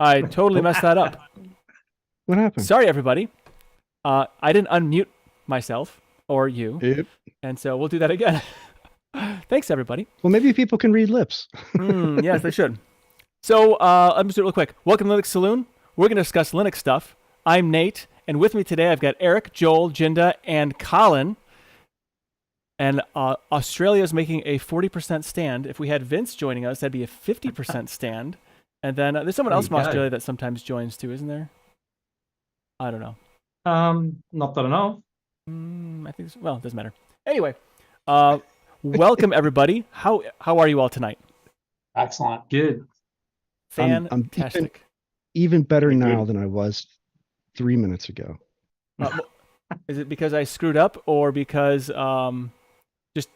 I totally messed that up. What happened? Sorry, everybody. I didn't unmute myself or you, Yep. and so we'll do that again. Thanks, everybody. Well, maybe people can read lips. Yes, they should. So let me do it real quick. Welcome to Linux Saloon. We're going to discuss Linux stuff. I'm Nate, and with me today I've got Eric, Joel, Jinda, and Colin. And Australia's making a 40% stand. If we had Vince joining us, that'd be a 50% stand. And then there's someone There else you from go. Australia that sometimes joins too, isn't there? I don't know. Not that I know. I think well, it doesn't matter. Anyway, uh, welcome everybody. How are you all tonight? Excellent. Good. I'm Fantastic. even better Good. now than I was 3 minutes ago. Is it because I screwed up, or because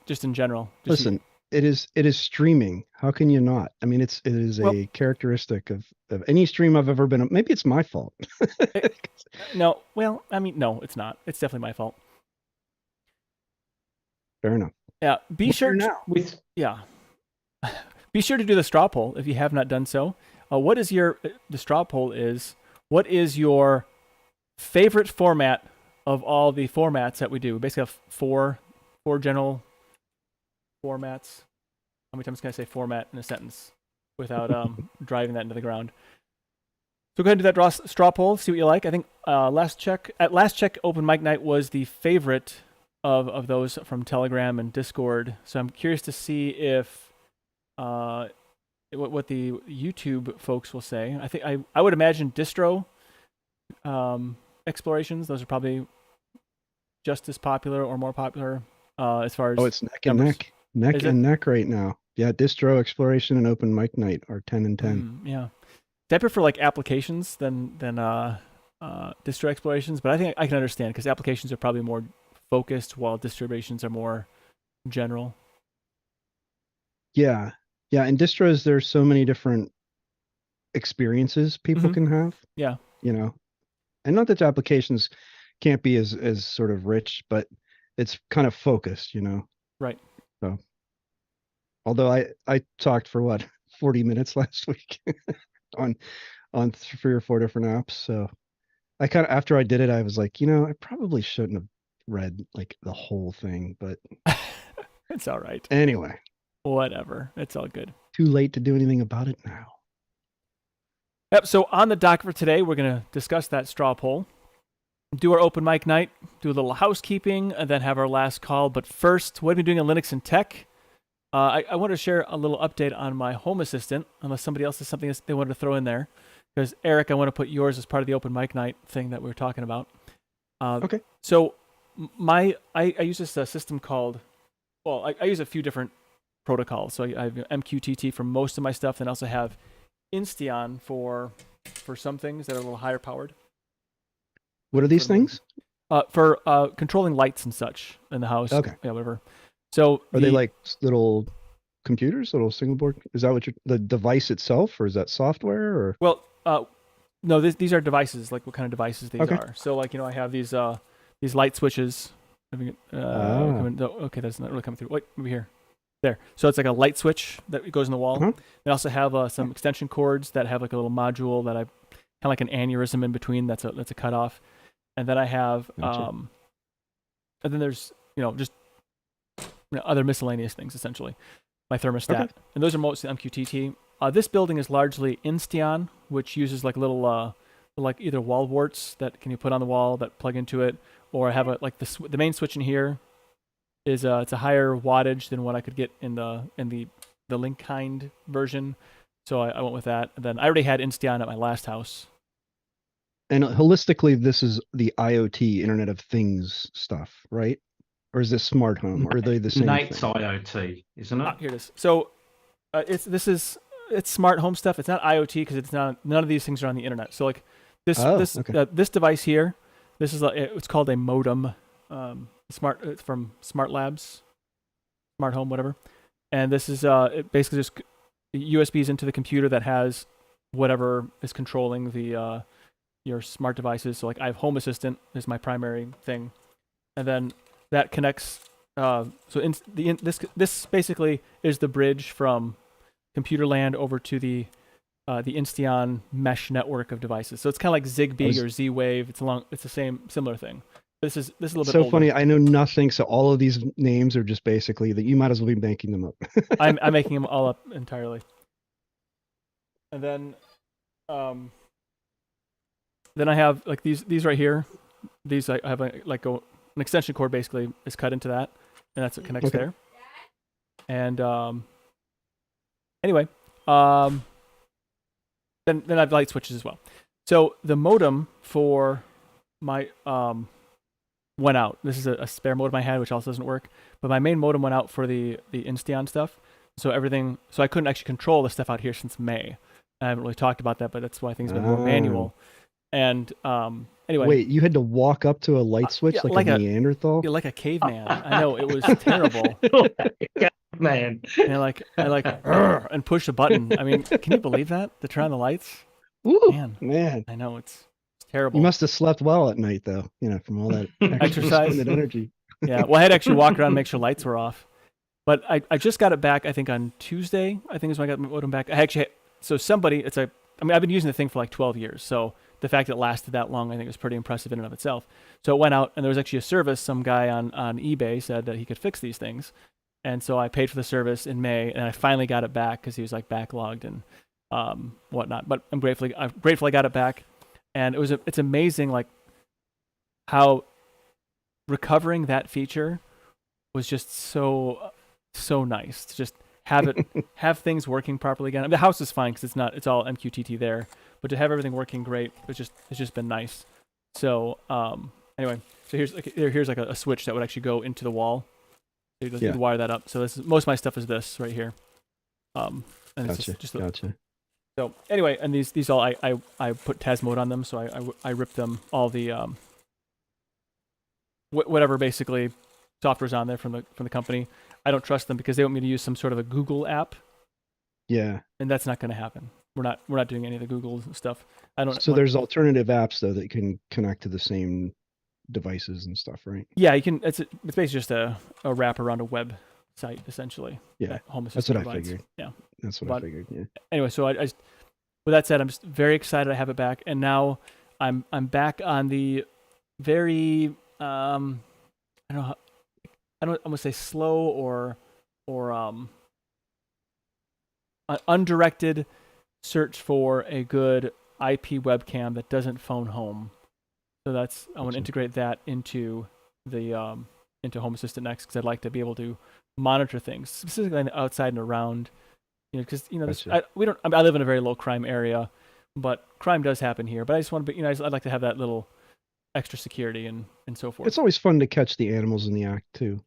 just in general? Listen, it is streaming. How can you not? I mean, it is Well- a characteristic of any stream I've ever been on. Maybe it's my fault. No. Well, I mean, no, it's not. It's definitely my fault. Fair enough. Yeah. Be sure. now. With Yeah. Be sure to do the straw poll if you have not done so. What is the straw poll is, what is your favorite format of all the formats that we do? We basically have four general formats. How many times can I say format in a sentence without driving that into the ground? So go ahead and do that straw poll, see what you like. I think last check, Open Mic Night was the favorite of those from Telegram and Discord. So I'm curious to see if what the YouTube folks will say. I think I would imagine distro explorations. Those are probably just as popular or more popular as far as. Oh, it's neck and numbers. neck Is and neck right now. Yeah, distro exploration and open mic night are 10 and 10. Yeah. I prefer like applications than distro explorations, but I think I can understand because applications are probably more focused while distributions are more general. Yeah. Yeah, in distros there's so many different experiences people Mhm. can have. Yeah. You know. And not that applications can't be as sort of rich, but it's kind of focused, Right. So although I talked for what 40 minutes last week on 3 or 4 different apps. So I kind of, after I did it, I was like, I probably shouldn't have read like the whole thing, but It's all right. anyway, Whatever. It's all good. too late to do anything about it now. Yep. So on the dock for today, we're going to discuss that straw poll, do our open mic night, do a little housekeeping, and then have our last call. But first, what have you been doing in Linux and tech? I want to share a little update on my Home Assistant, unless somebody else has something they wanted to throw in there. Because Eric, I want to put yours as part of the open mic night thing that we were talking about. Okay. So I use this system called, well, I use a few different protocols. So I have MQTT for most of my stuff, then I also have Insteon for some things that are a little higher powered. What are these things? For controlling lights and such in the house. Okay. Yeah, whatever. So Are they like little computers, little single board? Is that the device itself, or is that software? Or Well, no, these are devices. Like what kind of devices these Okay. are. So like I have these light switches. Okay, that's not really coming through. Wait, over here. There. So it's like a light switch that goes in the wall. Uh-huh. They also have some extension cords that have like a little module that I kind of like an aneurysm in between. That's a cutoff. And then I have Gotcha. and then there's just other miscellaneous things essentially. My thermostat, Okay. and those are mostly MQTT. This building is largely Insteon, which uses like little like either wall warts that can you put on the wall that plug into it, or I have the main switch in here is it's a higher wattage than what I could get in the Link-kind version, so I went with that. And then I already had Insteon at my last house. And holistically, this is the IoT, Internet of Things stuff, right? Or is this smart home? Or are they the same Nate's thing? IoT, isn't it? Here it is. So it's smart home stuff. It's not IoT because it's not. None of these things are on the internet. So like this okay. This device here, this is it's called a modem. It's from Smart Labs, Smart Home, whatever. And this is it basically just USBs into the computer that has whatever is controlling the your smart devices. So like I have Home Assistant is my primary thing, and then that connects. This basically is the bridge from computer land over to the the Insteon mesh network of devices. So it's kind of like Zigbee or Z-Wave. It's the same similar thing. This is a little bit so older. funny. I know nothing, so all of these names are just basically that you might as well be making them up. I'm making them all up entirely. And then I have like these right here. These I have an extension cord basically is cut into that, and that's what connects there. And anyway, then I have light switches as well. So the modem for my went out. This is a spare modem I had, which also doesn't work. But my main modem went out for the Insteon stuff. So I couldn't actually control the stuff out here since May. I haven't really talked about that, but that's why things have been more manual. And anyway. Wait, you had to walk up to a light switch like a Neanderthal? Yeah, like a caveman. I know, it was terrible. Man. And and push a button. I mean, can you believe that? To turn on the lights? Ooh, man. I know, it's terrible. You must have slept well at night, though, from all that exercise and energy. Yeah, well, I had to actually walk around and make sure lights were off. But I just got it back, I think, on Tuesday. I think is when I got my modem back. I've been using the thing for like 12 years, so the fact that it lasted that long, I think, is pretty impressive in and of itself. So it went out, and there was actually a service. Some guy on eBay said that he could fix these things, and so I paid for the service in May, and I finally got it back because he was like backlogged and whatnot. But I'm grateful I got it back, and it's amazing like how recovering that feature was just so nice to just have things working properly again. I mean, the house is fine because it's all MQTT there, but to have everything working great, it's just been nice. So anyway, so here's like a switch that would actually go into the wall. So you wire that up. So most of my stuff is this right here. And gotcha. Gotcha. So anyway, and these all I put TAS mode on them, so I ripped them all the whatever basically software's on there from the company. I don't trust them because they want me to use some sort of a Google app. Yeah. And that's not going to happen. We're not doing any of the Google stuff. So there's alternative apps though that can connect to the same devices and stuff, right? Yeah, you can. It's basically just a wrap around a web site essentially. Yeah, Home that's what provides. I figured. Yeah, that's what I figured. Yeah. Anyway, so I with that said, I'm just very excited I have it back, and now I'm back on the very I'm gonna say slow or undirected search for a good IP webcam that doesn't phone home. So I want to integrate that into the into Home Assistant Next because I'd like to be able to monitor things specifically outside and around. Because I live in a very low crime area, but crime does happen here. But I just want to be, I'd like to have that little extra security and so forth. It's always fun to catch the animals in the act too.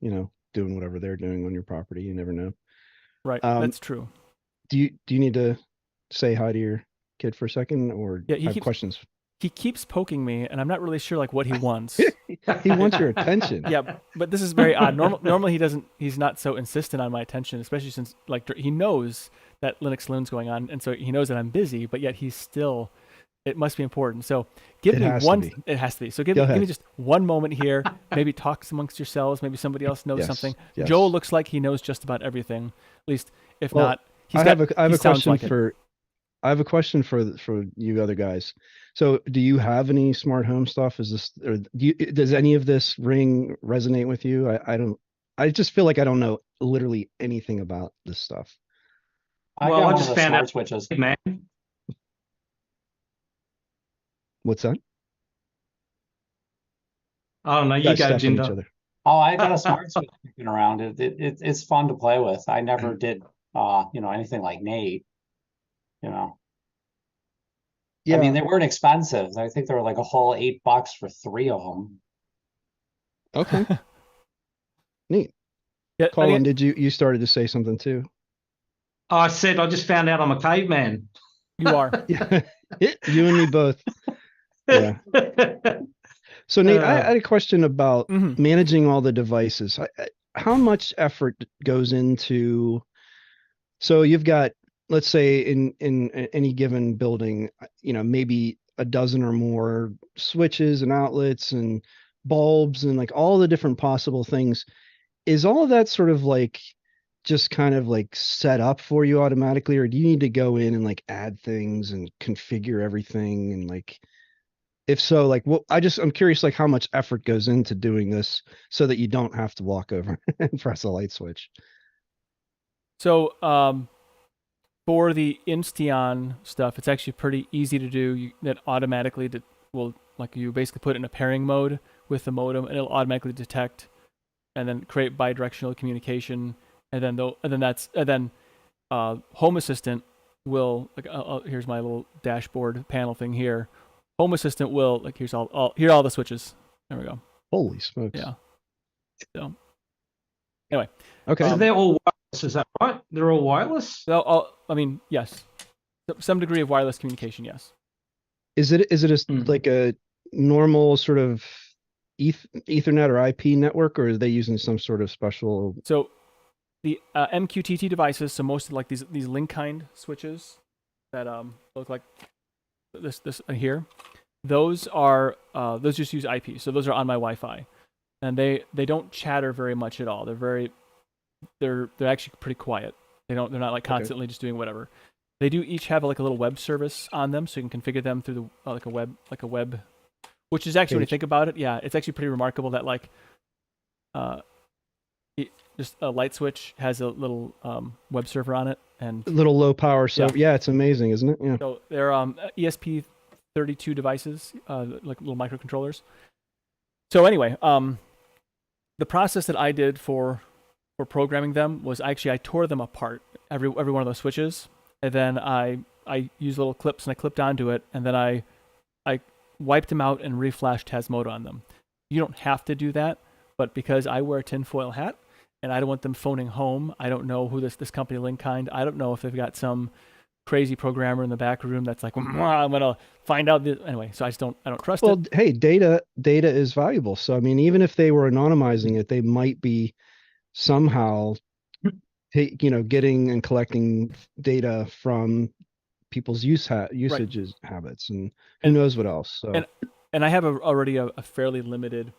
Doing whatever they're doing on your property. You never know. Right, that's true. Do you need to say hi to your kid for a second, or have questions? He keeps poking me, and I'm not really sure like what he wants. He wants your attention. Yeah, but this is very odd. Normally he doesn't. He's not so insistent on my attention, especially since he knows that Linux Saloon's going on, and so he knows that I'm busy. But yet he's still. It must be important. So give me one. It has to be. So give me just one moment here. Maybe talk amongst yourselves. Maybe somebody else knows something. Yes. Joel looks like he knows just about everything. At least, if not, I have a question for. I have a question for you other guys. So, do you have any smart home stuff? Does any of this resonate with you? I don't. I just feel like I don't know literally anything about this stuff. I just found out switches, man. What's that? I don't know. You got Jinder. Oh, I got a smart switch kicking around. It's fun to play with. I never did, anything like Nate. Yeah. I mean, they weren't expensive. I think they were like a whole $8 for 3 of them. Okay. Neat. Yeah, Colin, did you started to say something too? I said I just found out I'm a caveman. You are. Yeah. You and me both. Yeah. So Nate, I had a question about managing all the devices. How much effort goes into? So you've got, let's say in any given building, maybe a dozen or more switches and outlets and bulbs and like all the different possible things. Is all of that sort of like just kind of like set up for you automatically, or do you need to go in and like add things and configure everything? And like, if so, like, what, I'm curious, like how much effort goes into doing this so that you don't have to walk over and press a light switch. So for the Insteon stuff, it's actually pretty easy to do. That automatically will, like, you basically put it in a pairing mode with the modem, and it'll automatically detect and then create bidirectional communication. And then Home Assistant will, like, here's my little dashboard panel thing here. Home Assistant will, like, here are all the switches. There we go. Holy smokes. Yeah. So anyway, Okay. So they're all wireless, is that right? They're all wireless? so I mean, yes, some degree of wireless communication, yes. Is it like a normal sort of Ethernet or IP network, or are they using some sort of special? So the MQTT devices, so most of like these link kind switches that look like this here, those just use IP. So those are on my Wi-Fi, and they don't chatter very much at all. They're actually pretty quiet. They're not like constantly just doing whatever. They do each have like a little web service on them, so you can configure them through the like a web, which is actually, when you think about it, yeah, it's actually pretty remarkable that like just a light switch has a little web server on it, and Little low power. So yeah, it's amazing, isn't it? Yeah. so they're ESP32 devices, like little microcontrollers. So anyway, the process that I did for programming them was I tore them apart, every one of those switches, and then I used little clips and I clipped onto it, and then I wiped them out and reflashed Tasmota on them. You don't have to do that, but because I wear a tinfoil hat and I don't want them phoning home, I don't know who this company Linkkind, I don't know if they've got some crazy programmer in the back room that's like, I'm gonna find out this. Anyway, so I don't trust it. Well, hey, data is valuable. So I mean, even if they were anonymizing it, they might be somehow getting and collecting data from people's usages habits, and who knows what else. So and I have already a fairly limited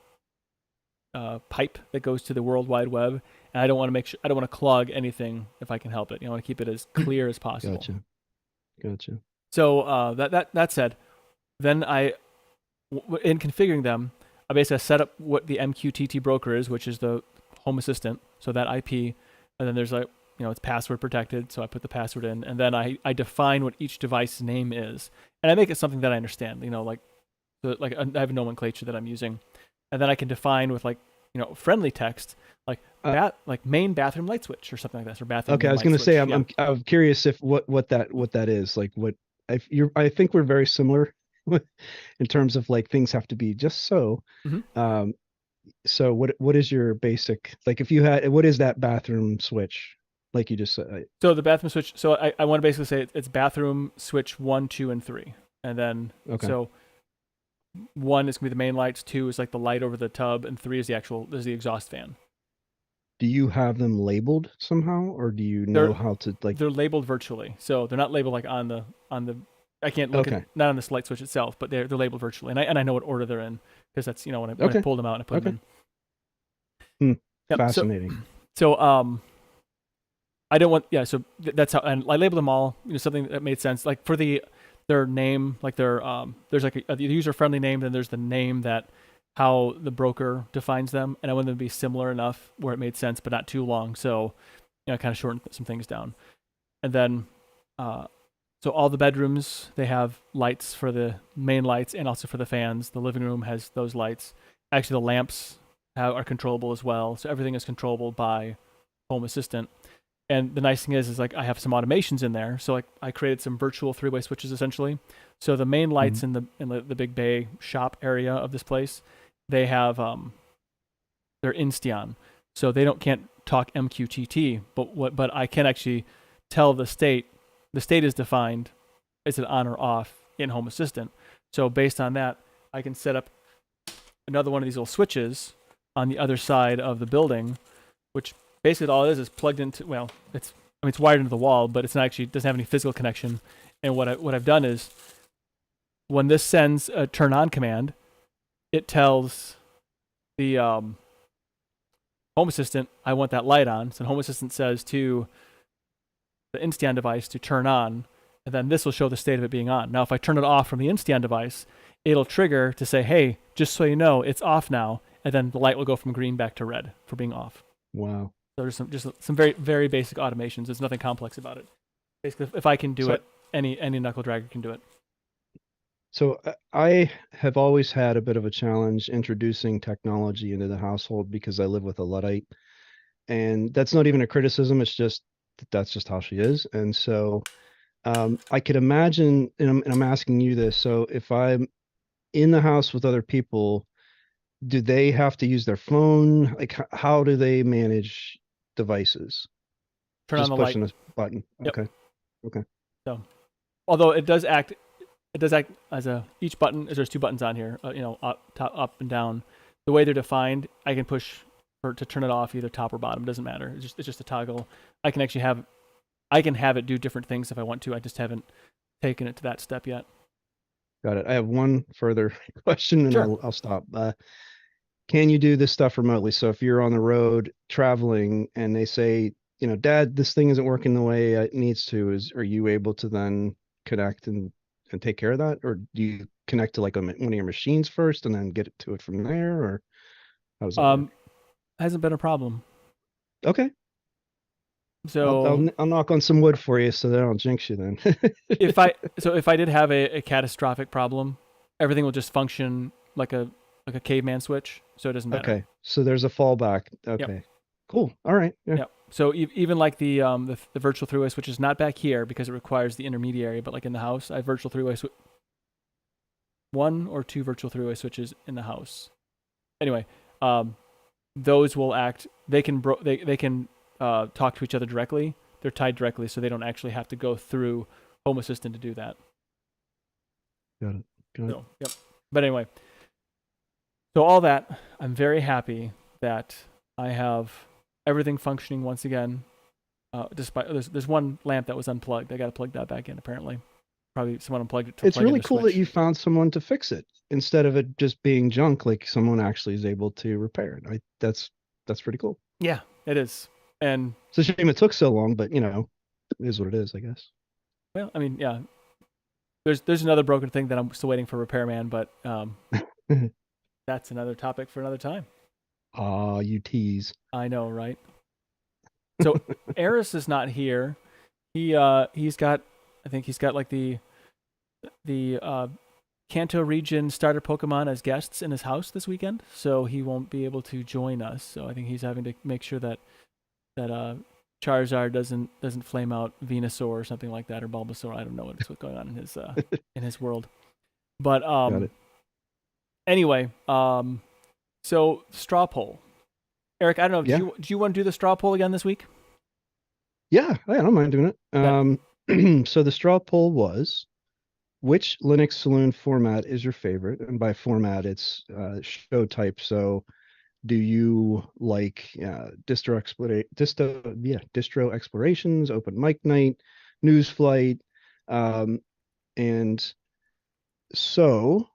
pipe that goes to the World Wide Web, and I don't want to clog anything if I can help it. I want to keep it as clear as possible. Gotcha. So that said, then in configuring them, I basically set up what the MQTT broker is, which is the Home Assistant, so that IP, and then there's it's password protected, so I put the password in, and then I define what each device's name is, and I make it something that I understand. I have a nomenclature that I'm using, and then I can define with friendly text, like main bathroom light switch or something like that, or bathroom. Okay, I was going to say I'm curious if what that is, like what I think we're very similar in terms of like things have to be just so. Mm-hmm. So what is your basic, like, if you had, what is that bathroom switch? Like you just said. So the bathroom switch. So I want to basically say it's bathroom switch 1, 2, and 3, and then so 1 is gonna be the main lights, 2 is like the light over the tub, and 3 is the exhaust fan. Do you have them labeled somehow, or do you know how to like? They're labeled virtually, so they're not labeled like on the. I can't look at not on this light switch itself, but they're labeled virtually, and I know what order they're in, because that's when I pulled them out and I put them in. Fascinating. So I don't want so that's how, and I labeled them all something that made sense, like for their name, like there's like a user friendly name, then there's the name that how the broker defines them, and I want them to be similar enough where it made sense but not too long, so I kind of shortened some things down. And then so all the bedrooms, they have lights for the main lights and also for the fans. The living room has those lights. Actually, the lamps are controllable as well, so everything is controllable by Home Assistant. And the nice thing is like I have some automations in there, so like I created some virtual 3-way switches essentially. So the main lights in the big bay shop area of this place, they have they're Insteon, so they can't talk MQTT, but I can actually tell the state. The state is defined, is it on or off in Home Assistant. So based on that, I can set up another one of these little switches on the other side of the building, which basically all it is plugged into. Well, it's wired into the wall, but it's not actually, doesn't have any physical connection. And what I've done is, when this sends a turn on command, it tells the Home Assistant, I want that light on. So Home Assistant says to the Insteon device to turn on, and then this will show the state of it being on. Now, if I turn it off from the Insteon device, it'll trigger to say, hey, just so you know, it's off now. And then the light will go from green back to red for being off. Wow. So there's some very, very basic automations. There's nothing complex about it. Basically, if I can do it, any knuckle dragger can do it. So I have always had a bit of a challenge introducing technology into the household because I live with a Luddite. And that's not even a criticism. It's just that's just how she is. And so I could imagine, and I'm asking you this. So if I'm in the house with other people, do they have to use their phone? Like, how do they manage devices? Turn Just on the light. pushing a button. Yep. Okay. So, although it does act as each button. There's 2 buttons on here. Up and down. The way they're defined, I can push to turn it off either top or bottom. It doesn't matter. It's just a toggle. I can have it do different things if I want to. I just haven't taken it to that step yet. Got it. I have one further question, and Sure. I'll stop. Can you do this stuff remotely? So if you're on the road traveling and they say, Dad, this thing isn't working the way it needs to, are you able to then connect and take care of that? Or do you connect to like one of your machines first and then get it to it from there? Or how does that work? Hasn't been a problem. Okay. So I'll knock on some wood for you so that I don't jinx you then. if I did have a catastrophic problem, everything will just function like a caveman switch, so it doesn't matter. Okay, so there's a fallback. Okay, Yep. Cool. All right. Yeah. Yep. So even like the virtual three-way switch is not back here because it requires the intermediary, but like in the house, I have virtual three-way 1 or 2 virtual three-way switches in the house. Anyway, those will act. They can talk to each other directly. They're tied directly, so they don't actually have to go through Home Assistant to do that. Got it. So, yep. But anyway, so all that, I'm very happy that I have everything functioning once again. Despite there's one lamp that was unplugged. I got to plug that back in. Apparently, probably someone unplugged it. It's really cool that you found someone to fix it instead of it just being junk. Like someone actually is able to repair it. That's pretty cool. Yeah, it is. And it's a shame it took so long, but it is what it is, I guess. Well, I mean, yeah. There's another broken thing that I'm still waiting for repairman, but that's another topic for another time. You tease. I know, right? So Eris is not here. He's got like the Kanto region starter Pokemon as guests in his house this weekend, so he won't be able to join us. So I think he's having to make sure that Charizard doesn't flame out Venusaur or something like that, or Bulbasaur. I don't know what's going on in his world. But anyway, so straw poll. Eric, I don't know. Do you want to do the straw poll again this week? Yeah, I don't mind doing it. So the straw poll was, which Linux Saloon format is your favorite? And by format, it's show type. So do you like distro explorations, open mic night, news flight? And so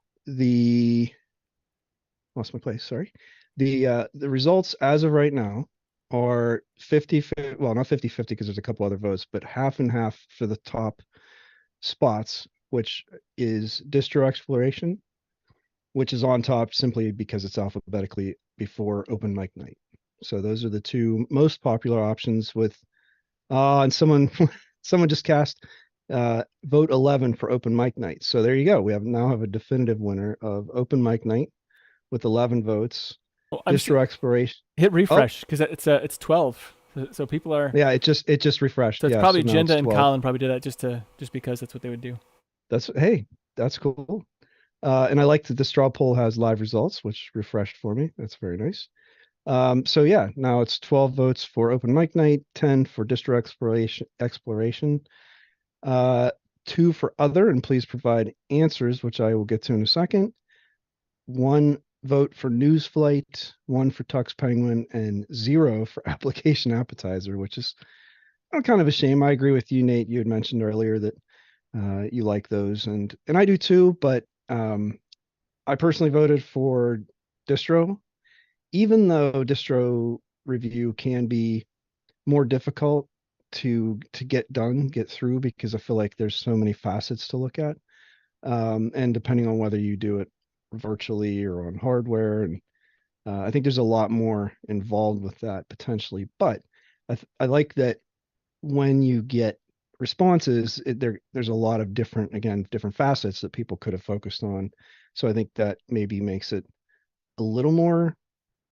lost my place, sorry. The results as of right now are 50, well, not 50-50 because there's a couple other votes, but half and half for the top spots, which is distro exploration, which is on top simply because it's alphabetically before open mic night. So those are the 2 most popular options with and someone just cast vote 11 for open mic night. So there you go. We now have a definitive winner of open mic night with 11 votes. Distro exploration. Hit refresh because it's 12. So people are. Yeah, it just refreshed. So it's probably Jinda and Colin probably did that just because that's what they would do. That's cool. And I like that the straw poll has live results, which refreshed for me. That's very nice. So yeah, now it's 12 votes for open mic night, 10 for distro exploration, 2 for other, and please provide answers, which I will get to in a second. 1 vote for news flight, 1 for Tux Penguin, and 0 for application appetizer, which is kind of a shame. I agree with you, Nate. You had mentioned earlier that you like those, and I do too, but I personally voted for distro, even though distro review can be more difficult to get through, because I feel like there's so many facets to look at. And depending on whether you do it virtually or on hardware, and I think there's a lot more involved with that potentially. But I like that when you get responses, there's a lot of different facets that people could have focused on. So I think that maybe makes it a little more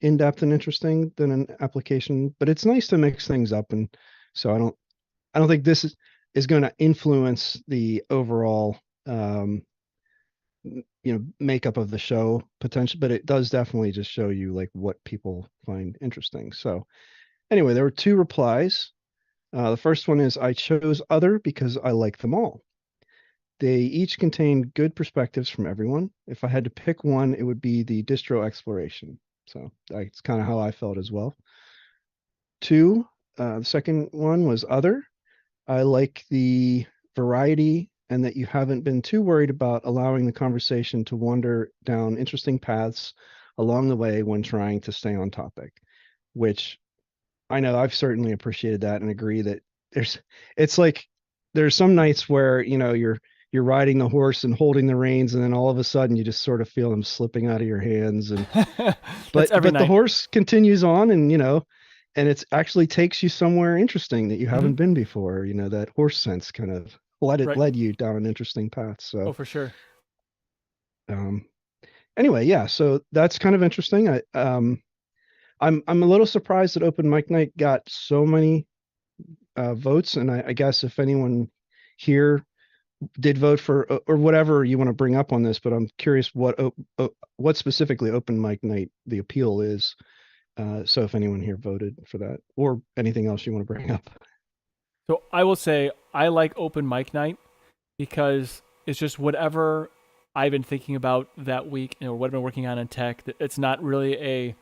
in-depth and interesting than an application, but it's nice to mix things up. And so I don't think this is going to influence the overall makeup of the show potential, but it does definitely just show you like what people find interesting. So anyway, there were 2 replies. The first one is, I chose other because I like them all. They each contain good perspectives from everyone. If I had to pick one, it would be the distro exploration. So that's kind of how I felt as well. 2, the second one was other. I like the variety and that you haven't been too worried about allowing the conversation to wander down interesting paths along the way when trying to stay on topic, which I know I've certainly appreciated that and agree that it's like there's some nights where, you're riding the horse and holding the reins, and then all of a sudden you just sort of feel them slipping out of your hands. And but the horse continues on, and and it actually takes you somewhere interesting that you haven't been before. That horse sense kind of led you down an interesting path. So for sure. Anyway, yeah, so that's kind of interesting. I'm a little surprised that Open Mic Night got so many votes, and I guess if anyone here did vote for, or whatever you want to bring up on this, but I'm curious what specifically Open Mic Night the appeal is. So if anyone here voted for that, or anything else you want to bring up. So I will say I like Open Mic Night because it's just whatever I've been thinking about that week, what I've been working on in tech. It's not really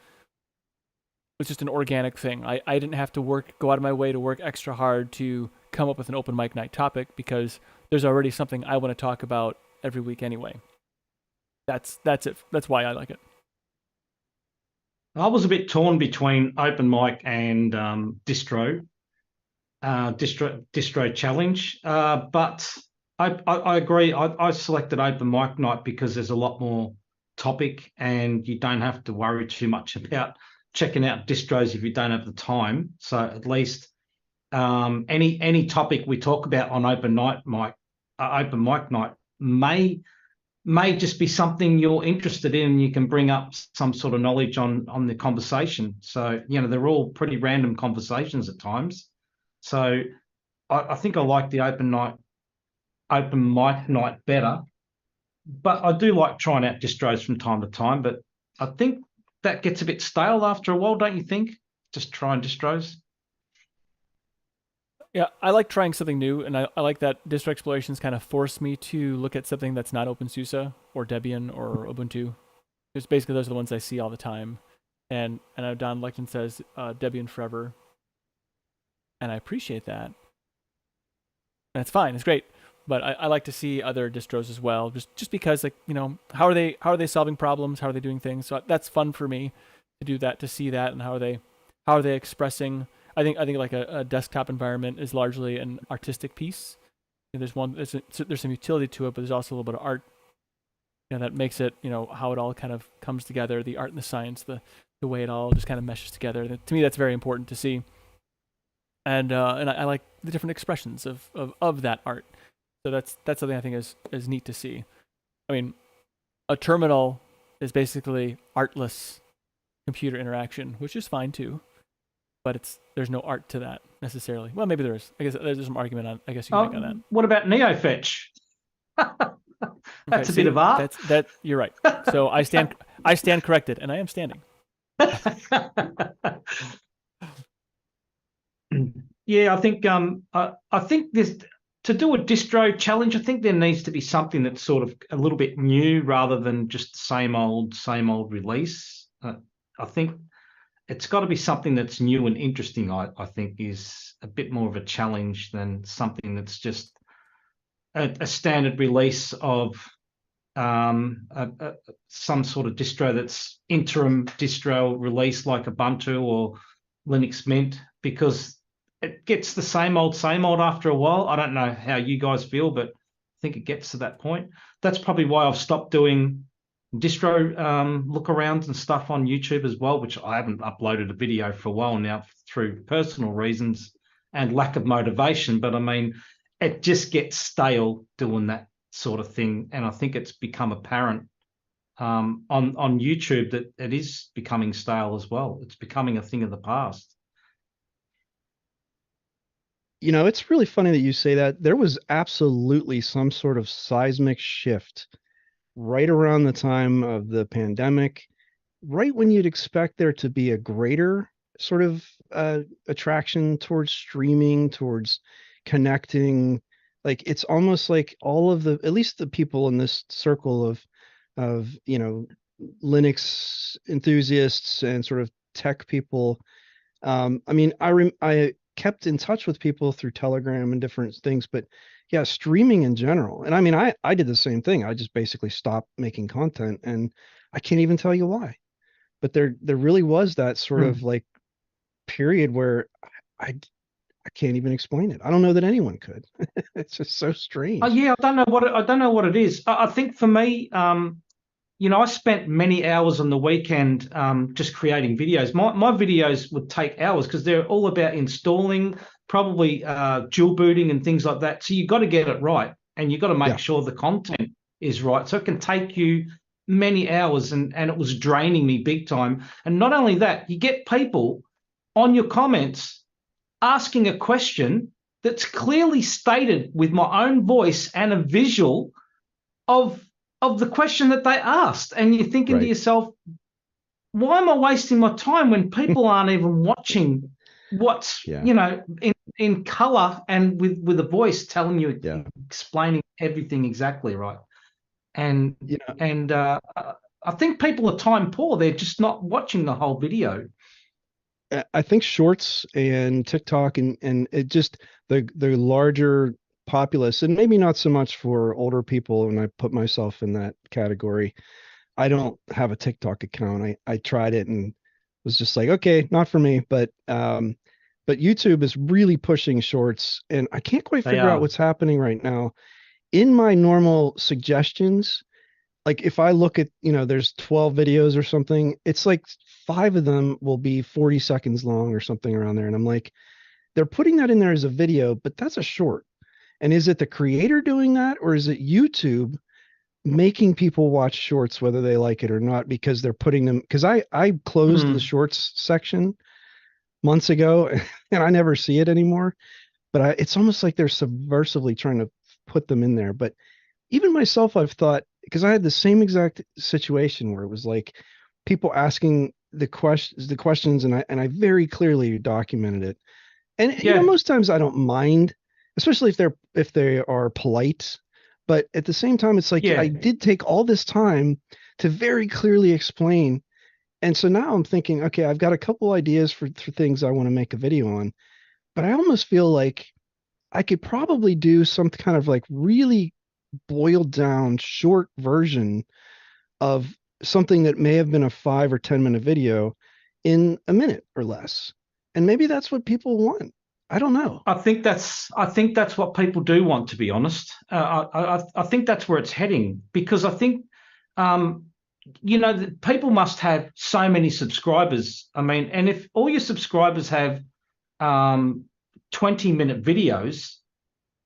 it's just an organic thing. I didn't have to go out of my way to work extra hard to come up with an Open Mic Night topic, because there's already something I want to talk about every week anyway. That's it. That's why I like it. I was a bit torn between Open Mic and distro challenge, but I agree. I selected Open Mic Night because there's a lot more topic, and you don't have to worry too much about checking out distros if you don't have the time. So at least any topic we talk about on Open Mic Night may just be something you're interested in, and you can bring up some sort of knowledge on the conversation. So they're all pretty random conversations at times. So I think I like the Open Mic Night better, but I do like trying out distros from time to time. But I think that gets a bit stale after a while, don't you think? Just trying distros. Yeah, I like trying something new, and I like that distro explorations kind of force me to look at something that's not OpenSUSE or Debian or Ubuntu. Just basically those are the ones I see all the time. And I know Don Lecton says Debian forever, and I appreciate that. And it's fine, it's great. But I like to see other distros as well, just because, like, how are they solving problems? How are they doing things? So that's fun for me to do that, to see that, and how are they expressing. I think like a desktop environment is largely an artistic piece. There's some utility to it, but there's also a little bit of art, that makes it, how it all kind of comes together, the art and the science, the way it all just kind of meshes together. To me, that's very important to see. And I like the different expressions of that art. So that's something I think is neat to see. I mean, a terminal is basically artless computer interaction, which is fine too. But there's no art to that necessarily. Well, maybe there is. I guess there's some argument on. I guess you can make on that. What about NeoFetch? That's a bit of art. You're right. So I stand corrected, and I am standing. Yeah, I think this, to do a distro challenge, I think there needs to be something that's sort of a little bit new rather than just the same old release. I think it's got to be something that's new and interesting. I think is a bit more of a challenge than something that's just a standard release of some sort of distro that's interim distro release like Ubuntu or Linux Mint, because it gets the same old after a while. I don't know how you guys feel, but I think it gets to that point. That's probably why I've stopped doing distro look arounds and stuff on YouTube as well, which I haven't uploaded a video for a while now through personal reasons and lack of motivation. But I mean, it just gets stale doing that sort of thing. And I think it's become apparent on YouTube that it is becoming stale as well. It's becoming a thing of the past. You know, it's really funny that you say that. There was absolutely some sort of seismic shift right around the time of the pandemic, right when you'd expect there to be a greater sort of attraction towards streaming, towards connecting. Like it's almost like all of the, at least the people in this circle of Linux enthusiasts and sort of tech people. I mean, I kept in touch with people through Telegram and different things, but yeah, streaming in general. And I mean, I did the same thing. I just basically stopped making content, and I can't even tell you why. But there really was that sort of like period where I I can't even explain it. I don't know that anyone could. It's just so strange. Yeah, I don't know what it is. I think for me, I spent many hours on the weekend just creating videos. My videos would take hours because they're all about installing, probably dual booting and things like that. So you've got to get it right, and you've got to make sure the content is right. So it can take you many hours, and it was draining me big time. And not only that, you get people on your comments asking a question that's clearly stated with my own voice and a visual of the question that they asked, and you're thinking to yourself, why am I wasting my time when people aren't even watching what's in color and with a voice telling you, explaining everything exactly right. And I think people are time poor. They're just not watching the whole video. I think shorts and TikTok and it just the larger populace, and maybe not so much for older people, and I put myself in that category. I don't have a TikTok account. I tried it and was just like, okay, not for me. But YouTube is really pushing shorts, and I can't quite figure out what's happening right now. In my normal suggestions, like if I look at, there's 12 videos or something, it's like 5 of them will be 40 seconds long or something around there. And I'm like, they're putting that in there as a video, but that's a short. And is it the creator doing that, or is it YouTube making people watch shorts whether they like it or not, because they're putting them, because I closed the shorts section months ago and I never see it anymore. But it's almost like they're subversively trying to put them in there. But even myself, I've thought, because I had the same exact situation where it was like people asking the questions, and I very clearly documented it. And most times I don't mind, especially if they are polite. But at the same time, it's like I did take all this time to very clearly explain. And so now I'm thinking, okay, I've got a couple ideas for things I want to make a video on, but I almost feel like I could probably do some kind of like really boiled down short version of something that may have been a 5 or 10 minute video in a minute or less. And maybe that's what people want. I don't know. I think that's what people do want, to be honest. I think that's where it's heading, because I think people must have so many subscribers. I mean, and if all your subscribers have 20-minute videos,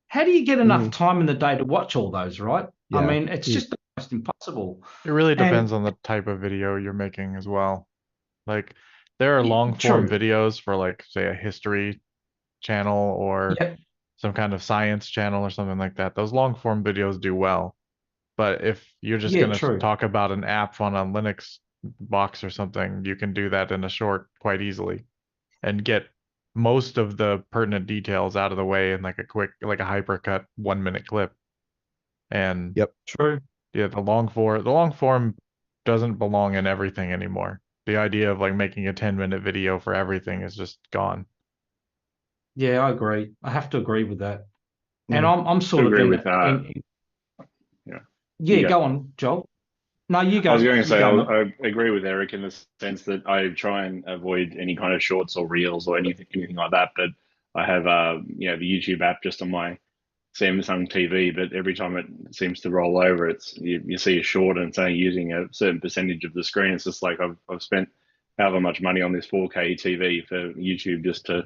how do you get enough time in the day to watch all those, right? I mean, it's just almost impossible. It really depends on the type of video you're making as well. Like there are long form videos for, like, say, a history channel or some kind of science channel or something like that. Those long form videos do well. But if you're just going to talk about an app on a Linux box or something, you can do that in a short quite easily and get most of the pertinent details out of the way in like a quick, like a hypercut 1 minute clip. And the long form doesn't belong in everything anymore. The idea of like making a 10-minute video for everything is just gone. Yeah, I agree. I have to agree with that. And I'm sort of agree with that. yeah, go on, Joel. No, you I was go. going to You say go, Mark. I agree with Eric in the sense that I try and avoid any kind of shorts or reels or anything like that. But I have the YouTube app just on my Samsung TV. But every time it seems to roll over, you see a short and it's only using a certain percentage of the screen. It's just like I've spent however much money on this 4K TV for YouTube just to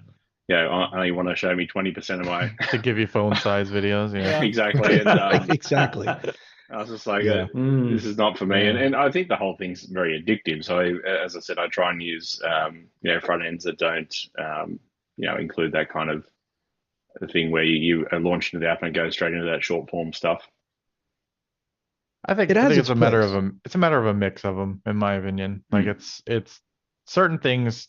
only want to show me 20% of my to give you phone size videos. Yeah. exactly. And Exactly. I was just like, Yeah. this is not for me. Yeah. And I think the whole thing's very addictive. So, as I said, I try and use, front ends that don't, include that kind of thing where you launch into the app and go straight into that short form stuff. I think has it's its a matter place. of it's a matter of a mix of them, in my opinion. Like it's certain things.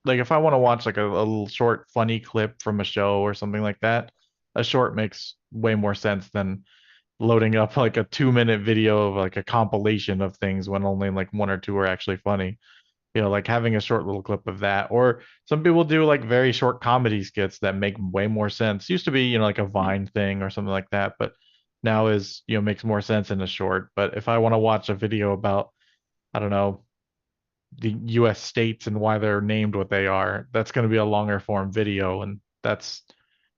Like if I want to watch like a little short funny clip from a show or something like that, a short makes way more sense than loading up like a 2 minute video of like a compilation of things when only like one or two are actually funny. Like having a short little clip of that. Or some people do like very short comedy skits that make way more sense. Used to be, like a Vine thing or something like that, but now is, makes more sense in a short. But if I want to watch a video about, I don't know, the US states and why they're named what they are, that's going to be a longer form video. And that's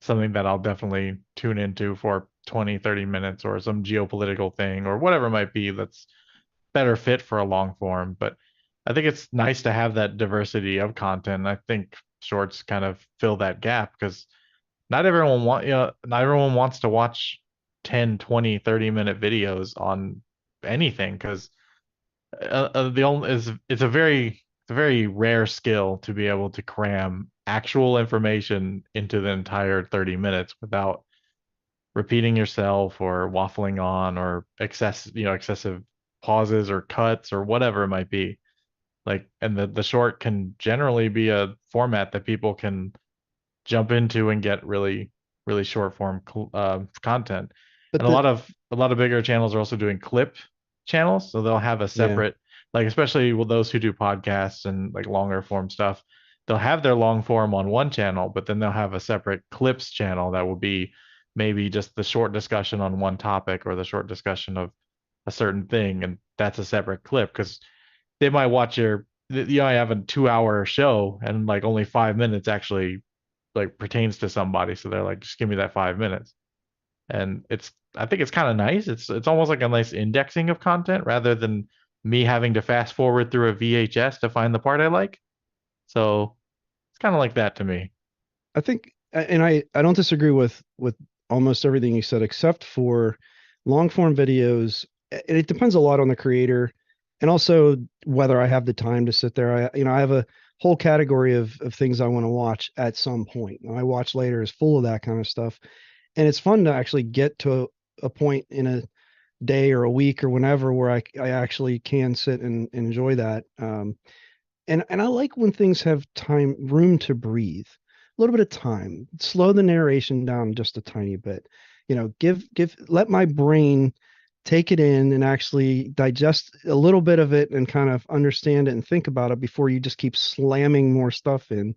something that I'll definitely tune into for 20, 30 minutes, or some geopolitical thing or whatever it might be that's better fit for a long form. But I think it's nice to have that diversity of content. I think shorts kind of fill that gap because not everyone wants to watch 10, 20, 30 minute videos on anything, because the only is it's a very rare skill to be able to cram actual information into the entire 30 minutes without repeating yourself or waffling on or excessive pauses or cuts or whatever it might be. Like, and the short can generally be a format that people can jump into and get really really short form content. But And a lot of bigger channels are also doing clip channels, so they'll have a Yeah. separate, like especially with those who do podcasts and like longer form stuff, they'll have their long form on one channel, but then they'll have a separate clips channel that will be maybe just the short discussion on one topic or the short discussion of a certain thing, and that's a separate clip because they might watch I have a 2 hour show and like only 5 minutes actually like pertains to somebody. So they're like, just give me that 5 minutes. And I think it's kind of nice. It's almost like a nice indexing of content rather than me having to fast forward through a VHS to find the part I like. So it's kind of like that to me. I think, and I don't disagree with almost everything you said, except for long form videos. And it depends a lot on the creator, and also whether I have the time to sit there. I have a whole category of things I want to watch at some point. My watch later is full of that kind of stuff, and it's fun to actually get to a point in a day or a week or whenever where I actually can sit and enjoy that. And I like when things have room to breathe, a little bit of time, slow the narration down just a tiny bit, let my brain take it in and actually digest a little bit of it and kind of understand it and think about it before you just keep slamming more stuff in,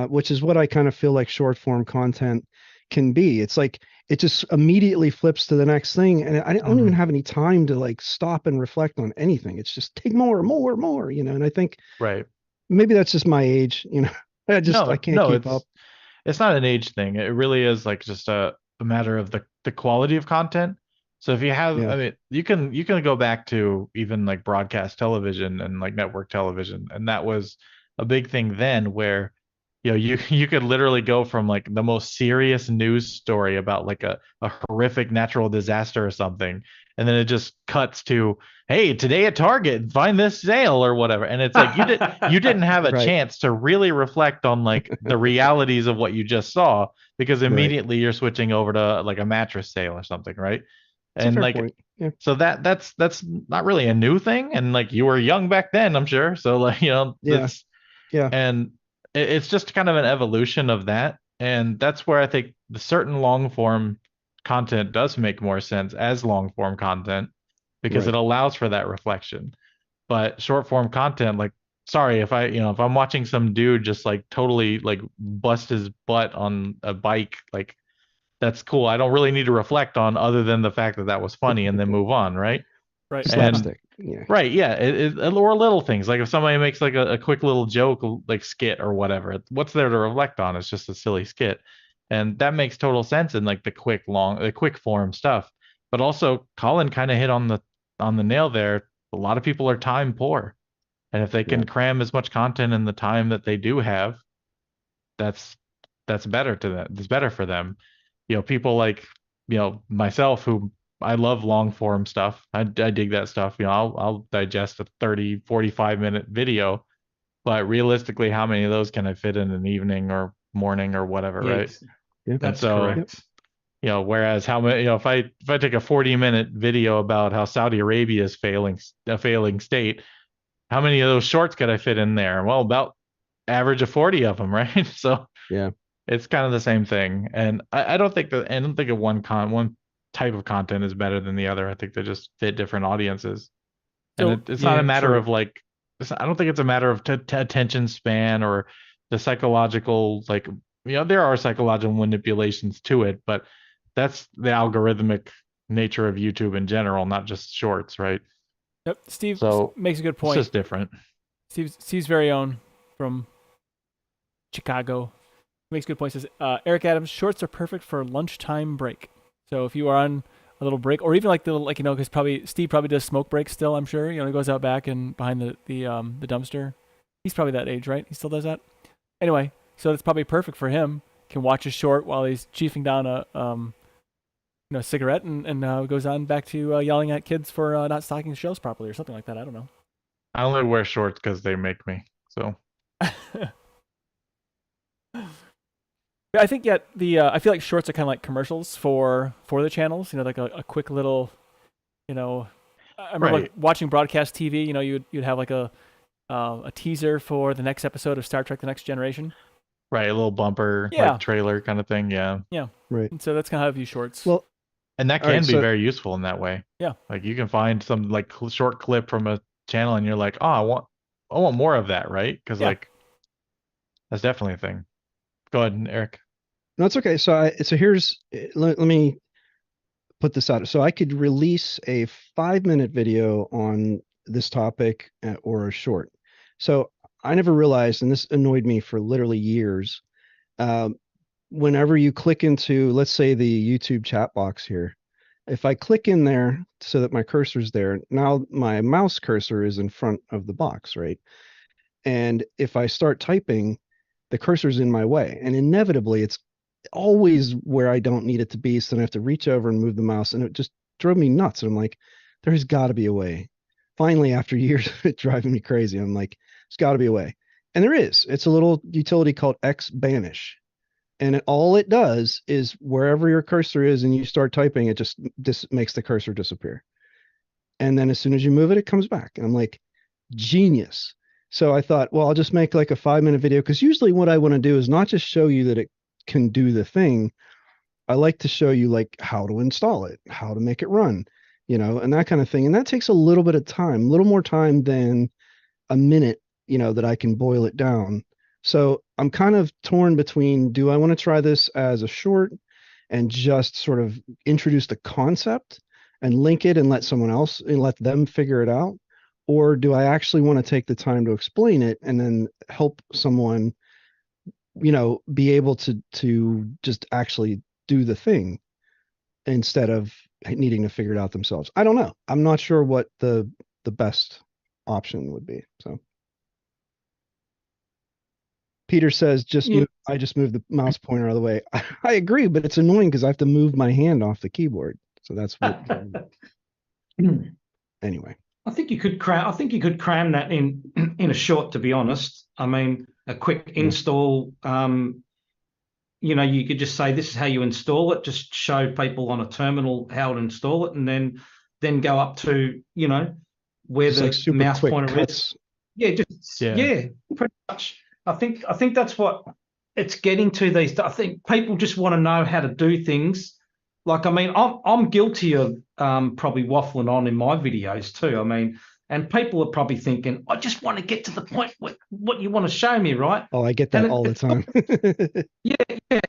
which is what I kind of feel like short form content can be. It's like it just immediately flips to the next thing, and I don't even have any time to like stop and reflect on anything. It's just take more, and I think Right. maybe that's just my age, I can't keep up. It's not an age thing. It really is like just a matter of the quality of content. So if you have, Yeah. I mean, you can go back to even like broadcast television and like network television, and that was a big thing then, where you could literally go from like the most serious news story about like a horrific natural disaster or something, and then it just cuts to, hey, today at Target, find this sale or whatever. And it's like you didn't have a Right. chance to really reflect on like the realities of what you just saw, because immediately you're switching over to like a mattress sale or something, right? It's a And fair like, point. Yeah. so that's not really a new thing. And like you were young back then, I'm sure. So like, Yeah. that's Yeah. and it's just kind of an evolution of that. And that's where I think the certain long form content does make more sense as long form content, because it Right. allows for that reflection. But short form content, like, sorry, if I'm watching some dude just like totally like bust his butt on a bike, like that's cool. I don't really need to reflect on other than the fact that that was funny and then move on, right? Right. slapstick. Yeah. Right, yeah, or little things like if somebody makes like a quick little joke, like skit or whatever, what's there to reflect on? It's just a silly skit, and that makes total sense in like the quick form stuff. But also, Colin kind of hit on the nail there. A lot of people are time poor, and if they can cram as much content in the time that they do have, that's better to them. It's better for them. People like myself who I love long form stuff. I dig that stuff. I'll digest a 30, 45-minute video, but realistically, how many of those can I fit in an evening or morning or whatever, right? Yeah. That's so, correct. Whereas how many, if I take a 40-minute video about how Saudi Arabia is a failing state, how many of those shorts could I fit in there? Well, about average of 40 of them, right? So yeah, it's kind of the same thing. And I don't think that one type of content is better than the other. I think they just fit different audiences. So, And it's not a matter true. of like, I don't think it's a matter of attention span or the psychological, like, there are psychological manipulations to it, but that's the algorithmic nature of YouTube in general, not just shorts, right? Yep. Steve So makes a good it's point. just different. Steve's very own from Chicago makes good points. Says Eric Adams, shorts are perfect for lunchtime break. So if you are on a little break, or even like because probably Steve probably does smoke breaks still. I'm sure he goes out back and behind the dumpster. He's probably that age, right? He still does that. Anyway, so it's probably perfect for him. Can watch a short while he's chiefing down a cigarette and goes on back to yelling at kids for not stocking the shelves properly or something like that. I don't know. I only wear shorts because they make me. So I think I feel like shorts are kind of like commercials for the channels. Like a quick little, I remember like watching broadcast TV. You'd have like a teaser for the next episode of Star Trek: The Next Generation. Right, a little bumper, like trailer kind of thing. Yeah. Yeah. Right. And so that's kind of how I view shorts. Well, and that can be very useful in that way. Yeah. Like you can find some like short clip from a channel, and you're like, oh, I want more of that, right? Because like that's definitely a thing. Go ahead, Eric. No, it's okay. So here's let me put this out. So I could release a 5-minute video on this topic or a short. So I never realized, and this annoyed me for literally years. Whenever you click into, let's say, the YouTube chat box here, if I click in there so that my cursor's there, now my mouse cursor is in front of the box, right? And if I start typing, the cursor's in my way, and inevitably it's always where I don't need it to be. So then I have to reach over and move the mouse, and it just drove me nuts. And I'm like, there's got to be a way. Finally, after years of it driving me crazy, I'm like, there's got to be a way. And there is. It's a little utility called Xbanish. And all it does is wherever your cursor is and you start typing, it just makes the cursor disappear. And then as soon as you move it, it comes back. And I'm like, genius. So I thought, well, I'll just make like a 5-minute video, because usually what I want to do is not just show you that it can do the thing. I like to show you like how to install it, how to make it run, and that kind of thing. And that takes a little bit of time, a little more time than a minute, that I can boil it down. So I'm kind of torn between, do I want to try this as a short and just sort of introduce the concept and link it and let someone else and let them figure it out? Or do I actually want to take the time to explain it and then help someone, be able to just actually do the thing instead of needing to figure it out themselves? I don't know. I'm not sure what the best option would be. So Peter says, I just moved the mouse pointer out of the way. I agree, but it's annoying because I have to move my hand off the keyboard. So that's what. Anyway, I think you could cram that in a short. To be honest, I mean, a quick install. You could just say this is how you install it. Just show people on a terminal how to install it, and then go up to where just the like mouse pointer cuts. is. Yeah, pretty much. I think that's what it's getting to these. I think people just want to know how to do things. Like, I mean, I'm guilty of probably waffling on in my videos too. I mean, And people are probably thinking, I just want to get to the point what you want to show me, right? Oh, I get that all the time. Yeah,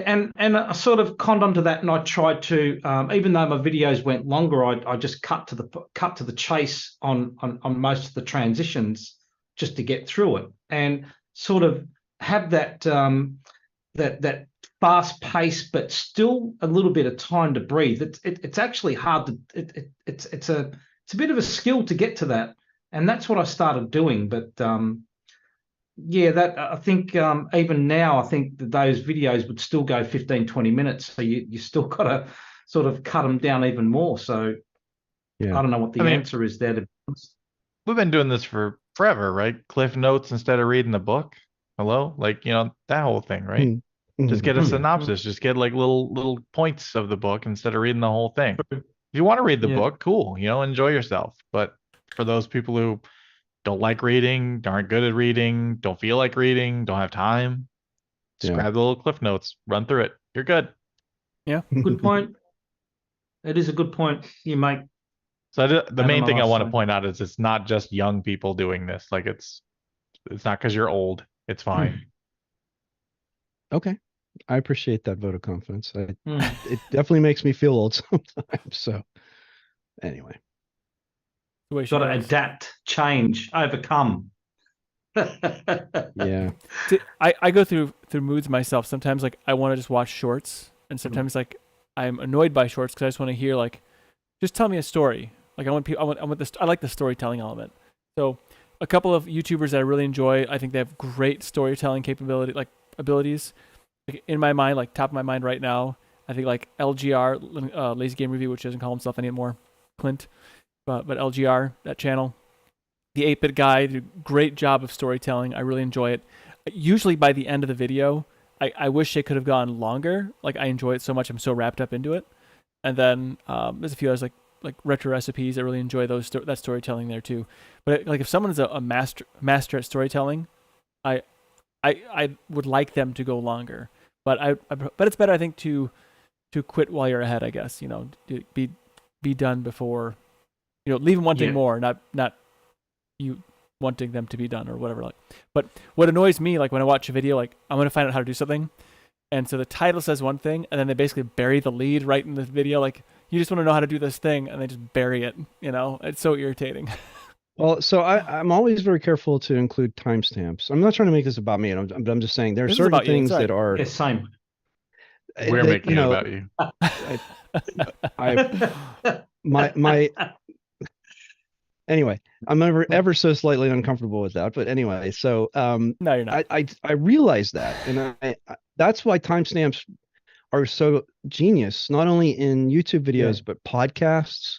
and I sort of conned onto that, and I tried to, even though my videos went longer, I just cut to the chase on most of the transitions just to get through it, and sort of have that that fast pace, but still a little bit of time to breathe. It's actually hard to it's a bit of a skill to get to that, and that's what I started doing. But yeah, that I think even now, I think that those videos would still go 15, 20 minutes. So you still got to sort of cut them down even more. So Yeah. I don't know what the answer is there. We've been doing this for forever, right? Cliff notes instead of reading the book. Hello? Like, that whole thing, right? Just get a synopsis. Just get like little points of the book instead of reading the whole thing. If you want to read the book, cool. Enjoy yourself. But for those people who don't like reading, aren't good at reading, don't feel like reading, don't have time, just grab the little Cliff notes, run through it. You're good. Yeah. Good point. It is a good point you make. So the main thing I want to point out is it's not just young people doing this. Like it's not because you're old. It's fine. Okay. I appreciate that vote of confidence. It definitely makes me feel old sometimes. So anyway. Got to adapt, change, overcome. Yeah. I go through moods myself. Sometimes like I want to just watch shorts, and sometimes like I'm annoyed by shorts because I just want to hear like, just tell me a story. Like I want this. I like the storytelling element. So a couple of YouTubers that I really enjoy, I think they have great storytelling abilities. Like in my mind, like top of my mind right now, I think like LGR, Lazy Game Review, which doesn't call himself anymore, Clint, but LGR, that channel. The 8-Bit Guy did a great job of storytelling. I really enjoy it. Usually by the end of the video, I wish it could have gone longer. Like I enjoy it so much, I'm so wrapped up into it. And then there's a few others like retro recipes. I really enjoy that storytelling there too. But like if someone is a master at storytelling, I would like them to go longer. But but it's better I think to quit while you're ahead. I guess be done before leave them wanting more, not you wanting them to be done or whatever. Like, but what annoys me, like when I watch a video, like I'm gonna find out how to do something, and so the title says one thing, and then they basically bury the lead right in the video. Like you just want to know how to do this thing, and they just bury it. It's so irritating. Well, so I'm always very careful to include timestamps. I'm not trying to make this about me, but I'm just saying there are certain things that are. It's same. We're making it about you. My anyway, I'm ever so slightly uncomfortable with that. But anyway, so no, you're not. I realize that, and I that's why timestamps are so genius. Not only in YouTube videos, but podcasts.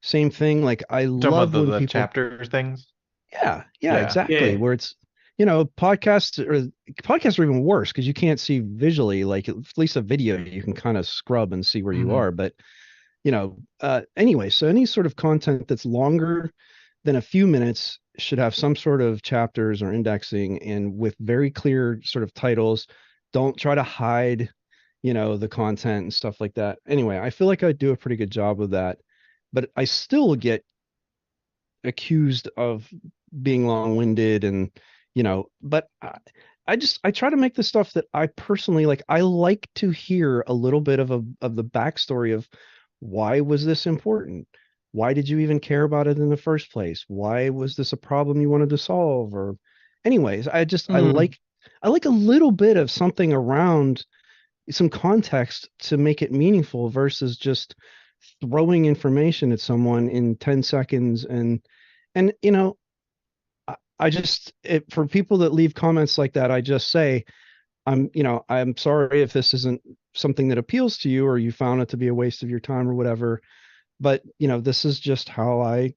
Same thing. Like I love when the chapter things. Yeah, exactly. Yeah. Where it's podcasts are even worse because you can't see visually. Like at least a video you can kind of scrub and see where you are. But anyway, so any sort of content that's longer than a few minutes should have some sort of chapters or indexing and with very clear sort of titles. Don't try to hide, the content and stuff like that. Anyway, I feel like I do a pretty good job of that, but I still get accused of being long-winded and, but I try to make the stuff that I personally like. I like to hear a little bit of the backstory of why was this important? Why did you even care about it in the first place? Why was this a problem you wanted to solve? Or anyways, I like a little bit of something around some context to make it meaningful versus just throwing information at someone in 10 seconds. And I just, for people that leave comments like that, I just say, I'm sorry if this isn't something that appeals to you or you found it to be a waste of your time or whatever, but this is just how I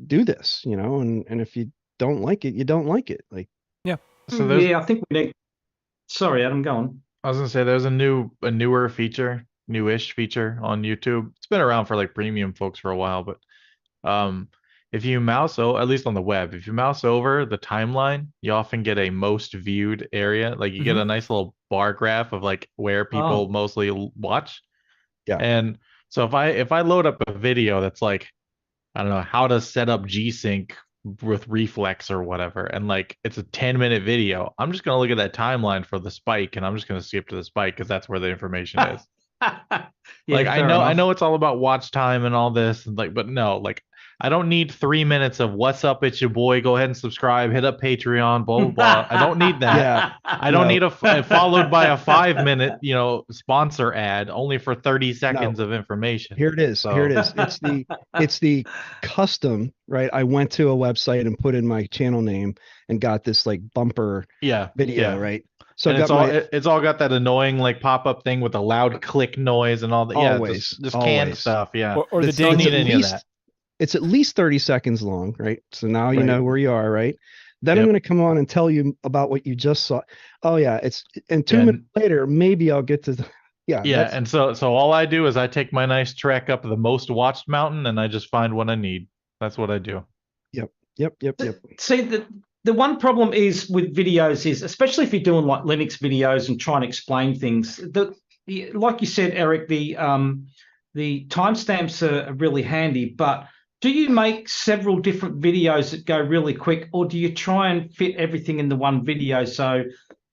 do this, and if you don't like it, you don't like it. Like, yeah. So I think we need, sorry, Adam, go on. I was gonna say there's a newer feature, newish feature on YouTube. It's been around for like premium folks for a while, but if you mouse at least on the web, if you mouse over the timeline, you often get a most viewed area. Like you get a nice little bar graph of like where people mostly watch. Yeah. And so if I load up a video that's like, I don't know, how to set up G-Sync with Reflex or whatever, and like it's a 10-minute video, I'm just gonna look at that timeline for the spike, and I'm just gonna skip to the spike because that's where the information is. Yeah, Like fair I enough. know it's all about watch time and all this, and like, but no, like I don't need 3 minutes of what's up, it's your boy. Go ahead and subscribe, hit up Patreon, blah blah blah. I don't need that. Yeah. I don't No. need followed by a 5-minute, sponsor ad only for 30 seconds of information. Here it is. So- Here it is. It's the custom, right? I went to a website and put in my channel name and got this like bumper Yeah, video, yeah. right? So And it's all got that annoying like pop-up thing with a loud click noise and all that. Yeah, Always, just canned always. stuff. Yeah. Or the It's ding. Don't need at any of least- that. It's at least 30 seconds long, right? So now you Right. know where you are, right? Then I'm Yep. going to come on and tell you about what you just saw. Oh yeah, and 2 Yeah, minutes later, maybe I'll get to the, yeah. Yeah, that's- and so all I do is I take my nice trek up the most watched mountain and I just find what I need. That's what I do. Yep. See, the one problem is with videos is, especially if you're doing like Linux videos and trying to explain things, like you said, Eric, the timestamps are really handy, but do you make several different videos that go really quick, or do you try and fit everything into one video so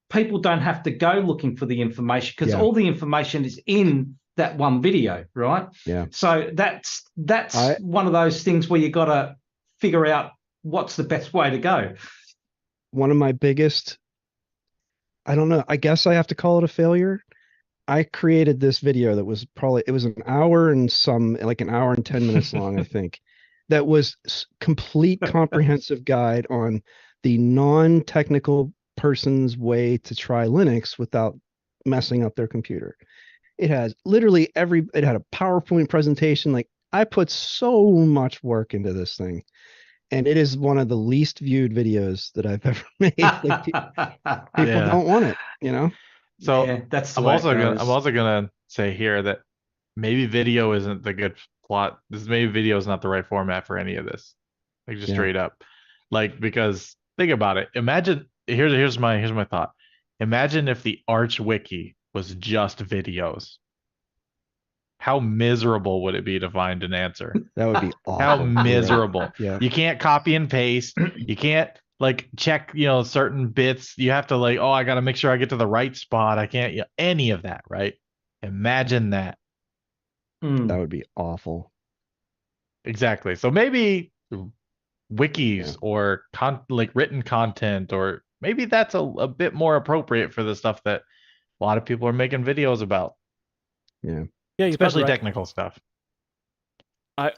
people don't have to go looking for the information, because Yeah. all the information is in that one video, right? Yeah. So that's one of those things where you got to figure out what's the best way to go. One of my biggest, I don't know, I guess I have to call it a failure. I created this video that was it was an hour and like an hour and 10 minutes long, I think. That was complete comprehensive guide on the non-technical person's way to try Linux without messing up their computer. It has literally it had a PowerPoint presentation. Like, I put so much work into this thing, and it is one of the least viewed videos that I've ever made. Like, people don't want it, So yeah, that's the I'm way also it gonna goes. I'm also gonna say here that maybe video isn't the good plot. Maybe video is not the right format for any of this. Like, just Yeah. straight up. Like, because think about it. Imagine here's my thought. Imagine if the Arch Wiki was just videos. How miserable would it be to find an answer? That would be awful. How You're right. miserable. Yeah. You can't copy and paste. You can't like check, certain bits. You have to like, oh, I got to make sure I get to the right spot. I can't, any of that, right? Imagine that. That would be awful. Exactly. So maybe wikis or like written content, or maybe that's a bit more appropriate for the stuff that a lot of people are making videos about. Yeah. Yeah, especially right. technical stuff. I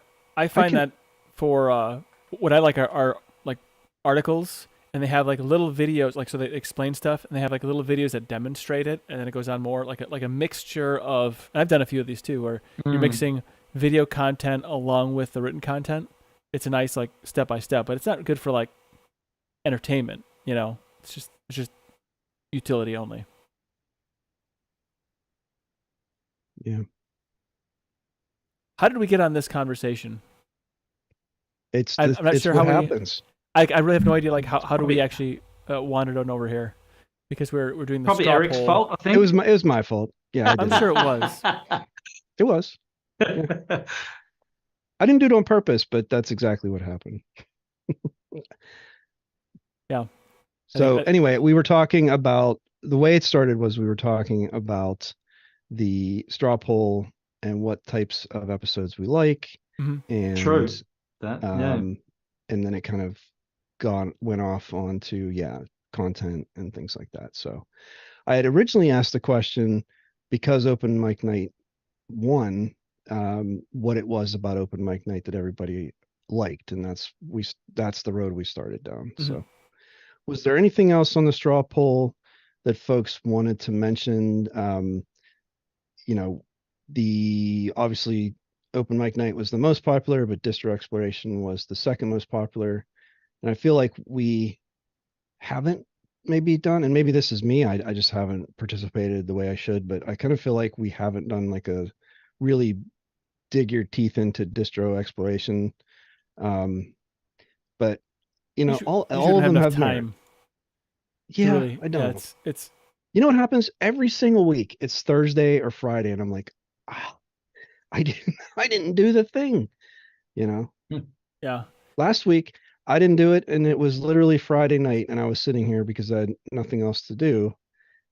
find that for what I like are like articles, and they have like little videos, like, so they explain stuff, and they have like little videos that demonstrate it, and then it goes on more like a mixture of. And I've done a few of these too, where you're mixing video content along with the written content. It's a nice like step by step, but it's not good for like entertainment. It's just utility only. Yeah. How did we get on this conversation? I'm not sure how what happens. I really have no idea. Like, how do we actually wandered on over here? Because we're doing the Probably straw Eric's poll. fault, I think. It was my fault. Yeah, I'm sure it was. It was. Yeah. I didn't do it on purpose, but that's exactly what happened. Yeah. So anyway, we were talking about, the way it started was we were talking about the straw poll and what types of episodes we like. Mm-hmm. And True. And then it kind of went off onto content and things like that. So I had originally asked the question, because Open Mic Night won, what it was about Open Mic Night that everybody liked, and that's the road we started down. Mm-hmm. So was there anything else on the straw poll that folks wanted to mention? The obviously Open Mic Night was the most popular, but distro exploration was the second most popular. And I feel like we haven't maybe done, and maybe this is me, I just haven't participated the way I should, but I kind of feel like we haven't done like a really dig your teeth into distro exploration. But all of them have time. Yeah, really, I know. Yeah, it's you know what happens every single week? It's Thursday or Friday, and I'm like, I didn't do the thing, Yeah. Last week I didn't do it, and it was literally Friday night, and I was sitting here because I had nothing else to do.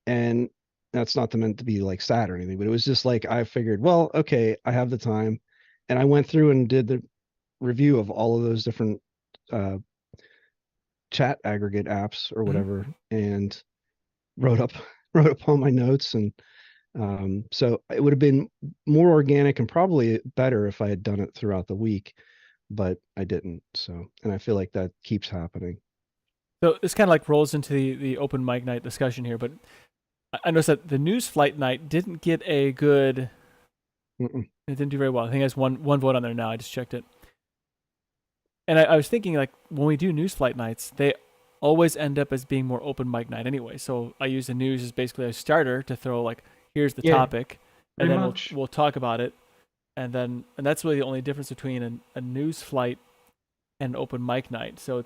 And that's not meant to be like sad or anything, but it was just like I figured, well, okay, I have the time, and I went through and did the review of all of those different uh, chat aggregate apps or whatever, and wrote up wrote up all my notes, and so it would have been more organic and probably better if I had done it throughout the week, but I didn't. So, and I feel like that keeps happening. So this kind of like rolls into the open mic night discussion here, but I noticed that the news flight night didn't get a good. Mm-mm. It didn't do very well. I think it has one vote on there now. I just checked it. And I was thinking, like, when we do news flight nights, they always end up as being more open mic night anyway. So I use the news as basically a starter to throw, like, here's the topic, and then we'll talk about it. And that's really the only difference between a news flight and open mic night. So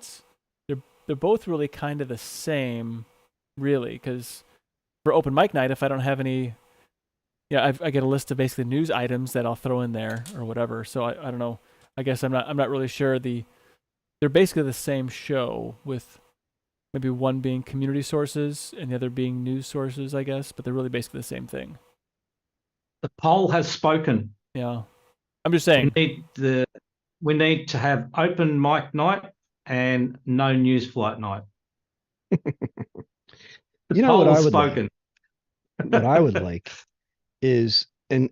they're both really kind of the same, really, because for open mic night, if I don't have any, I get a list of basically news items that I'll throw in there or whatever. So I don't know. I guess I'm not really sure. They're basically the same show, with maybe one being community sources and the other being news sources, I guess. But they're really basically the same thing. The poll has spoken. Yeah, I'm just saying. We need to have open mic night and no news flight night. You know what I would spoken. like? What I would like is, and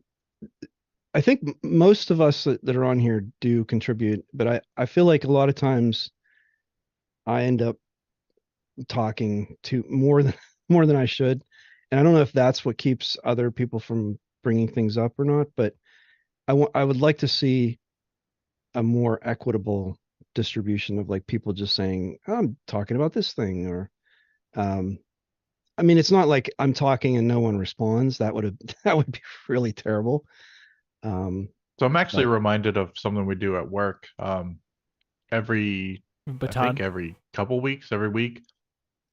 I think most of us that are on here do contribute, but I feel like a lot of times I end up talking to more than I should. And I don't know if that's what keeps other people from bringing things up or not, but I would like to see a more equitable distribution of like people just saying, I'm talking about this thing, or I mean, it's not like I'm talking and no one responds. That would be really terrible. So I'm actually reminded of something we do at work. I think every couple weeks, every week.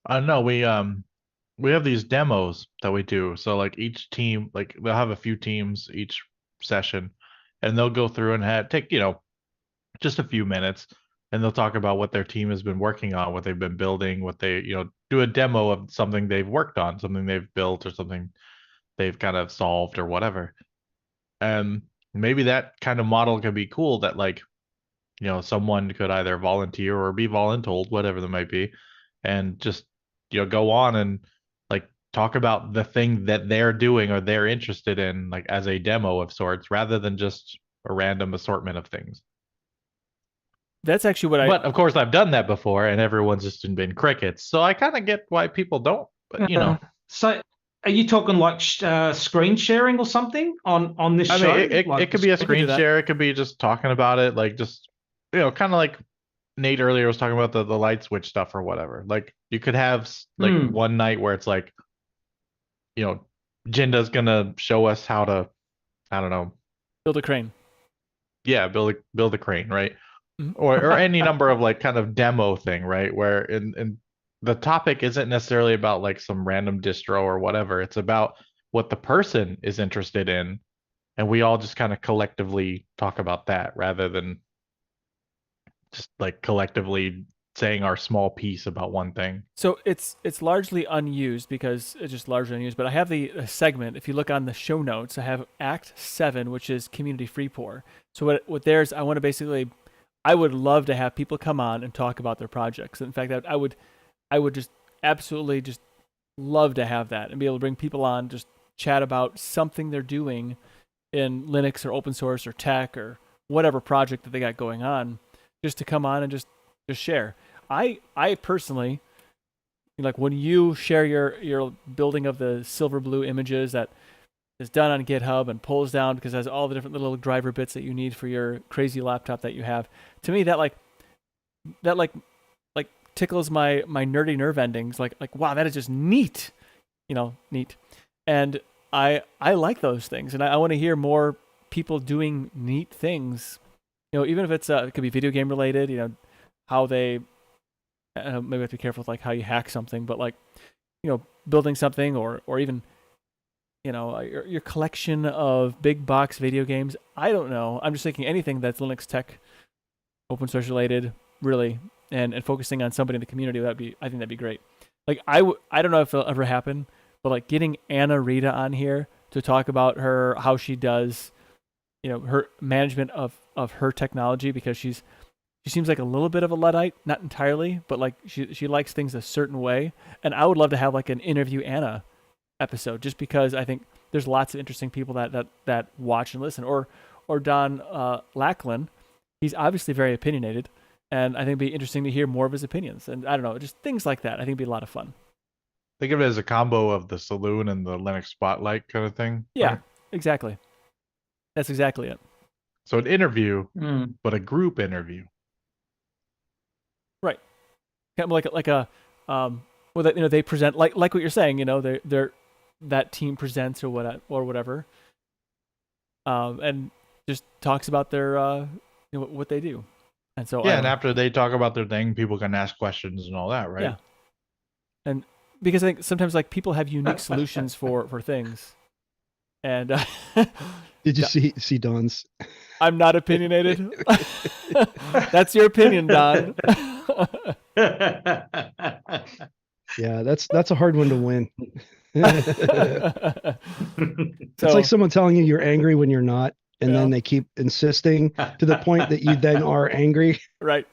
No, we have these demos that we do. So like each team, like they'll have a few teams each session, and they'll go through and take just a few minutes, and they'll talk about what their team has been working on, what they've been building, what they do a demo of something they've worked on, something they've built, or something they've kind of solved or whatever. Maybe that kind of model could be cool, that like someone could either volunteer or be voluntold, whatever that might be, and just go on and like talk about the thing that they're doing or they're interested in, like as a demo of sorts, rather than just a random assortment of things. That's actually But of course I've done that before, and everyone's just been crickets. So I kind of get why people don't. But So are you talking like screen sharing or something on this show? I mean, it could be a screen share. It could be just talking about it, like just kind of like Nate earlier was talking about the light switch stuff or whatever. Like you could have like one night where it's like, Jinda's gonna show us how to, I don't know, build a crane. Yeah, build a crane, right? Mm-hmm. Or any number of like kind of demo thing, right? Where in the topic isn't necessarily about like some random distro or whatever. It's about what the person is interested in, and we all just kind of collectively talk about that, rather than just like collectively saying our small piece about one thing. So it's largely unused, because it's just largely unused. But I have the segment. If you look on the show notes, I have Act 7, which is Community Free Pour. So what there's, I want to basically, I would love to have people come on and talk about their projects. In fact, I would just absolutely just love to have that and be able to bring people on, just chat about something they're doing in Linux or open source or tech or whatever project that they got going on, just to come on and just share. I personally, like when you share your building of the silver blue images that is done on GitHub and pulls down because it has all the different little driver bits that you need for your crazy laptop that you have. To me, that tickles my nerdy nerve endings. Like wow, that is just neat, neat. And I like those things, and I want to hear more people doing neat things. Even if it's it could be video game related. How they maybe I have to be careful with like how you hack something, but like building something or even your collection of big box video games. I don't know. I'm just thinking anything that's Linux tech open source related, really, and focusing on somebody in the community, I think that'd be great. Like I don't know if it'll ever happen, but like getting Anna Rita on here to talk about how she does, her management of her technology, because she seems like a little bit of a Luddite, not entirely, but like she likes things a certain way. And I would love to have like an interview Anna episode, just because I think there's lots of interesting people that watch and listen. Or Don Lackland, he's obviously very opinionated, and I think it'd be interesting to hear more of his opinions. And I don't know, just things like that. I think it'd be a lot of fun. Think of it as a combo of the Saloon and the Linux Spotlight kind of thing. Yeah, right? exactly. That's exactly it. So an interview, but a group interview. Right. Kind of like a well, they present like what you're saying. They're that team presents or whatever, and just talks about their what they do. And so yeah, and after they talk about their thing, people can ask questions and all that, right? Yeah. And because I think sometimes like people have unique solutions for things. And did you see Don's? I'm not opinionated. That's your opinion, Don. Yeah, that's a hard one to win. It's like someone telling you you're angry when you're not, and then they keep insisting to the point that you then are angry. Right.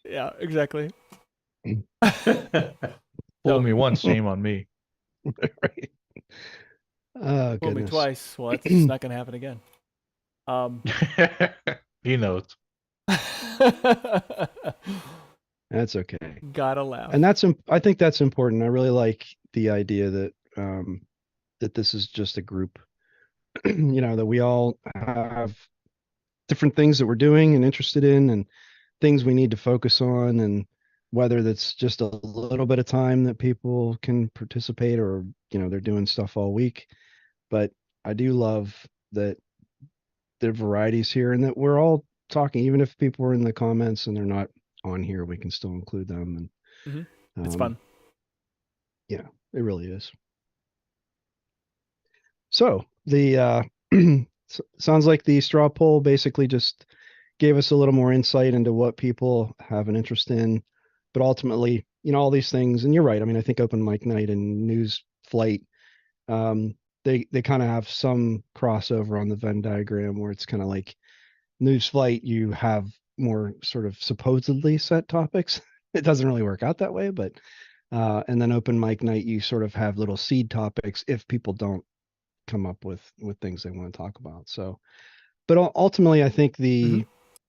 Yeah, exactly. Fool me once, shame on me. Right. Oh, Fool me goodness. twice. Well, that's just not going to happen again. He knows. That's okay. Gotta laugh. And I think that's important. I really like the idea that that this is just a group, that we all have different things that we're doing and interested in, and things we need to focus on, and whether that's just a little bit of time that people can participate, or they're doing stuff all week. But I do love that the varieties here, and that we're all talking, even if people are in the comments and they're not on here, we can still include them. And it's fun. Yeah, it really is. So the sounds like the straw poll basically just gave us a little more insight into what people have an interest in, but ultimately, all these things. And you're right. I mean, I think Open Mic Night and News Flight, they kind of have some crossover on the Venn diagram, where it's kind of like News Flight, you have more sort of supposedly set topics. It doesn't really work out that way, but and then Open Mic Night, you sort of have little seed topics if people don't come up with things they want to talk about. So, but ultimately, I think the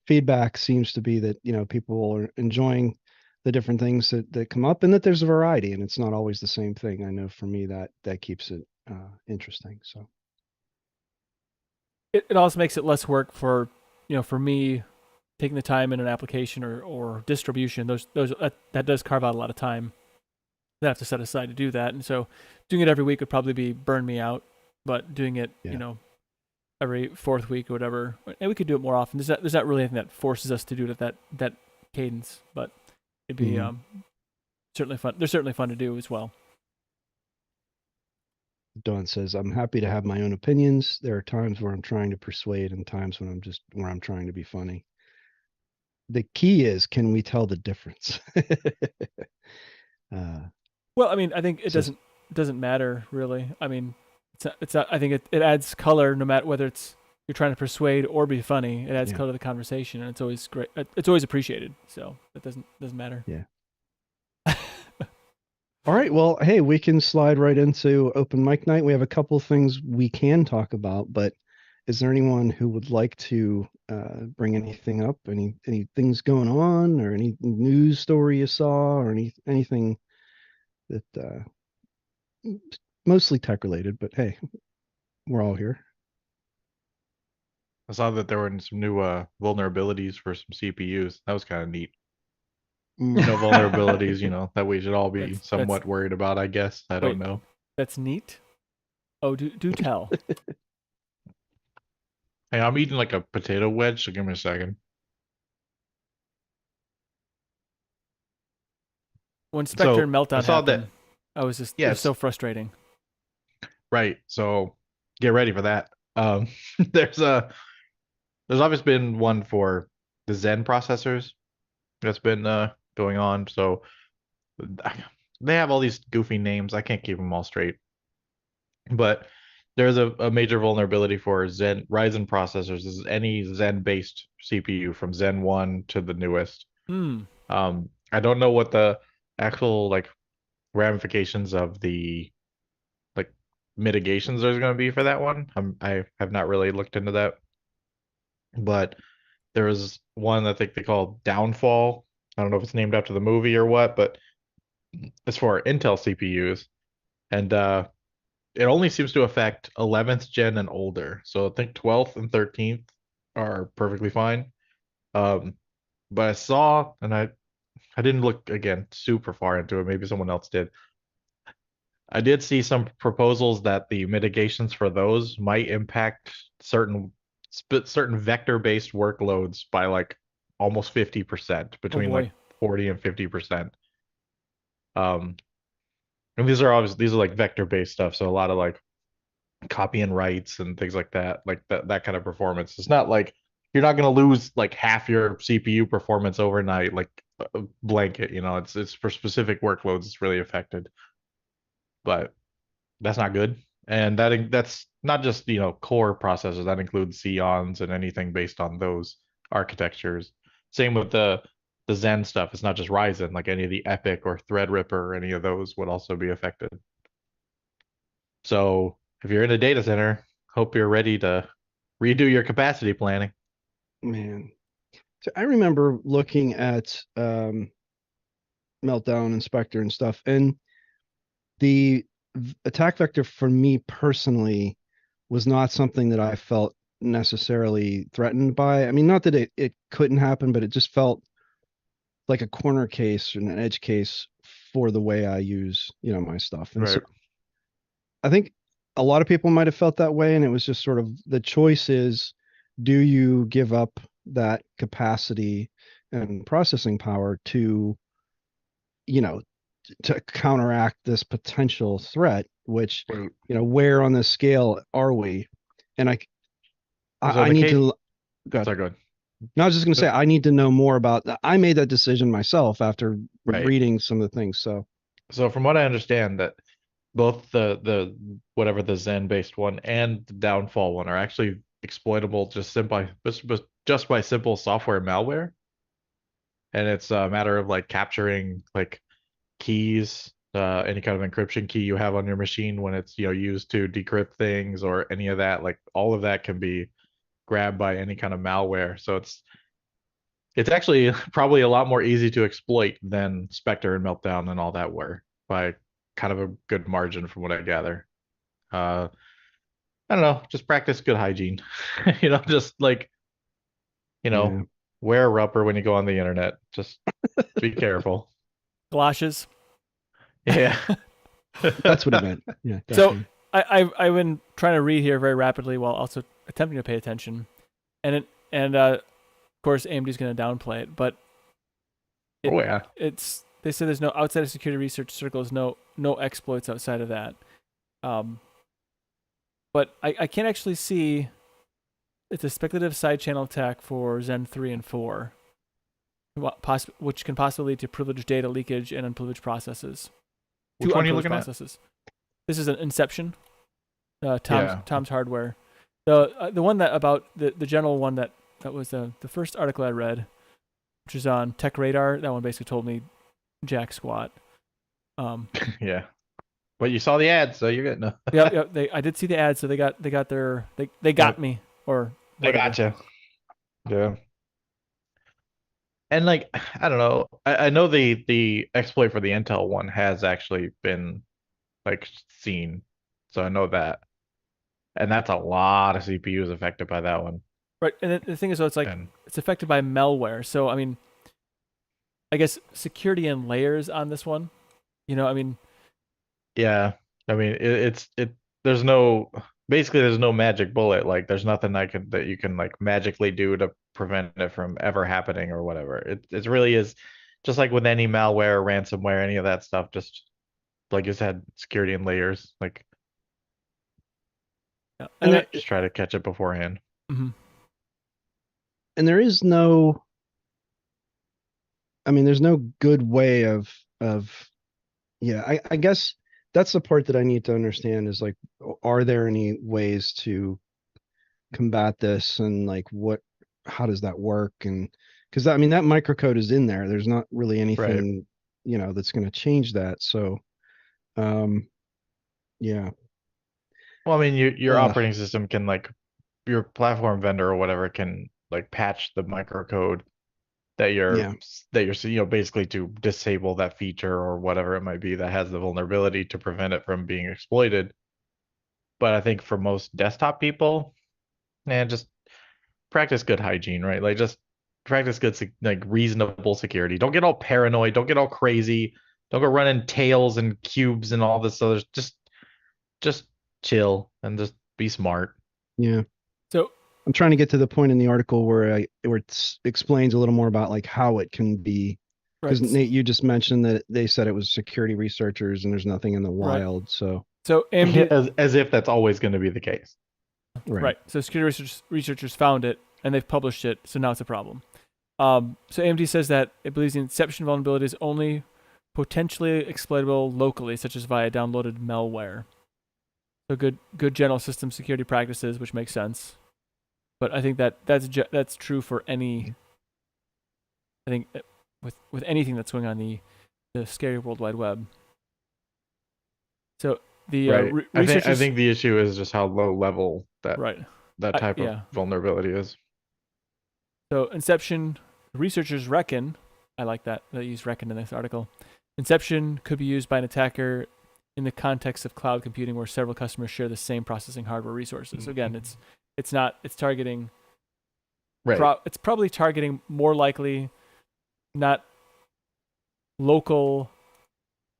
feedback seems to be that people are enjoying the different things that come up, and that there's a variety, and it's not always the same thing. I know for me that keeps it interesting. So it also makes it less work for for me taking the time in an application or distribution. That does carve out a lot of time that I have to set aside to do that. And so doing it every week would probably burn me out, but doing it every fourth week or whatever, and we could do it more often. There's not really anything that forces us to do it at that cadence, but it'd be certainly fun. They're certainly fun to do as well. Dawn says, I'm happy to have my own opinions. There are times where I'm trying to persuade, and times when I'm trying to be funny. The key is, can we tell the difference? Well, I mean, I think it doesn't matter really. I mean, it's not, I think it adds color, no matter whether you're trying to persuade or be funny. It adds color to the conversation, and it's always great. It's always appreciated. So it doesn't matter. Yeah. All right. Well, hey, we can slide right into Open Mic Night. We have a couple of things we can talk about, but is there anyone who would like to bring anything up? Any things going on, or any news story you saw, or anything that mostly tech related? But hey, we're all here. I saw that there were some new vulnerabilities for some CPUs. That was kind of neat. Vulnerabilities, that we should all be somewhat worried about, I guess. I don't know. That's neat. Oh, do tell. Hey, I'm eating like a potato wedge, so give me a second. When Spectre and Meltdown happened, I was just it was so frustrating. Right. So get ready for that. There's always been one for the Zen processors that's been going on. So they have all these goofy names. I can't keep them all straight. But there's a major vulnerability for Zen Ryzen processors. This is any Zen-based CPU from Zen 1 to the newest. Hmm. I don't know what the actual like ramifications of the like mitigations there's going to be for that one. I have not really looked into that, but there was one I think they call Downfall. I don't know if it's named after the movie or what, but it's for Intel CPUs, and it only seems to affect 11th gen and older. So I think 12th and 13th are perfectly fine. Um, but I saw, and I didn't look again super far into it. Maybe someone else did. I did see some proposals that the mitigations for those might impact certain vector-based workloads by like almost 50%, between like boy. 40 and 50%. And these are like vector-based stuff, so a lot of like copy and writes and things like that kind of performance. It's not like you're not going to lose like half your CPU performance overnight, like a blanket. It's for specific workloads. It's really affected, but that's not good. And that's not just core processors. That includes Xeons and anything based on those architectures. Same with the Zen stuff. It's not just Ryzen. Like any of the Epic or Threadripper or any of those would also be affected. So if you're in a data center, hope you're ready to redo your capacity planning. Man. So I remember looking at Meltdown Inspector and stuff, and the attack vector for me personally was not something that I felt necessarily threatened by. I mean, not that it couldn't happen, but it just felt like a corner case and an edge case for the way I use, my stuff. And so Right. I think a lot of people might have felt that way. And it was just sort of the choice is, do you give up that capacity and processing power to, to counteract this potential threat, which, Right. where on this scale are we? And So I the need case, to, go ahead. sorry, go ahead. No, I was just going to say, I need to know more about that. I made that decision myself after Right. reading some of the things. So from what I understand, that both the whatever the Zen based one and the Downfall one are actually exploitable just by simple software malware. And it's a matter of like capturing like keys, any kind of encryption key you have on your machine when it's used to decrypt things or any of that. Like all of that can be grabbed by any kind of malware. So it's actually probably a lot more easy to exploit than Spectre and Meltdown and all that were, by kind of a good margin from what I gather. I don't know, just practice good hygiene. Just like, Yeah. wear a rubber when you go on the internet. Just be careful. Galoshes. Yeah. That's what it meant. Yeah, So definitely. I've been trying to read here very rapidly while also attempting to pay attention, and of course AMD's going to downplay it, but Oh yeah. they say there's no outside of security research circles, no exploits outside of that. But I can't actually see. It's a speculative side channel attack for Zen 3 and 4, which can possibly lead to privileged data leakage and unprivileged processes. Which one are you looking processes. This is an Inception. Yeah. Tom's Hardware. The one that about the general one that was the first article I read, which is on Tech Radar. That one basically told me jack squat. Yeah. But you saw the ad, so you're getting a Yep. I did see the ad, so they got Yep. me, or They whatever. gotcha. Yeah. And like, I don't know. I know the exploit for the Intel one has actually been like seen. So I know that. And that's a lot of CPUs affected by that one. Right, and the thing is, though, it's like And it's affected by malware. So I mean, I guess security and layers on this one. I mean, yeah, I mean there's no magic bullet. Like there's nothing that you can like magically do to prevent it from ever happening or whatever. It really is just like with any malware, ransomware, any of that stuff, just like you said, security and layers. Like yeah. just try to catch it beforehand. Mm-hmm. And there is no I mean, there's no good way of yeah, I guess that's the part that I need to understand is like, are there any ways to combat this and like how does that work? And because I mean, that microcode is in there. There's not really anything, that's going to change that. So, um, yeah. Well, I mean, your operating system can like your platform vendor or whatever can like patch the microcode that Yeah. you're basically to disable that feature or whatever it might be that has the vulnerability to prevent it from being exploited. But I think for most desktop people, just practice good hygiene, right? Like just practice good like reasonable security. Don't get all paranoid, don't get all crazy, don't go running tails and cubes and all this other just chill and just be smart. Yeah. So I'm trying to get to the point in the article where it explains a little more about like how it can be, because right. Nate, you just mentioned that they said it was security researchers and there's nothing in the wild. Right. So AMD, as if that's always going to be the case. Right. So security researchers found it and they've published it, so now it's a problem. So AMD says that it believes the inception vulnerability is only potentially exploitable locally, such as via downloaded malware. So good general system security practices, which makes sense. But I think that's true for any. I think with anything that's going on the scary World Wide Web. So the right. researchers, I think the issue is just how low level that type of vulnerability is. So Inception researchers reckon, I like that they use reckon in this article. Inception could be used by an attacker in the context of cloud computing where several customers share the same processing hardware resources. So again, it's targeting. Right. It's probably targeting more likely not local.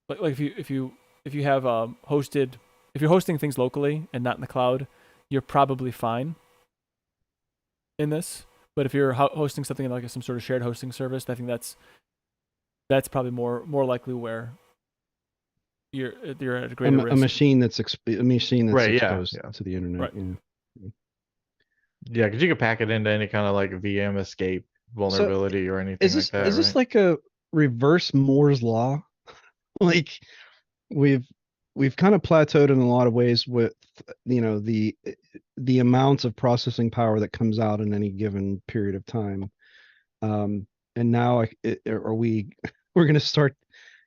Like if you have if you're hosting things locally and not in the cloud, you're probably fine in this. But if you're hosting something like some sort of shared hosting service, I think that's probably more likely where you're at a greater risk. A machine that's right, exposed to the internet. Right. Yeah, because you could pack it into any kind of like VM escape vulnerability or anything like that. Is this like a reverse Moore's law? Like we've kind of plateaued in a lot of ways with the amounts of processing power that comes out in any given period of time, and now we're going to start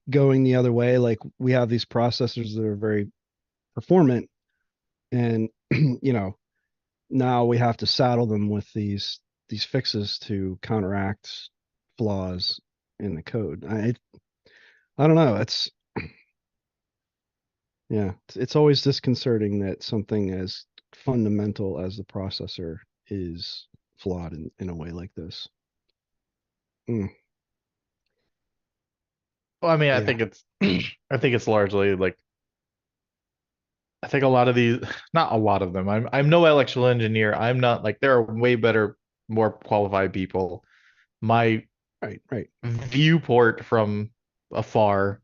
going the other way. Like we have these processors that are very performant, and now we have to saddle them with these fixes to counteract flaws in the code. I don't know. It's always disconcerting that something as fundamental as the processor is flawed in a way like this. Well, I mean, I think it's largely like I think a lot of these, not a lot of them. I'm no electrical engineer. I'm not like there are way better, more qualified people. My right viewport from afar,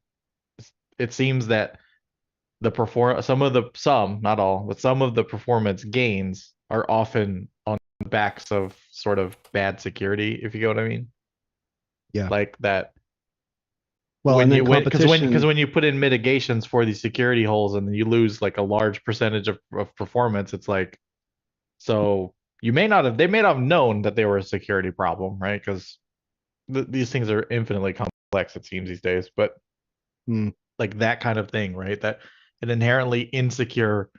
it seems that some not all, but some of the performance gains are often on the backs of sort of bad security, if you get what I mean. Yeah. Like that. Well, because when you put in mitigations for these security holes and you lose like a large percentage of performance, it's like, so they may not have known that they were a security problem, right? Because these things are infinitely complex, it seems these days, but like that kind of thing, right? That an inherently insecure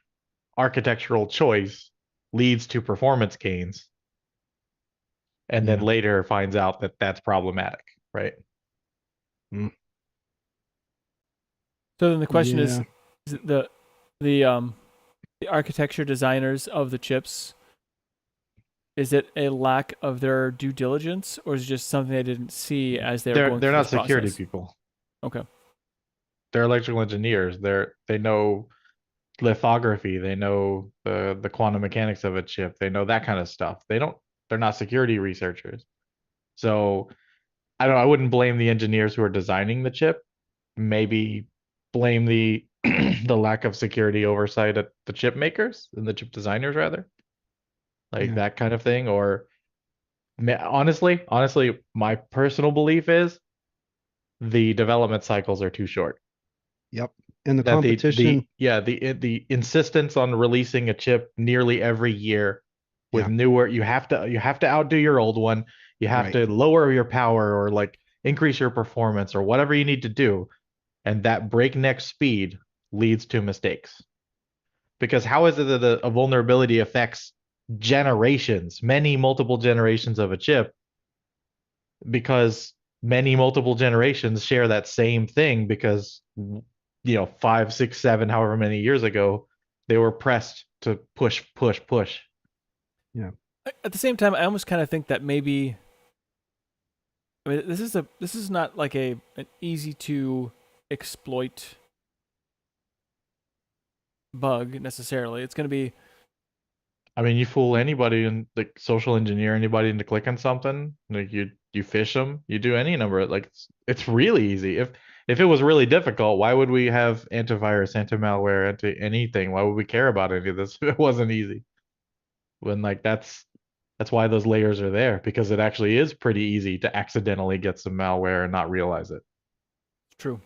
architectural choice leads to performance gains and then later finds out that that's problematic, right? So then the question is the architecture designers of the chips, is it a lack of their due diligence, or is it just something they didn't see as they were going through this process? They're not security people. Okay. They're electrical engineers. They know lithography. They know the quantum mechanics of a chip. They know that kind of stuff. They're not security researchers. So I wouldn't blame the engineers who are designing the chip. Maybe blame the the lack of security oversight at the chip makers and the chip designers rather. Like that kind of thing. Or honestly, my personal belief is the development cycles are too short. Yep. And the That competition. the insistence on releasing a chip nearly every year with newer, you have to outdo your old one. You have to lower your power or like increase your performance or whatever you need to do. And that breakneck speed leads to mistakes. Because how is it that a vulnerability affects generations, many multiple generations of a chip? Because many multiple generations share that same thing because 5, 6, 7, however many years ago, they were pressed to push, push, push. Yeah. At the same time, I almost kind of think that maybe, I mean, this is not like an easy to exploit bug necessarily. It's going to be, I mean, you fool anybody and like social engineer anybody into clicking something. Like you fish them, you do any number of like it's really easy. If it was really difficult, why would we have antivirus, anti-malware, anti anything? Why would we care about any of this if it wasn't easy? When like that's why those layers are there, because it actually is pretty easy to accidentally get some malware and not realize it. true.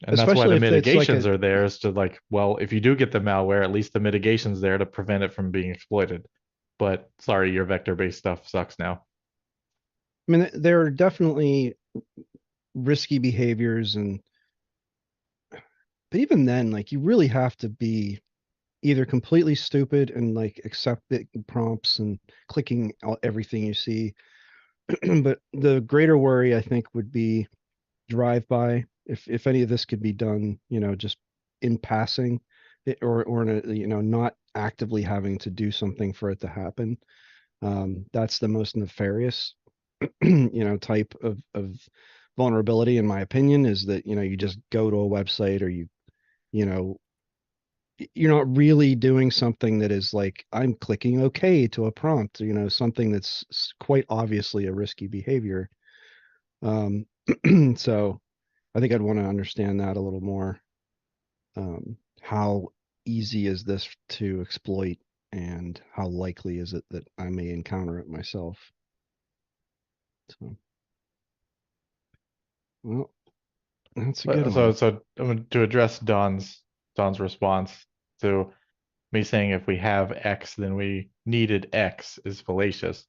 And that's why Especially the if it's like mitigations are there, is to like, well, if you do get the malware, at least the mitigation's there to prevent it from being exploited. But sorry, your vector-based stuff sucks now. I mean, there are definitely risky behaviors, but even then, like you really have to be either completely stupid and like accept the prompts and clicking everything you see. But the greater worry, I think, would be drive by. If any of this could be done, just in passing, or in a, not actively having to do something for it to happen. That's the most nefarious, type of vulnerability, in my opinion, is that, you just go to a website, or you know, you're not really doing something that is like, I'm clicking OK to a prompt, something that's quite obviously a risky behavior. Um, so I think I'd want to understand that a little more. How easy is this to exploit, and how likely is it that I may encounter it myself? So, well, that's a good one. So to address Don's response to me saying if we have X, then we needed X is fallacious.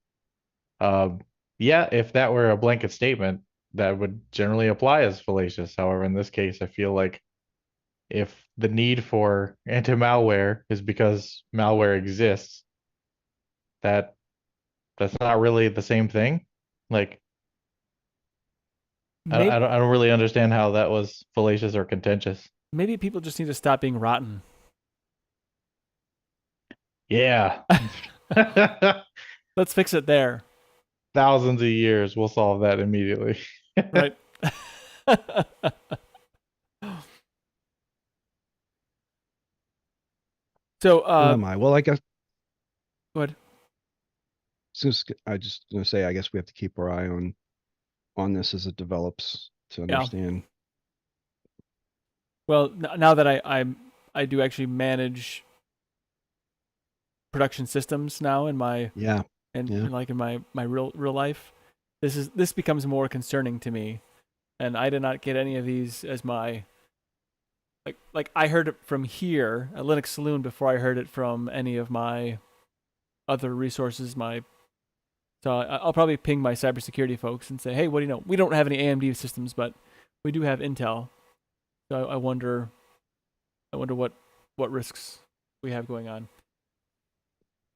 Um, yeah, if that were a blanket statement, that would generally apply as fallacious. However, in this case, I feel like if the need for anti-malware is because malware exists, that's not really the same thing. Like, Maybe, I don't really understand how that was fallacious or contentious. maybe people just need to stop being rotten. Yeah. Let's fix it there. Thousands of years, we'll solve that immediately. Right. So, Oh my. Well, I guess what? I just gonna say, I guess we have to keep our eye on this as it develops to understand. Well, now that I do actually manage production systems now in my like in my real life, this becomes more concerning to me, and I did not get any of these as my like I heard it from here at Linux Saloon before I heard it from any of my other resources. So I'll probably ping my cybersecurity folks and say, hey, what do you know? We don't have any AMD systems, but we do have Intel. So I wonder what risks we have going on.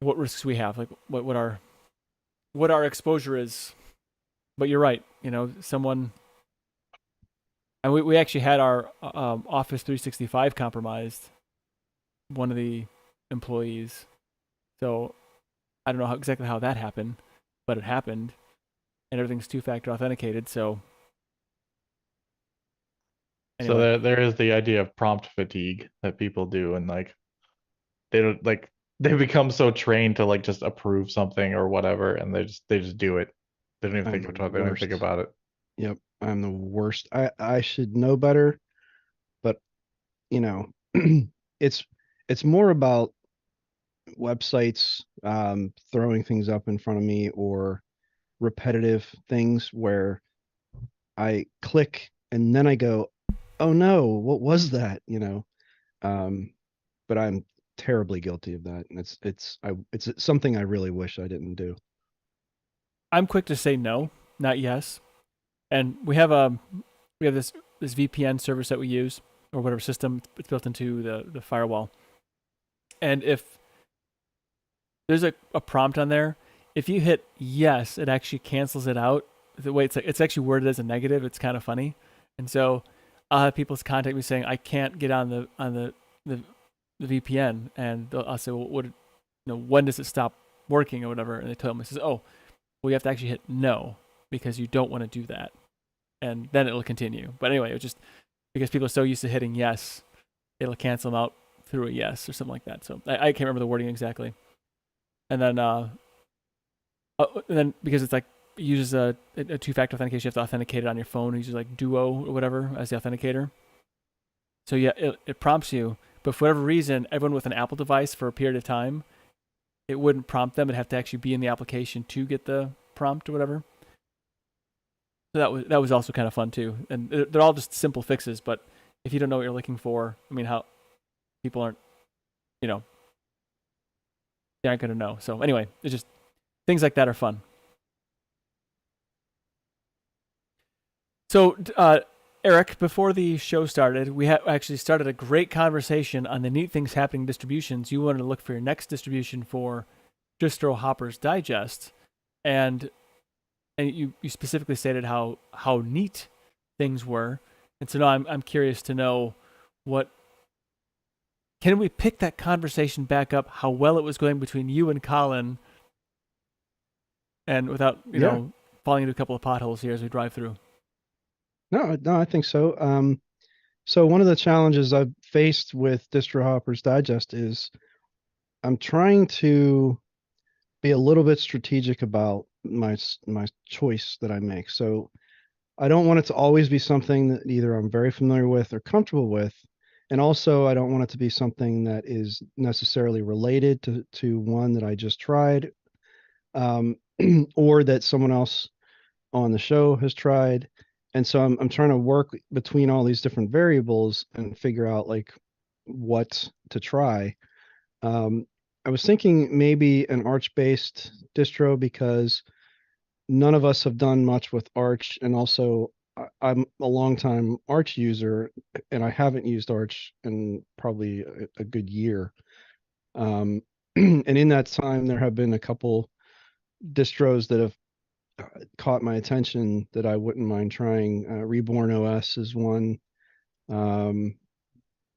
What risks we have, like what our exposure is. But you're right. Someone, and we actually had our Office 365 compromised. One of the employees. So I don't know exactly how that happened, but it happened, and everything's two-factor authenticated. So anyway. So there is the idea of prompt fatigue that people do, and like they don't like they become so trained to like just approve something or whatever, and they just do it. They don't even think about it. They don't even think about it. Yep, I'm the worst. I should know better, but it's more about websites throwing things up in front of me, or repetitive things where I click and then I go, oh no, what was that? But I'm terribly guilty of that, and it's something I really wish I didn't do. I'm quick to say no, not yes. And we have this VPN service that we use, or whatever system it's built into the firewall. And if there's a prompt on there, if you hit yes, it actually cancels it out. The way it's actually worded as a negative. It's kind of funny. And so I'll have people contact me saying I can't get on the VPN, and I'll say, well, when does it stop working or whatever? And they tell me, says, oh, well, you have to actually hit no because you don't want to do that, and then it'll continue. But anyway, it was just because people are so used to hitting yes, it'll cancel them out through a yes or something like that. So I can't remember the wording exactly. And then because it's like it uses a two-factor authentication, you have to authenticate it on your phone. It uses like Duo or whatever as the authenticator. So yeah, it prompts you, but for whatever reason, everyone with an Apple device for a period of time, it wouldn't prompt them. It'd have to actually be in the application to get the prompt or whatever. So that was also kind of fun too. And they're all just simple fixes, but if you don't know what you're looking for, I mean, how people aren't, they aren't going to know. So anyway, it's just things like that are fun. So, Eric, before the show started, we actually started a great conversation on the neat things happening in distributions. You wanted to look for your next distribution for Distro Hoppers Digest, and you specifically stated how neat things were. And so now I'm curious to know can we pick that conversation back up, how well it was going between you and Colin, and without falling into a couple of potholes here as we drive through. No, I think so. So one of the challenges I've faced with Distro Hoppers Digest is I'm trying to be a little bit strategic about my choice that I make. So I don't want it to always be something that either I'm very familiar with or comfortable with. And also I don't want it to be something that is necessarily related to one that I just tried, or that someone else on the show has tried. And so I'm trying to work between all these different variables and figure out like what to try. I was thinking maybe an Arch-based distro because none of us have done much with Arch, and also I'm a longtime Arch user, and I haven't used Arch in probably a good year. And in that time, there have been a couple distros that have caught my attention that I wouldn't mind trying. Reborn OS is one. So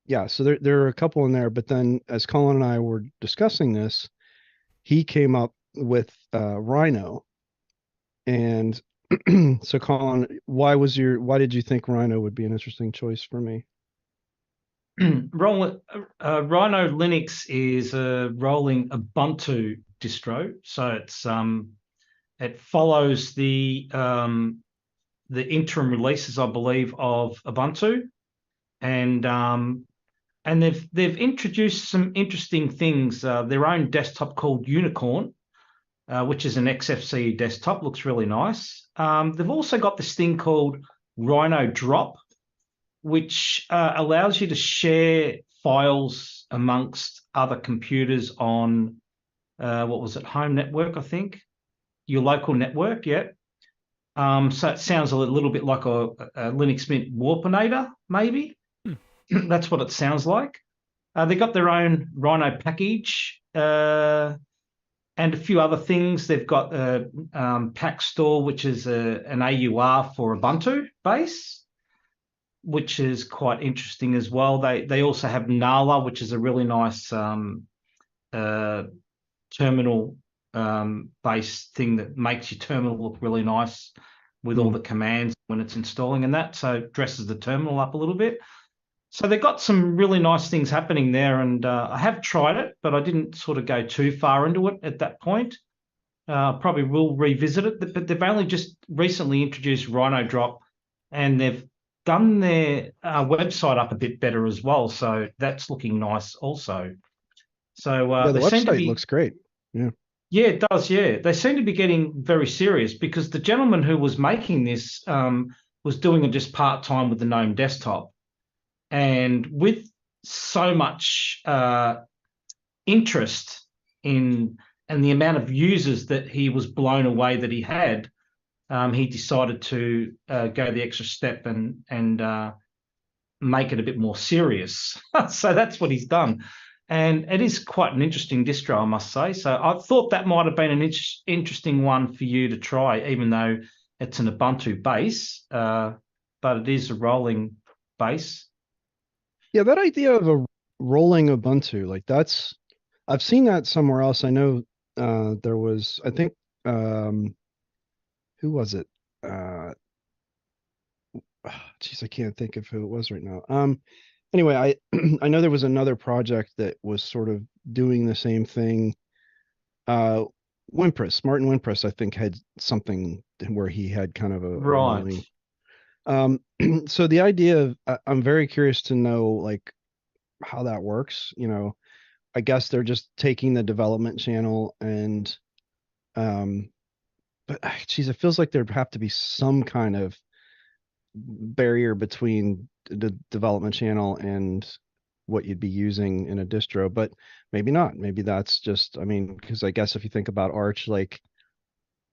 there are a couple in there, but then as Colin and I were discussing this, he came up with Rhino. And so Colin, why did you think Rhino would be an interesting choice for me? Rhino Linux is a rolling Ubuntu distro, so it follows the interim releases, I believe, of Ubuntu, and they've introduced some interesting things. Their own desktop called Unicorn, which is an XFCE desktop, looks really nice. They've also got this thing called Rhino Drop, which allows you to share files amongst other computers on home network, I think. Your local network, yeah. So it sounds a little bit like a Linux Mint Warpinator, maybe. That's what it sounds like. They got their own Rhino package and a few other things. They've got a Pack Store, which is an AUR for Ubuntu base, which is quite interesting as well. They also have Nala, which is a really nice terminal based thing that makes your terminal look really nice with all the commands when it's installing and that, so it dresses the terminal up a little bit. So they've got some really nice things happening there, and I have tried it, but I didn't sort of go too far into it at that point. Probably will revisit it, but they've only just recently introduced Rhino Drop, and they've done their website up a bit better as well, so that's looking nice also. So the website looks great. Yeah, it does. Yeah, they seem to be getting very serious because the gentleman who was making this was doing it just part-time with the GNOME desktop. And with so much interest in and the amount of users that he was blown away that he had, he decided to go the extra step and make it a bit more serious. So that's what he's done. And it is quite an interesting distro, I must say. So I thought that might have been an interesting one for you to try, even though it's an Ubuntu base, but it is a rolling base. Yeah, that idea of a rolling Ubuntu, like I've seen that somewhere else. I know there was, I think, who was it? Geez, I can't think of who it was right now. Anyway, I I know there was another project that was sort of doing the same thing. Wimpress, Martin Wimpress, I think, had something where he had kind of a rolling. So the idea of I'm very curious to know like how that works. You know, I guess they're just taking the development channel and but geez, it feels like there'd have to be some kind of barrier between the development channel and what you'd be using in a distro, but maybe not. Maybe that's just, I mean, because I guess if you think about Arch, like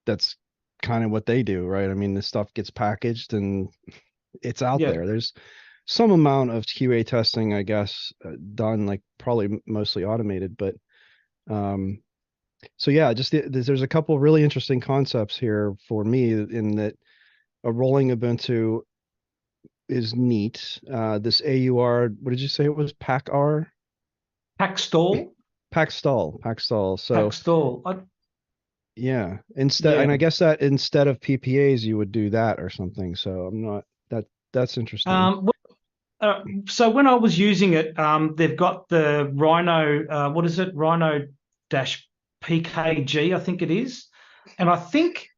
that's kind of what they do, right? I mean, this stuff gets packaged and it's out there. There's some amount of QA testing, I guess, done, like probably mostly automated, but so yeah, just there's a couple of really interesting concepts here for me in that a rolling Ubuntu is neat. This AUR, what did you say it was? PackR? Packstall. Packstall. So Packstall. Yeah. And I guess that instead of PPAs, you would do that or something. So I'm not that's interesting. So when I was using it, they've got the Rhino, what is it? Rhino dash PKG, I think it is. And I think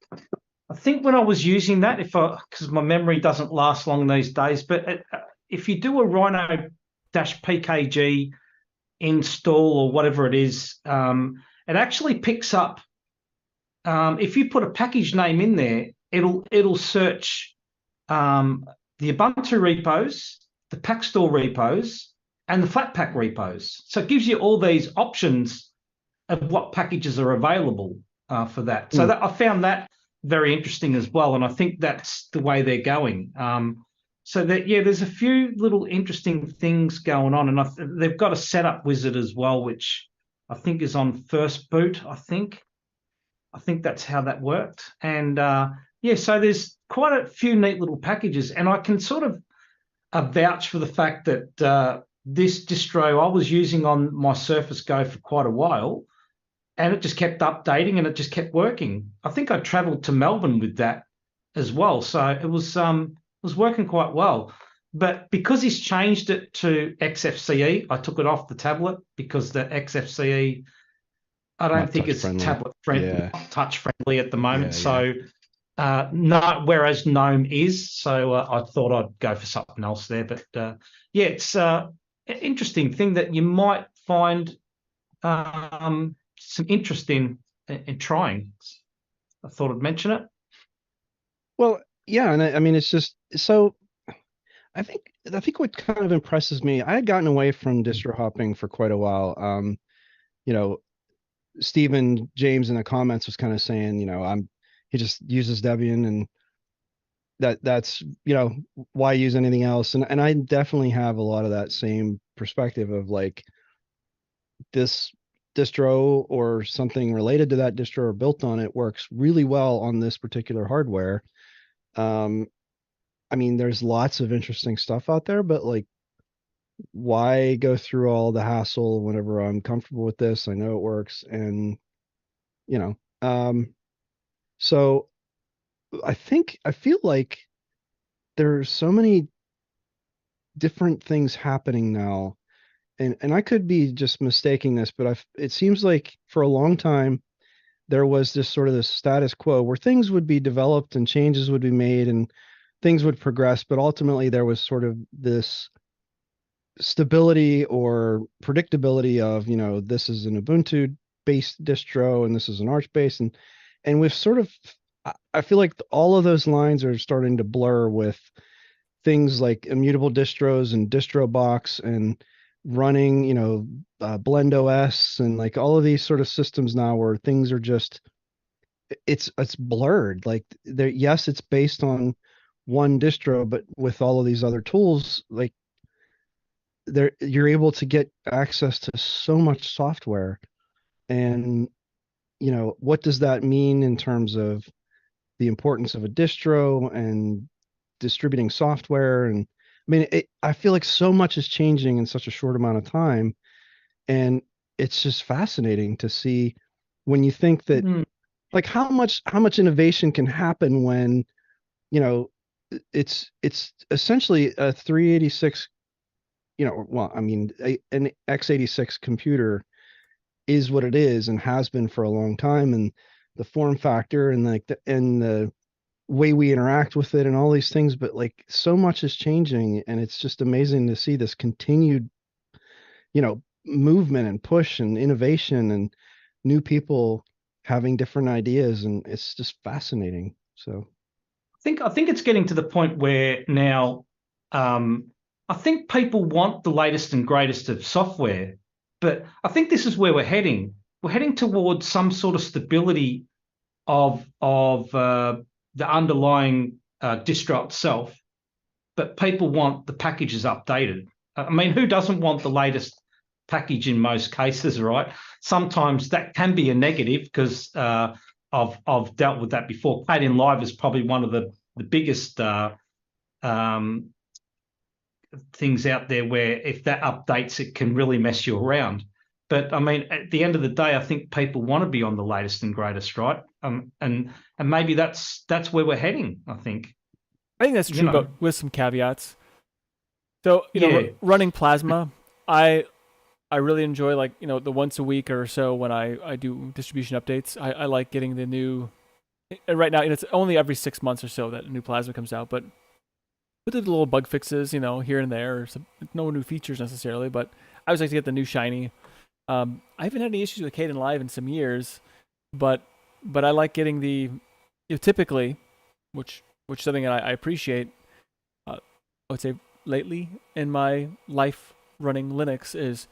when I was using that, because my memory doesn't last long these days, but if you do a Rhino dash PKG install or whatever it is, it actually picks up. If you put a package name in there, it'll search the Ubuntu repos, the Packstall repos, and the Flatpak repos. So it gives you all these options of what packages are available for that. So I found that very interesting as well, and I think that's the way they're going. So that there's a few little interesting things going on, and they've got a setup wizard as well, which I think is on first boot. I think that's how that worked, and so there's quite a few neat little packages, and I can sort of vouch for the fact that this distro I was using on my Surface Go for quite a while, and it just kept updating and it just kept working. I think I traveled to Melbourne with that as well, so it was working quite well. But because he's changed it to XFCE, I took it off the tablet because the XFCE I don't think it's tablet friendly, touch friendly at the moment. So no, whereas GNOME is. So I thought I'd go for something else there. But it's an interesting thing that you might find some interest in trying. I thought I'd mention it. Well, yeah, and I mean it's just so. I think what kind of impresses me, I had gotten away from distro hopping for quite a while. Stephen James in the comments was kind of saying, he just uses Debian and that's why use anything else, and I definitely have a lot of that same perspective of like this distro or something related to that distro or built on it works really well on this particular hardware. I mean, there's lots of interesting stuff out there, but like, why go through all the hassle whenever I'm comfortable with this? I know it works, and so I feel like there's so many different things happening now, and I could be just mistaking this, but it seems like for a long time there was this sort of this status quo where things would be developed and changes would be made and things would progress, but ultimately there was sort of this stability or predictability of, this is an Ubuntu based distro and this is an Arch based, and we've sort of I feel like all of those lines are starting to blur with things like immutable distros and DistroBox and running, Blend OS and like all of these sort of systems now where things are just it's blurred. Like there, yes, it's based on one distro, but with all of these other tools, like there you're able to get access to so much software. And what does that mean in terms of the importance of a distro and distributing software? And I mean, I feel like so much is changing in such a short amount of time, and it's just fascinating to see when you think that like how much innovation can happen when it's essentially a 386, well, I mean, an x86 computer is what it is and has been for a long time, and the form factor and like the way we interact with it and all these things, but like so much is changing, and it's just amazing to see this continued movement and push and innovation and new people having different ideas, and it's just fascinating. So I think it's getting to the point where now I think people want the latest and greatest of software, but I think this is where we're heading. We're heading towards some sort of stability of the underlying distro itself, but people want the packages updated. I mean, who doesn't want the latest package in most cases, right? Sometimes that can be a negative because I've dealt with that before. Kdenlive is probably one of the biggest things out there where if that updates, it can really mess you around. But I mean, at the end of the day, I think people want to be on the latest and greatest, right? And maybe that's where we're heading. I think that's true, but with some caveats. So running Plasma, I really enjoy like the once a week or so when I do distribution updates. I like getting the new. Right now, it's only every 6 months or so that a new Plasma comes out, but with the little bug fixes, here and there, no new features necessarily. But I always like to get the new shiny. I haven't had any issues with Kdenlive in some years, but I like getting the typically, which something that I appreciate. I would say lately in my life running Linux is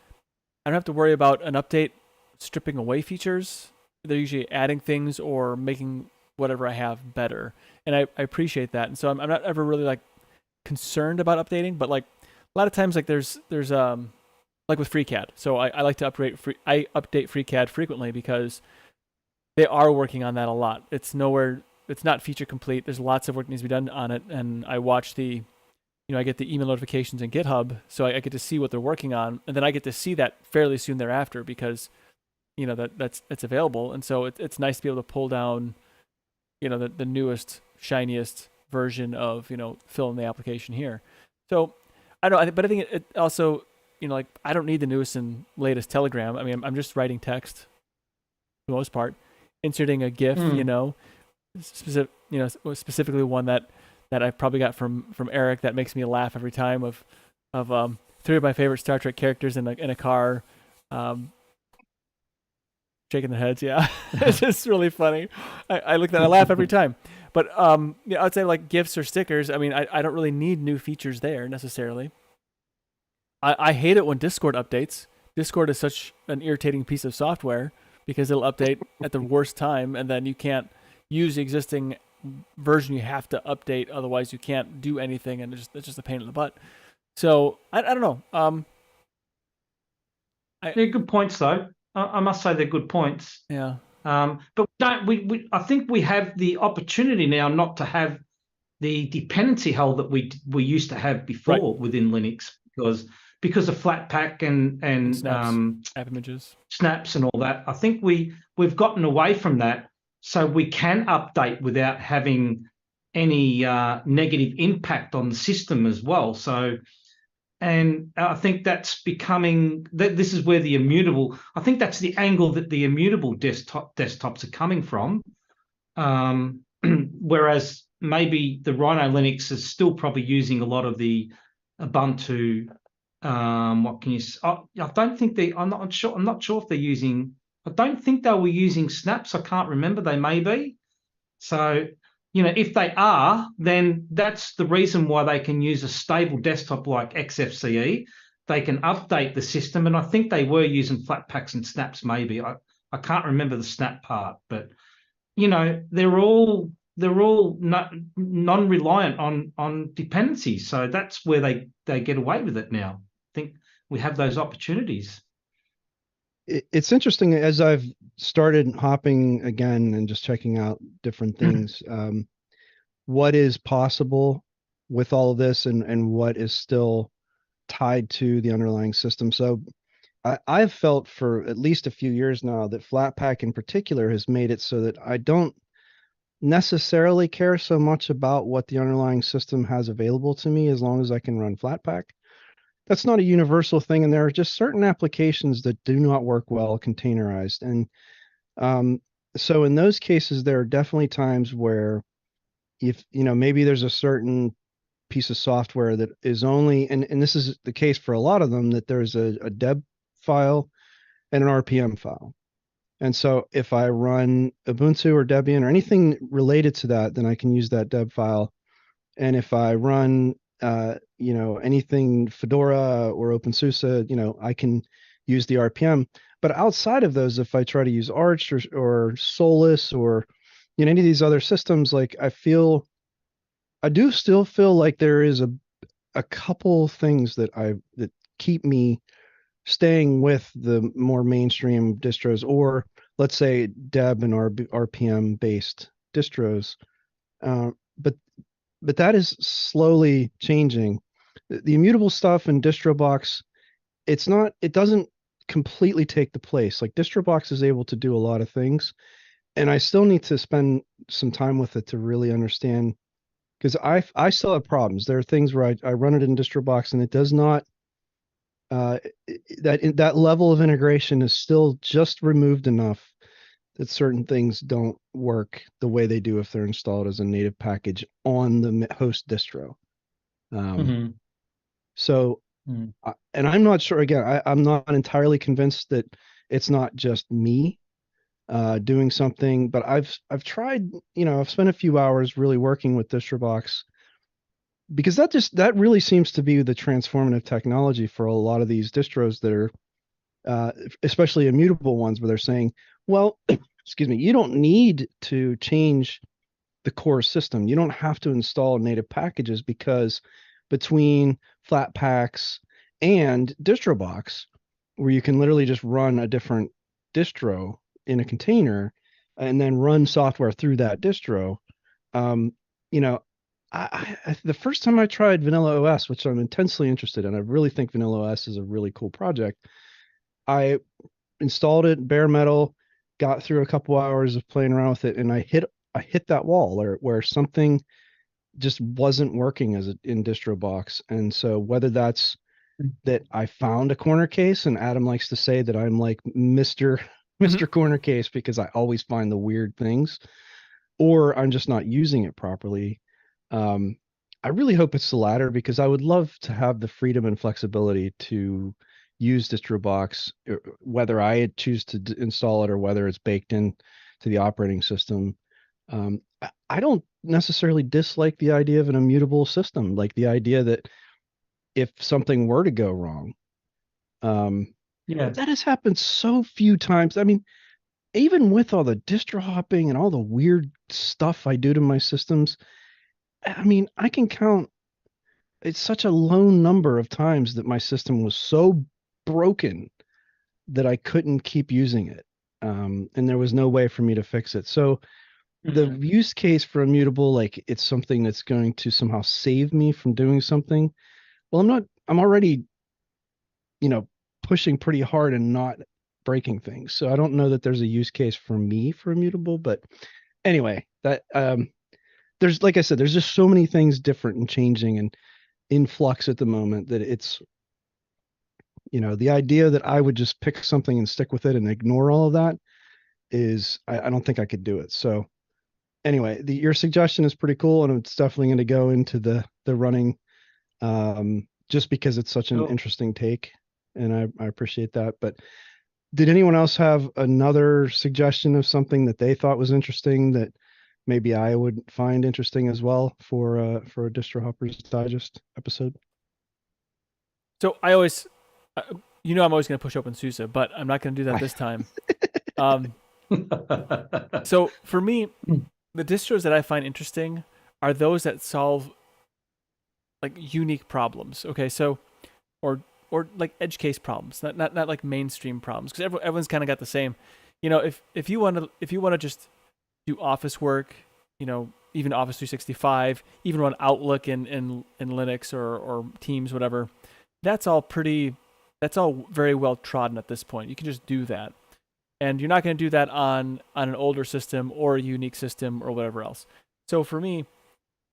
I don't have to worry about an update stripping away features. They're usually adding things or making whatever I have better, and I appreciate that. And so I'm not ever really like concerned about updating, but like a lot of times like there's like with FreeCAD. So I like to update FreeCAD frequently because they are working on that a lot. It's not feature complete. There's lots of work that needs to be done on it, and I watch I get the email notifications in GitHub, so I get to see what they're working on, and then I get to see that fairly soon thereafter because that's available, and so it's nice to be able to pull down the newest, shiniest version of fill in the application here. So I don't know, but I think it also like I don't need the newest and latest Telegram. I mean, I'm just writing text for the most part, inserting a GIF, specifically one that I probably got from Eric that makes me laugh every time of 3 of my favorite Star Trek characters in a car, shaking their heads. Yeah, it's just really funny. I look at that, I laugh every time. But I'd say like GIFs or stickers. I mean, I don't really need new features there necessarily. I hate it when Discord updates. Discord is such an irritating piece of software because it'll update at the worst time, and then you can't use the existing version. You have to update, otherwise you can't do anything, and it's just a pain in the butt. So I don't know. They're good points, though. I must say they're good points. Yeah. But I think we have the opportunity now not to have the dependency hole that we used to have before within Linux because of Flatpak and snaps, app images, snaps and all that. I think we've gotten away from that, so we can update without having any negative impact on the system as well. So, and I think that's becoming this is where the immutable. I think that's the angle that the immutable desktops are coming from, whereas maybe the Rhino Linux is still probably using a lot of the Ubuntu. What can you? I don't think they. I'm not sure. I'm not sure if they're using. I don't think they were using snaps. I can't remember. They may be. So, if they are, then that's the reason why they can use a stable desktop like XFCE. They can update the system, and I think they were using Flatpaks and snaps. Maybe I can't remember the snap part, but they're all non-reliant on dependencies. So that's where they get away with it now. I think we have those opportunities. It's interesting as I've started hopping again and just checking out different things. What is possible with all of this, and what is still tied to the underlying system. So I've felt for at least a few years now that Flatpak in particular has made it so that I don't necessarily care so much about what the underlying system has available to me as long as I can run Flatpak. That's not a universal thing, and there are just certain applications that do not work well containerized. And so in those cases, there are definitely times where if maybe there's a certain piece of software that is only, and this is the case for a lot of them, that there's a deb file and an RPM file. And so if I run Ubuntu or Debian or anything related to that, then I can use that deb file. And if I run anything Fedora or OpenSUSE, I can use the RPM. But outside of those, if I try to use Arch or Solus or any of these other systems, like I do still feel like there is a couple things that keep me staying with the more mainstream distros, or let's say Deb and RPM based distros. But that is slowly changing. The immutable stuff in DistroBox, it doesn't completely take the place. Like DistroBox is able to do a lot of things, and I still need to spend some time with it to really understand, because I still have problems. There are things where I run it in DistroBox and it does not, that level of integration is still just removed enough that certain things don't work the way they do if they're installed as a native package on the host distro. So, and I'm not sure, again, I'm not entirely convinced that it's not just me doing something, but I've tried, I've spent a few hours really working with DistroBox, because that really seems to be the transformative technology for a lot of these distros that are, especially immutable ones, where they're saying, well, excuse me, you don't need to change the core system. You don't have to install native packages, because between Flatpaks and DistroBox, where you can literally just run a different distro in a container and then run software through that distro. The first time I tried Vanilla OS, which I'm intensely interested in, I really think Vanilla OS is a really cool project. I installed it bare metal, got through a couple hours of playing around with it, and I hit that wall where something just wasn't working in DistroBox. And so whether that's that I found a corner case, and Adam likes to say that I'm like Mr. Corner Case because I always find the weird things, or I'm just not using it properly. I really hope it's the latter, because I would love to have the freedom and flexibility to use DistroBox, whether I choose to install it or whether it's baked in to the operating system. I don't necessarily dislike the idea of an immutable system, like the idea that if something were to go wrong, but that has happened so few times. I mean, even with all the distro hopping and all the weird stuff I do to my systems, I mean, I can count, it's such a low number of times that my system was so broken that I couldn't keep using it. And there was no way for me to fix it. So the use case for immutable, like it's something that's going to somehow save me from doing something. Well, I'm already, pushing pretty hard and not breaking things. So I don't know that there's a use case for me for immutable, but anyway, that, there's, like I said, there's just so many things different and changing and in flux at the moment that it's, the idea that I would just pick something and stick with it and ignore all of that is, I don't think I could do it. So anyway, your suggestion is pretty cool, and it's definitely going to go into the running, just because it's such an interesting take, and I appreciate that. But did anyone else have another suggestion of something that they thought was interesting that maybe I would find interesting as well for a Distro Hoppers Digest episode. So I always, I'm always going to push OpenSUSE, but I'm not going to do that this time. So for me, the distros that I find interesting are those that solve like unique problems. Okay, so or like edge case problems, not like mainstream problems, because everyone's kind of got the same. If you want to just do office work, even Office 365, even run Outlook in Linux or Teams, whatever, that's all very well trodden at this point. You can just do that. And you're not going to do that on an older system or a unique system or whatever else. So for me,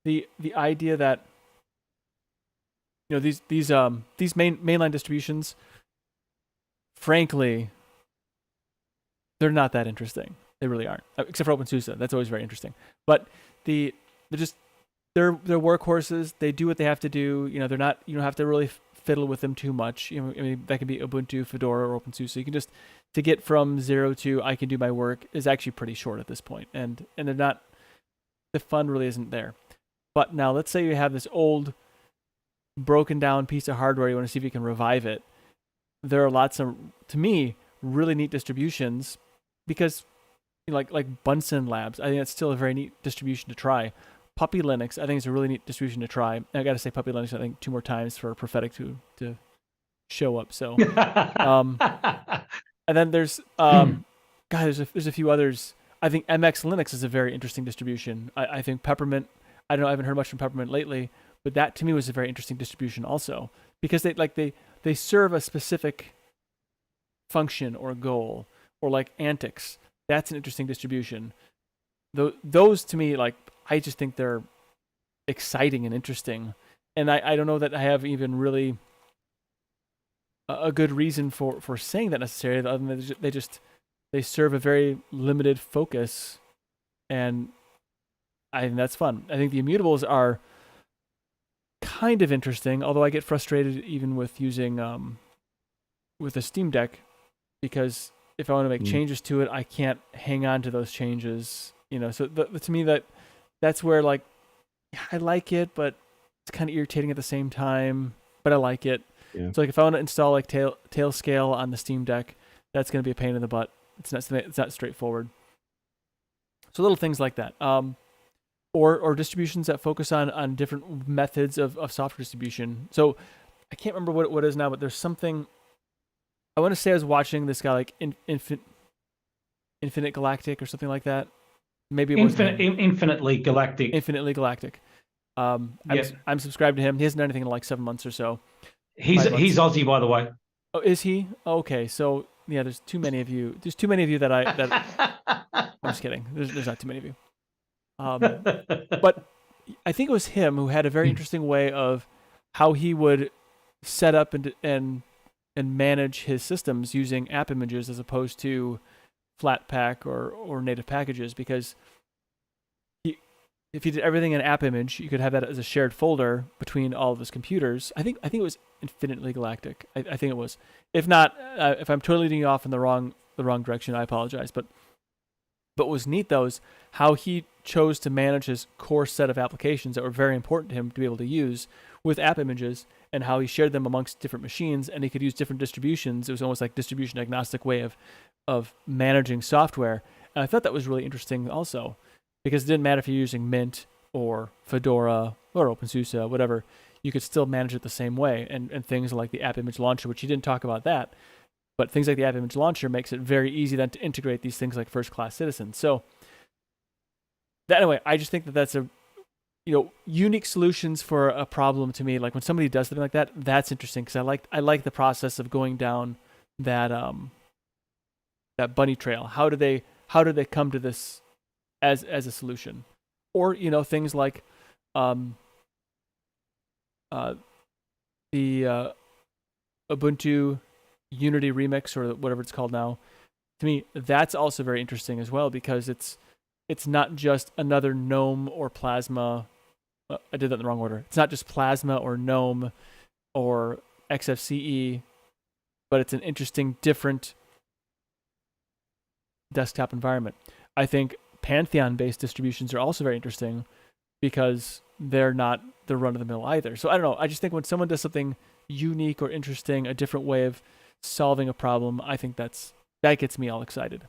the idea that these mainline distributions, frankly, they're not that interesting. They really aren't, except for OpenSUSE. That's always very interesting. But they're workhorses. They do what they have to do. They're not. You don't have to really fiddle with them too much. That can be Ubuntu, Fedora, or OpenSUSE. You can just, to get from 0 to I can do my work is actually pretty short at this point, and they're not. The fun really isn't there. But now let's say you have this old, broken down piece of hardware. You want to see if you can revive it. There are lots of, to me, really neat distributions, because like Bunsen Labs, I think that's still a very neat distribution to try. Puppy Linux, I think, is a really neat distribution to try. And I got to say Puppy Linux, I think, 2 more times for Prophetic to show up. So, and then there's there's a few others. I think MX Linux is a very interesting distribution. I think Peppermint. I don't know. I haven't heard much from Peppermint lately, but that to me was a very interesting distribution also, because they serve a specific function or goal, or like Antix. That's an interesting distribution. Those to me, like, I just think they're exciting and interesting. And I don't know that I have even really a good reason for saying that necessarily, other than they serve a very limited focus, and I think that's fun. I think the immutables are kind of interesting, although I get frustrated even with using with a Steam Deck, because if I want to make changes to it, I can't hang on to those changes. So to me, that's where, like, I like it, but it's kind of irritating at the same time. But I like it. Yeah. So like, if I want to install like Tailscale on the Steam Deck, that's going to be a pain in the butt. It's not straightforward. So little things like that. Or distributions that focus on different methods of software distribution. So I can't remember what it is now, but there's something. I want to say I was watching this guy, like Infinite Galactic or something like that. Maybe it was Infinitely Galactic. Infinitely Galactic. I'm subscribed to him. He hasn't done anything in like 7 months or so. He's Aussie, by the way. Oh, is he? Okay, so yeah, there's too many of you. There's too many of you that I'm just kidding. There's not too many of you. But I think it was him who had a very interesting way of how he would set up and manage his systems using app images as opposed to Flatpak or native packages, because if he did everything in app image, you could have that as a shared folder between all of his computers. I think it was Infinitely Galactic. I think it was. If not, if I'm totally leading you off in the wrong direction, I apologize. But what was neat, though, is how he chose to manage his core set of applications that were very important to him to be able to use with app images, and how he shared them amongst different machines, and he could use different distributions. It was almost like distribution agnostic way of managing software. And I thought that was really interesting also, because it didn't matter if you're using Mint or Fedora or OpenSUSE, whatever, you could still manage it the same way. And things like the App Image Launcher, which you didn't talk about that, but things like the App Image Launcher makes it very easy then to integrate these things like First Class Citizen. So anyway, I just think that that's unique solutions for a problem to me. Like when somebody does something like that, that's interesting, because I like the process of going down that bunny trail. How do they come to this as a solution? Or things like the Ubuntu Unity Remix, or whatever it's called now. To me, that's also very interesting as well, because it's not just another GNOME or Plasma. I did that in the wrong order. It's not just Plasma or GNOME or XFCE, but it's an interesting, different desktop environment. I think Pantheon-based distributions are also very interesting because they're not the run-of-the-mill either. So I don't know. I just think when someone does something unique or interesting, a different way of solving a problem, I think that gets me all excited.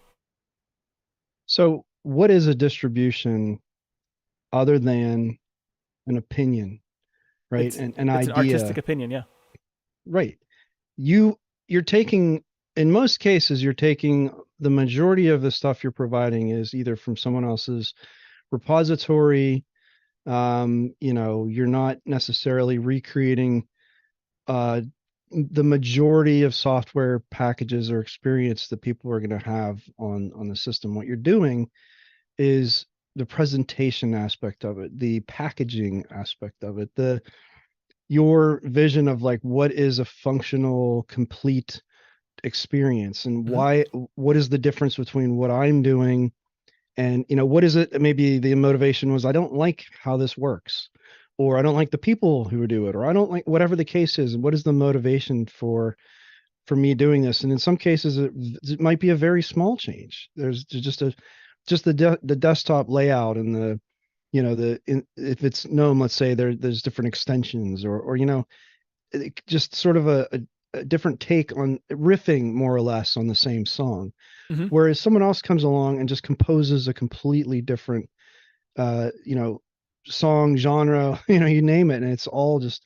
So what is a distribution other than an opinion, right? It's An an idea. artistic opinion, yeah. Right. You're taking, in most cases, you're taking the majority of the stuff you're providing is either from someone else's repository. You're not necessarily recreating the majority of software packages or experience that people are going to have on the system. What you're doing is the presentation aspect of it, the packaging aspect of it, your vision of like what is a functional, complete experience, and what is the difference between what I'm doing and what is it. Maybe the motivation was I don't like how this works, or I don't like the people who do it, or I don't like whatever the case is. What is the motivation for me doing this? And in some cases it might be a very small change. There's just the desktop layout and if it's GNOME, let's say there's different extensions, or just sort of a different take on riffing more or less on the same song. Whereas someone else comes along and just composes a completely different song genre, you name it, and it's all just.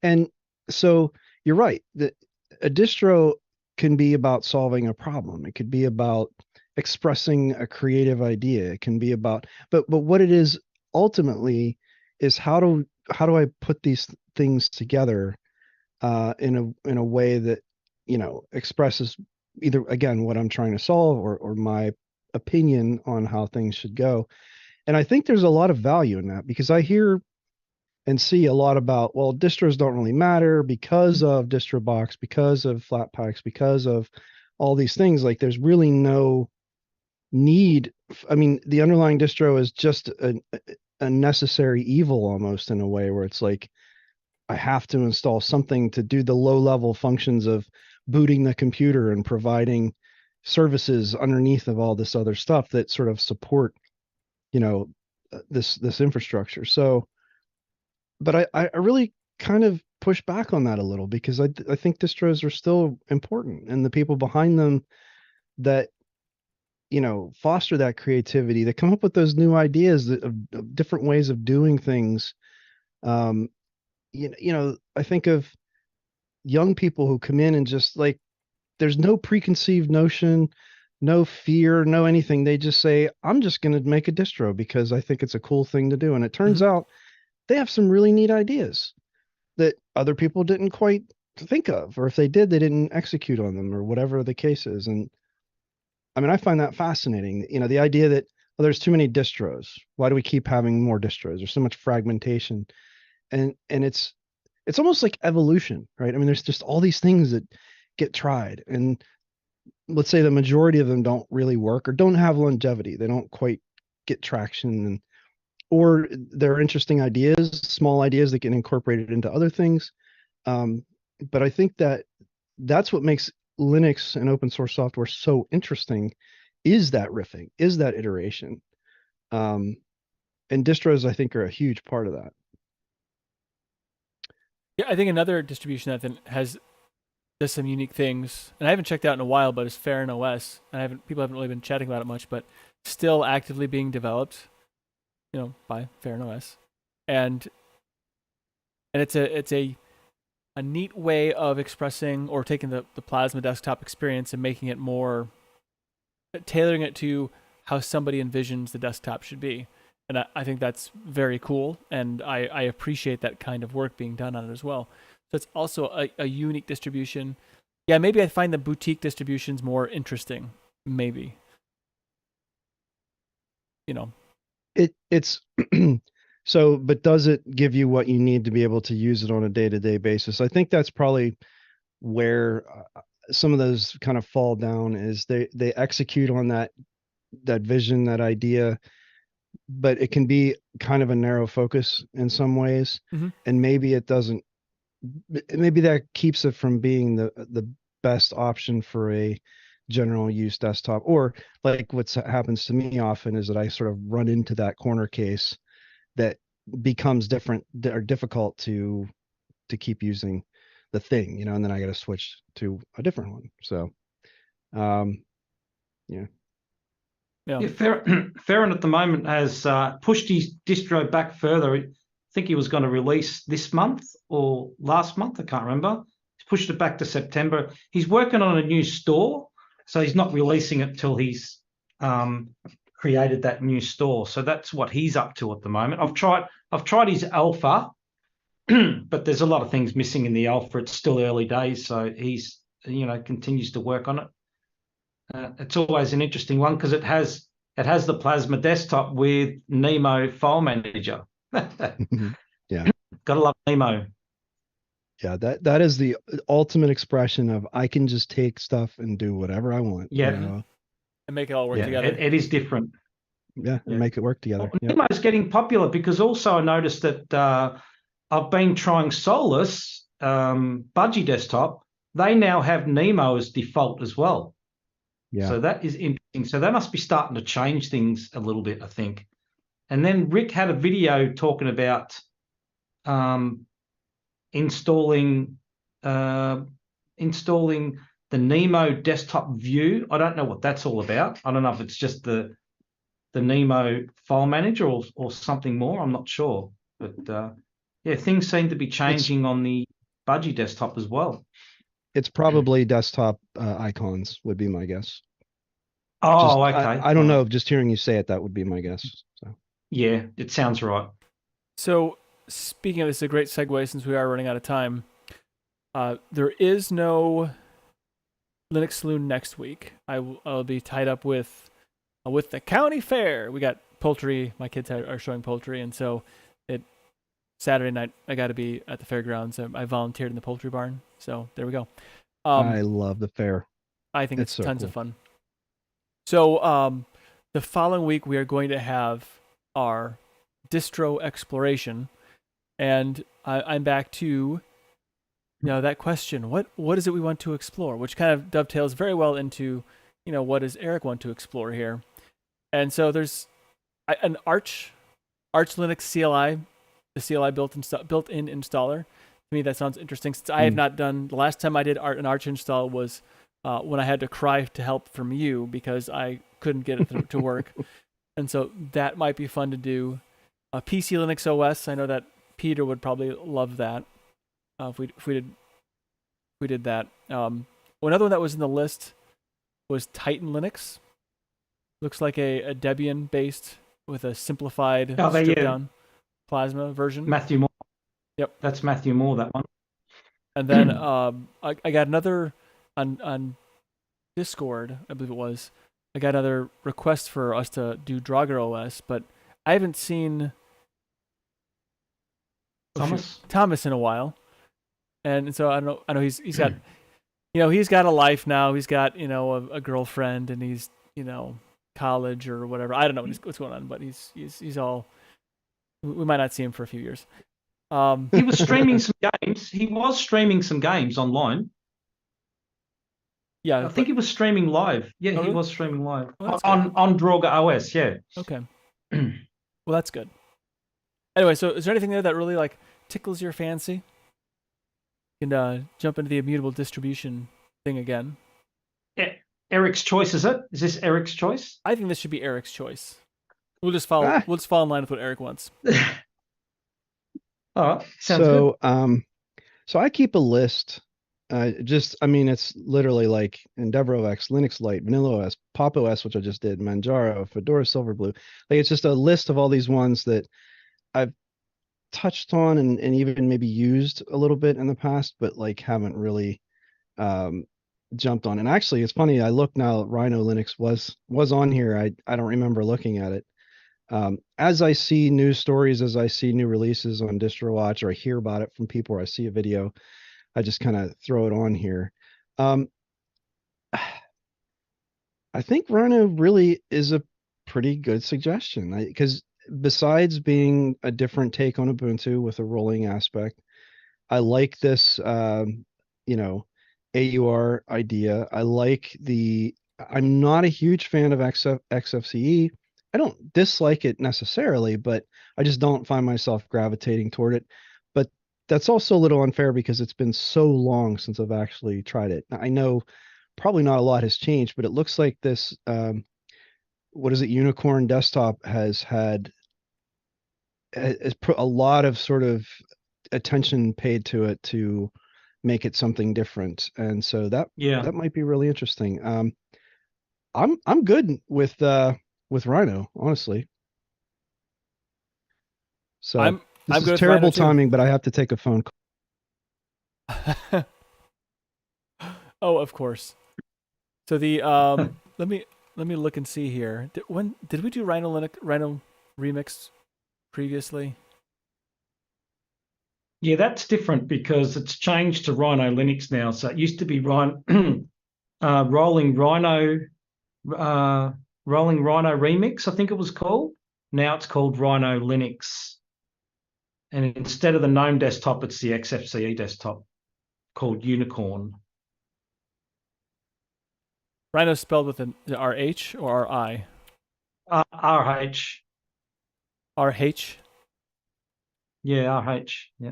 And so you're right that a distro can be about solving a problem. It could be about expressing a creative idea. It can be about, but what it is ultimately is how do I put these things together in a way that expresses either, again, what I'm trying to solve, or my opinion on how things should go. And I think there's a lot of value in that, because I hear and see a lot about, well, distros don't really matter because of DistroBox, because of Flatpaks, because of all these things. Like there's really no need. I mean, the underlying distro is just a necessary evil almost, in a way where it's like I have to install something to do the low level functions of booting the computer and providing services underneath of all this other stuff that sort of support this infrastructure. So, but I really kind of push back on that a little, because I think distros are still important, and the people behind them that foster that creativity, that come up with those new ideas of different ways of doing things. I think of young people who come in and just like, there's no preconceived notion, no fear, no anything. They just say, I'm just going to make a distro because I think it's a cool thing to do. And it turns out they have some really neat ideas that other people didn't quite think of, or if they did, they didn't execute on them, or whatever the case is. And I mean, I find that fascinating. The idea that, well, there's too many distros. Why do we keep having more distros? There's so much fragmentation. And it's almost like evolution, right? I mean, there's just all these things that get tried, and let's say the majority of them don't really work or don't have longevity. They don't quite get traction, or they're interesting ideas, small ideas that get incorporated into other things. But I think that's what makes Linux and open source software so interesting, is that riffing, is that iteration. And distros, I think, are a huge part of that. Yeah, I think another distribution that does some unique things, and I haven't checked out in a while, but is Farron OS. And people haven't really been chatting about it much, but still actively being developed, by Farron OS, and it's a neat way of expressing or taking the Plasma desktop experience and making it more, tailoring it to how somebody envisions the desktop should be. And I think that's very cool, and I appreciate that kind of work being done on it as well. So it's also a unique distribution. Yeah, maybe I find the boutique distributions more interesting, maybe. It's so, but does it give you what you need to be able to use it on a day-to-day basis? I think that's probably where some of those kind of fall down, is they execute on that vision, that idea, but it can be kind of a narrow focus in some ways. And maybe that keeps it from being the best option for a general use desktop, or like what happens to me often is that I sort of run into that corner case that becomes different or difficult to keep using the thing, and then I got to switch to a different one. So, yeah. Yeah, Farron at the moment has pushed his distro back further. I think he was going to release this month or last month. I can't remember. He's pushed it back to September. He's working on a new store, so he's not releasing it till he's created that new store. So that's what he's up to at the moment. I've tried his alpha, but there's a lot of things missing in the alpha. It's still early days, so he's continues to work on it. It's always an interesting one because it has the Plasma desktop with Nemo file manager. Yeah, gotta love Nemo. Yeah, that is the ultimate expression of I can just take stuff and do whatever I want. Yeah, and make it all work together. It is different. Yeah, and make it work together. Well, Nemo's getting popular because also I noticed that I've been trying Solus Budgie desktop. They now have Nemo as default as well. Yeah. So that is interesting. So they must be starting to change things a little bit, I think. And then Rick had a video talking about installing the Nemo desktop view. I don't know what that's all about. I don't know if it's just the Nemo file manager or something more. I'm not sure. But things seem to be changing on the Budgie desktop as well. It's probably desktop icons would be my guess. Oh, okay. I don't know. Just hearing you say it, that would be my guess. So yeah, it sounds right. So speaking of this, is a great segue since we are running out of time. There is no Linux Saloon next week. I'll be tied up with the county fair. We got poultry. My kids are showing poultry, and so Saturday night I got to be at the fairgrounds. I volunteered in the poultry barn, so there we go. I love the fair. I think it's so tons of fun. So the following week we are going to have our distro exploration, and I'm back to that question. What is it we want to explore? Which kind of dovetails very well into what does Eric want to explore here? And so there's an Arch Linux CLI, the CLI built-in installer. To me, that sounds interesting. Since I have not done, the last time I did an Arch install was when I had to cry to help from you because I couldn't get it to work. And so that might be fun to do. PC Linux OS, I know that Peter would probably love that if we did that. Another one that was in the list was Titan Linux. Looks like a Debian based with a simplified stripped down Plasma version. Matthew Moore. Yep, that's Matthew Moore. That one. And then I got another on Discord, I believe it was. I got another request for us to do Draugr OS, but I haven't seen Thomas in a while, and so I know he's got he's got a life now. He's got a girlfriend, and he's college or whatever. I don't know what's going on, but he's all. We might not see him for a few years. He was streaming some games. He was streaming some games online. Yeah, I think he was streaming live. Yeah, he was streaming live on Draugr OS. Yeah. Okay. Well, that's good. Anyway, so is there anything there that really tickles your fancy? You can jump into the immutable distribution thing again. Eric's choice, is it? Is this Eric's choice? I think this should be Eric's choice. We'll just follow. We'll just fall in line with what Eric wants. All right. Sounds good. So I keep a list. It's literally like EndeavourOS, Linux Lite, Vanilla OS, Pop OS, which I just did, Manjaro, Fedora, Silverblue. It's just a list of all these ones that I've touched on and even maybe used a little bit in the past, but haven't really jumped on. And actually, it's funny. I look now. Rhino Linux was on here. I don't remember looking at it. As I see news stories, as I see new releases on DistroWatch, or I hear about it from people, or I see a video, I just kind of throw it on here. I think Rhino really is a pretty good suggestion because besides being a different take on Ubuntu with a rolling aspect, I like this, AUR idea. I'm not a huge fan of XFCE. I don't dislike it necessarily, but I just don't find myself gravitating toward it. But that's also a little unfair because it's been so long since I've actually tried it. I know probably not a lot has changed, but it looks like this, what is it, Unicorn Desktop has had a lot of sort of attention paid to it to make it something different. And so that might be really interesting. I'm good with Rhino, honestly. So I'm this good is with Rhino terrible too. timing, but I have to take a phone call. Oh, of course. So the let me look and see here. When did we do Rhino Remix previously? Yeah, that's different because it's changed to Rhino Linux now. So it used to be Rolling Rhino Remix, I think it was called. Now it's called Rhino Linux. And instead of the GNOME desktop, it's the XFCE desktop called Unicorn. Rhino spelled with an RH or RI? RH. RH? Yeah, RH. Yeah.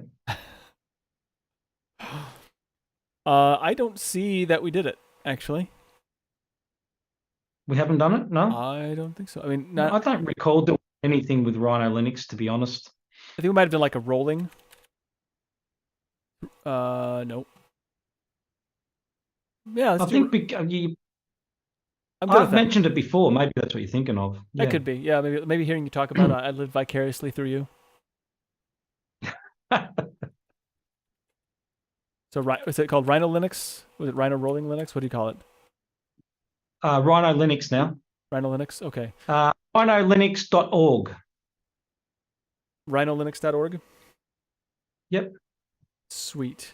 I don't see that we did it, actually. We haven't done it? No? I don't think so. I mean, I don't recall doing anything with Rhino Linux, to be honest. I think we might have done like a rolling. Nope. Yeah, I think I've mentioned it before. Maybe that's what you're thinking of. That could be. Yeah, maybe hearing you talk about it, I live vicariously through you. So, is it called Rhino Linux? Was it Rhino Rolling Linux? What do you call it? Rhino Linux now. Rhino Linux? Okay. RhinoLinux.org. RhinoLinux.org? Yep. Sweet.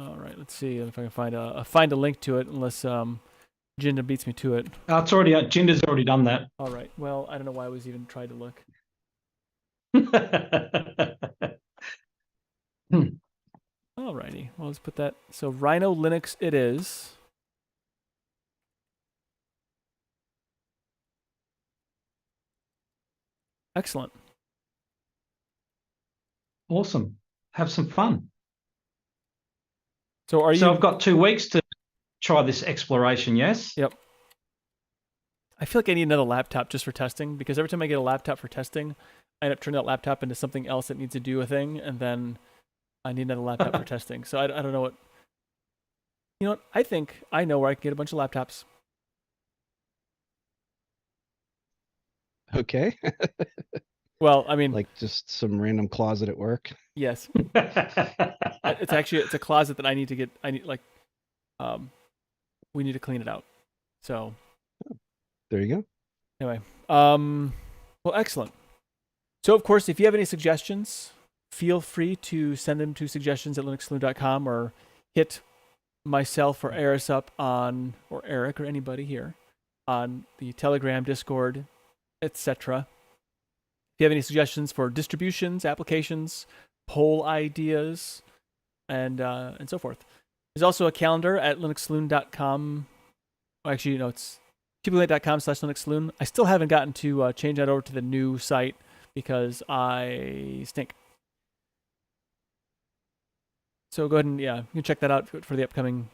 All right, let's see if I can find a link to it, unless Jinda beats me to it. It's already Jinda's already done that. All right. Well, I don't know why I was even trying to look. All righty. Well, let's put that. So Rhino Linux it is. Excellent. Awesome. Have some fun. So I've got 2 weeks to try this exploration, yes? Yep. I feel like I need another laptop just for testing, because every time I get a laptop for testing, I end up turning that laptop into something else that needs to do a thing, and then I need another laptop for testing. So I don't know what... You know what? I think I know where I can get a bunch of laptops. Okay. Well, I mean... Like just some random closet at work? Yes. It's a closet that I need to get... we need to clean it out. So... There you go. Anyway, well, excellent. So, of course, if you have any suggestions, feel free to send them to suggestions@linuxsaloon.com, or hit myself or Eris up on, or Eric or anybody here, on the Telegram, Discord, etc. If you have any suggestions for distributions, applications, poll ideas, and so forth. There's also a calendar at linuxsaloon.com. Actually, no, it's tplate.com/linuxsaloon. I still haven't gotten to change that over to the new site because I stink. So go ahead and you can check that out for the upcoming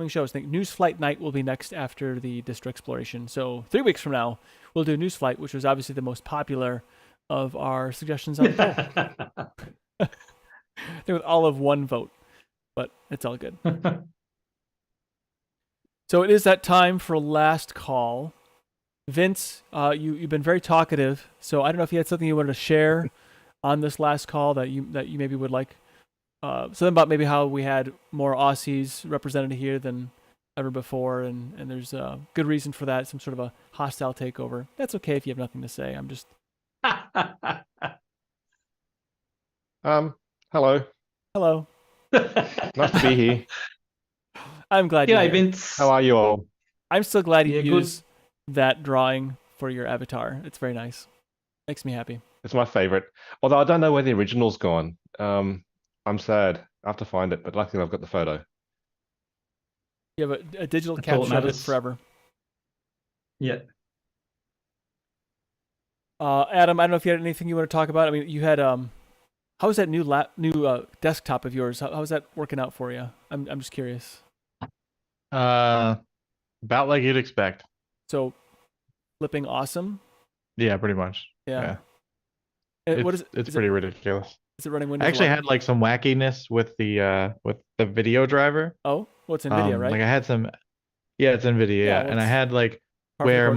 shows. I think News Flight Night will be next after the distro exploration. So 3 weeks from now, we'll do News Flight, which was obviously the most popular of our suggestions on the poll. They with all of 1 vote, but it's all good. So it is that time for last call. Vince, you've been very talkative, so I don't know if you had something you wanted to share on this last call that you maybe would like. Something about maybe how we had more Aussies represented here than ever before, and there's a good reason for that, some sort of a hostile takeover. That's okay if you have nothing to say. I'm just... Hello. Hello. Nice to be here. I'm glad you're here. Vince. How are you all? I'm so glad you used that drawing for your avatar. It's very nice. Makes me happy. It's my favorite. Although I don't know where the original's gone. I'm sad. I have to find it, but luckily I've got the photo. You have a digital That's all that capture of it matters. forever. Yeah. Adam, I don't know if you had anything you want to talk about. I mean, you had how's that new desktop of yours? How's that working out for you? I'm just curious. About like you'd expect. So, flipping awesome. Yeah, pretty much. Yeah. It's, what is it? It's pretty ridiculous. Is it running I Windows? actually 11? had like some wackiness with the video driver. Oh, well, it's NVIDIA, right? Like I had some, yeah, it's NVIDIA, Yeah, yeah, well, and I it's had like par for the where course.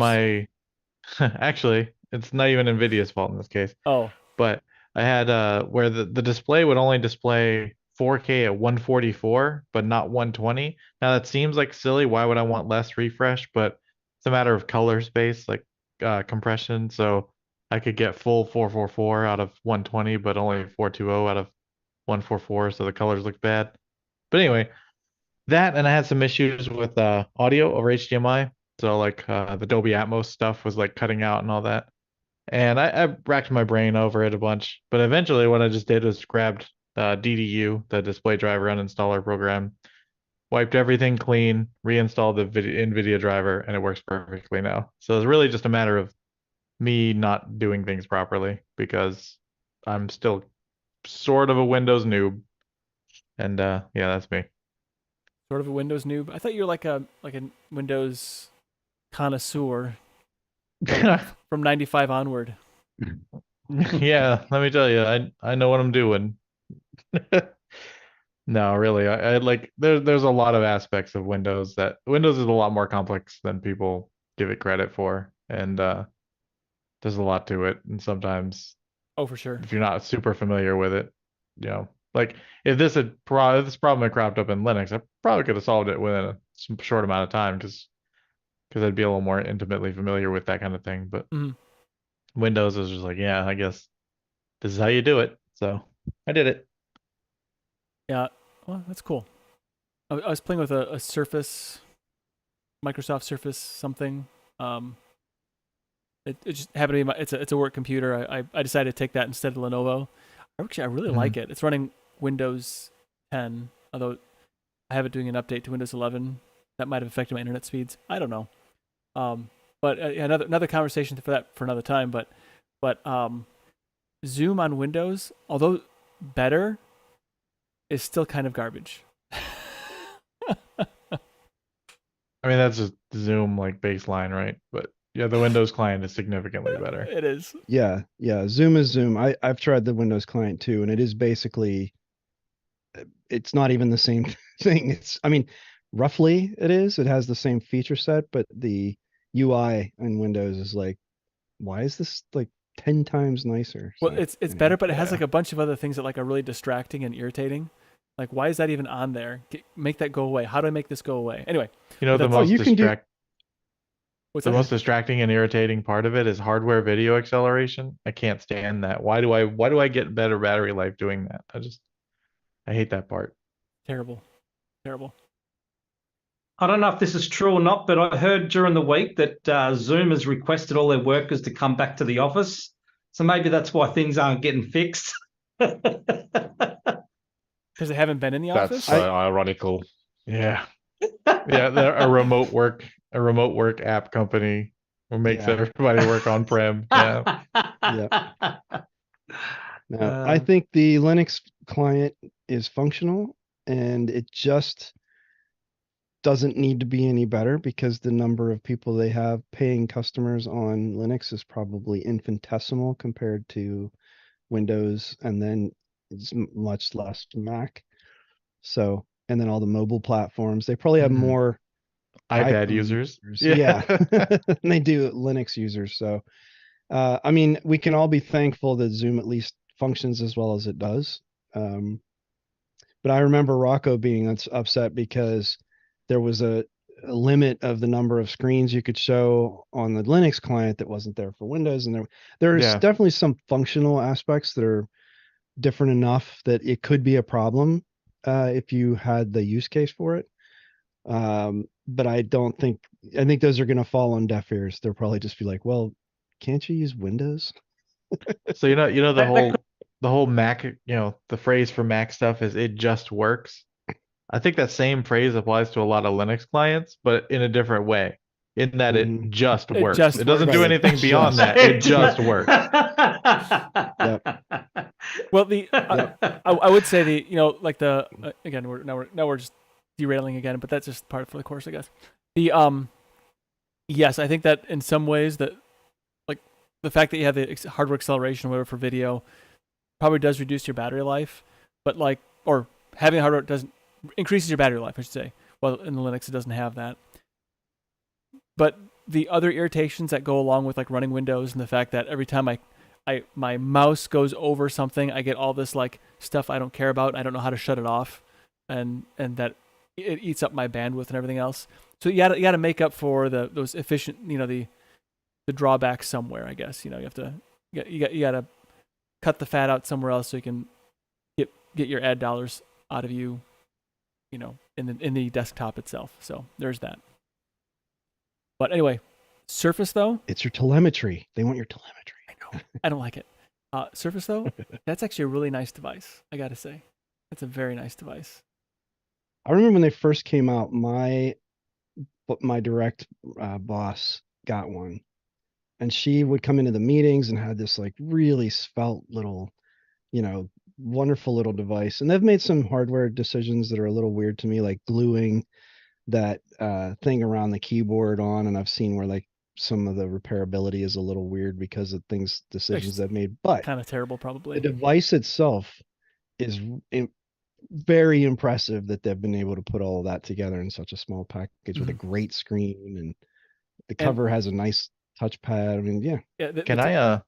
my actually it's not even NVIDIA's fault in this case, Oh, but I had where the display would only display 4K at 144, but not 120. Now that seems like silly. Why would I want less refresh? But it's a matter of color space, like compression. So I could get full 444 out of 120, but only 420 out of 144, so the colors look bad. But anyway, that and I had some issues with audio over HDMI. So like the Dolby Atmos stuff was like cutting out and all that. And I racked my brain over it a bunch. But eventually what I just did was grabbed DDU, the display driver uninstaller program, wiped everything clean, reinstalled the NVIDIA driver, and it works perfectly now. So it's really just a matter of me not doing things properly because I'm still sort of a Windows noob. And yeah, that's me. sort of a Windows noob. I thought you were like a Windows connoisseur from 95 onward. Yeah, let me tell you, I know what I'm doing. No, really, I like there's a lot of aspects of Windows that Windows is a lot more complex than people give it credit for, and there's a lot to it, and sometimes Oh, for sure. if you're not super familiar with it, you know, like if if this problem had cropped up in Linux, I probably could have solved it within a short amount of time because I'd be a little more intimately familiar with that kind of thing. But Mhm. Windows is just like, yeah, I guess this is how you do it. So I did it. Yeah. Well, that's cool. I was playing with a Surface, Microsoft Surface something. It just happened to be it's a work computer. I decided to take that instead of Lenovo. Actually, I really like it. It's running Windows 10, although I have it doing an update to Windows 11. That might have affected my internet speeds. I don't know. But another conversation for another time. But Zoom on Windows, although better, is still kind of garbage. I mean, that's just Zoom like baseline, right? But yeah, the Windows client is significantly better. It is. Yeah, Zoom is Zoom. I've tried the Windows client too, and it is basically, it's not even the same thing. I mean, roughly it is. It has the same feature set, but the UI in Windows is like, why is this like 10 times nicer? Well, So, it's better, but it has like a bunch of other things that like are really distracting and irritating. Like, why is that even on there? Make that go away. How do I make this go away? Anyway, You know, the that's- most what's the that? most distracting and irritating part of it is hardware video acceleration. I can't stand that. Why do I get better battery life doing that? I hate that part. Terrible. I don't know if this is true or not, but I heard during the week that Zoom has requested all their workers to come back to the office. So maybe that's why things aren't getting fixed. Because they haven't been in the That's office. so ironical. Yeah. Yeah, they're a remote work app company who makes Yeah. everybody work on prem. Yeah. No, I think the Linux client is functional, and it just doesn't need to be any better because the number of people they have paying customers on Linux is probably infinitesimal compared to Windows, and then it's much less Mac. So, and then all the mobile platforms, they probably have Mhm. more iPad iPhone users. Yeah, than they do Linux users. So, I mean, we can all be thankful that Zoom at least functions as well as it does. But I remember Rocco being upset because there was a limit of the number of screens you could show on the Linux client that wasn't there for Windows, and there's Yeah. definitely some functional aspects that are different enough that it could be a problem if you had the use case for it. But I think those are going to fall on deaf ears. They'll probably just be like, well, can't you use Windows? So you know the the whole Mac, the phrase for Mac stuff is it just works. I think that same phrase applies to a lot of Linux clients, but in a different way, in that it Mhm. just It works. just It doesn't works. do Right, it anything beyond just- that. It just works. Yep. Well, the Yep. I would say the like the again we're just derailing again, but that's just part of the course, I guess. The yes, I think that in some ways that like the fact that you have the hardware acceleration or whatever for video probably does reduce your battery life, but like or having hardware doesn't increases your battery life, I should say. Well, in the Linux it doesn't have that. But the other irritations that go along with like running Windows and the fact that every time my mouse goes over something, I get all this like stuff I don't care about. I don't know how to shut it off, and that it eats up my bandwidth and everything else. So you got to make up for those efficient the drawbacks somewhere. I guess you have to you got to cut the fat out somewhere else so you can get your ad dollars out of you in the desktop itself. So there's that. But anyway, Surface though, It's your telemetry. They want your telemetry. I know. I don't like it. Surface though, that's actually a really nice device. I gotta say, it's a very nice device. I remember when they first came out, my direct boss got one, and she would come into the meetings and had this like really svelte little, wonderful little device. And they've made some hardware decisions that are a little weird to me, like gluing that thing around the keyboard on, and I've seen where like some of the repairability is a little weird because of decisions they've made. But kind of terrible, probably. the device itself is very impressive that they've been able to put all of that together in such a small package with a great screen, and the cover has a nice touchpad. I mean, yeah. Can I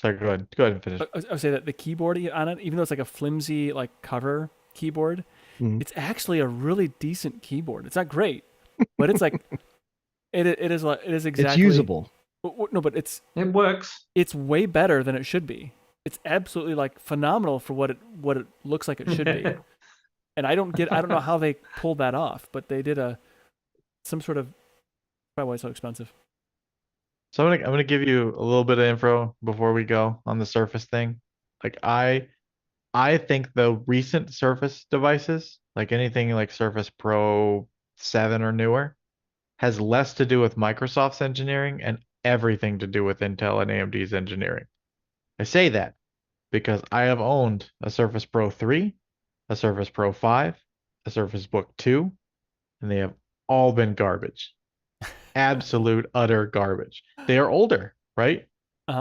sorry, go ahead and finish. I would say that the keyboard on it, even though it's like a flimsy like cover keyboard, it's actually a really decent keyboard. It's not great, but it's like it is exactly It's usable. No, but it works. It's way better than it should be. It's absolutely like phenomenal for what it looks like it should be. And I don't know how they pulled that off, but they did some sort of probably why it's so expensive. So I'm gonna give you a little bit of info before we go on the Surface thing. Like I think the recent Surface devices, like anything like Surface Pro 7 or newer, has less to do with Microsoft's engineering and everything to do with Intel and AMD's engineering. I say that because I have owned a Surface Pro 3, a Surface Pro 5, a Surface Book 2, and they have all been garbage. Absolute utter garbage. They are older, right?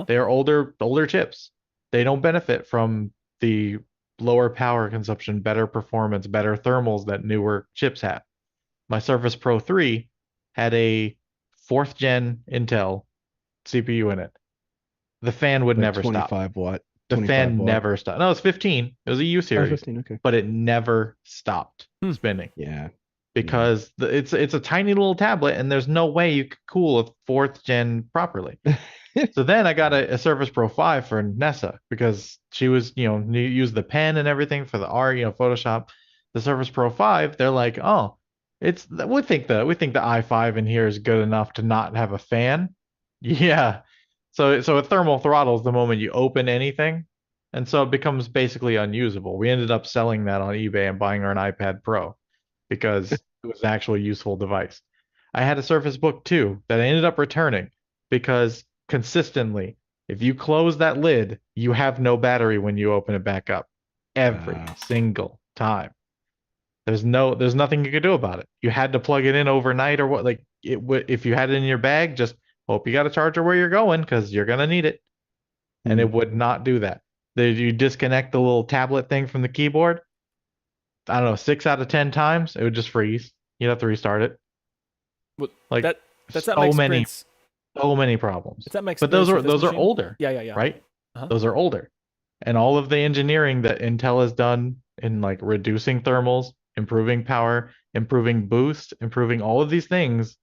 They are older chips. They don't benefit from the lower power consumption, better performance, better thermals that newer chips have. My Surface Pro 3 had a 4th gen Intel CPU in it. The fan would Like never 25 stop. watt. The 25 fan watt. never stopped. No, it's 15. It was a U series. 15, okay. But it never stopped spinning. Yeah. Because it's a tiny little tablet and there's no way you could cool a 4th gen properly. So then I got a Surface Pro 5 for Nessa because she was, use the pen and everything for the art, Photoshop. The Surface Pro 5, they're like, oh, we think the i5 in here is good enough to not have a fan. Yeah. So it thermal throttles the moment you open anything. And so it becomes basically unusable. We ended up selling that on eBay and buying her an iPad Pro because it was an actual useful device. I had a Surface Book 2 that I ended up returning because consistently, if you close that lid, you have no battery when you open it back up. Every single time. There's nothing you could do about it. You had to plug it in overnight or what, like if you had it in your bag, just hope you got a charger where you're going because you're gonna need it. And it would not do that. You disconnect the little tablet thing from the keyboard. I don't know, 6 out of 10 times it would just freeze. You'd have to restart it. Well, like that's not my experience. So many problems. It's not my but those experience with are this older. Yeah. Right? Those are older. And all of the engineering that Intel has done in like reducing thermals, improving power, improving boost, improving all of these things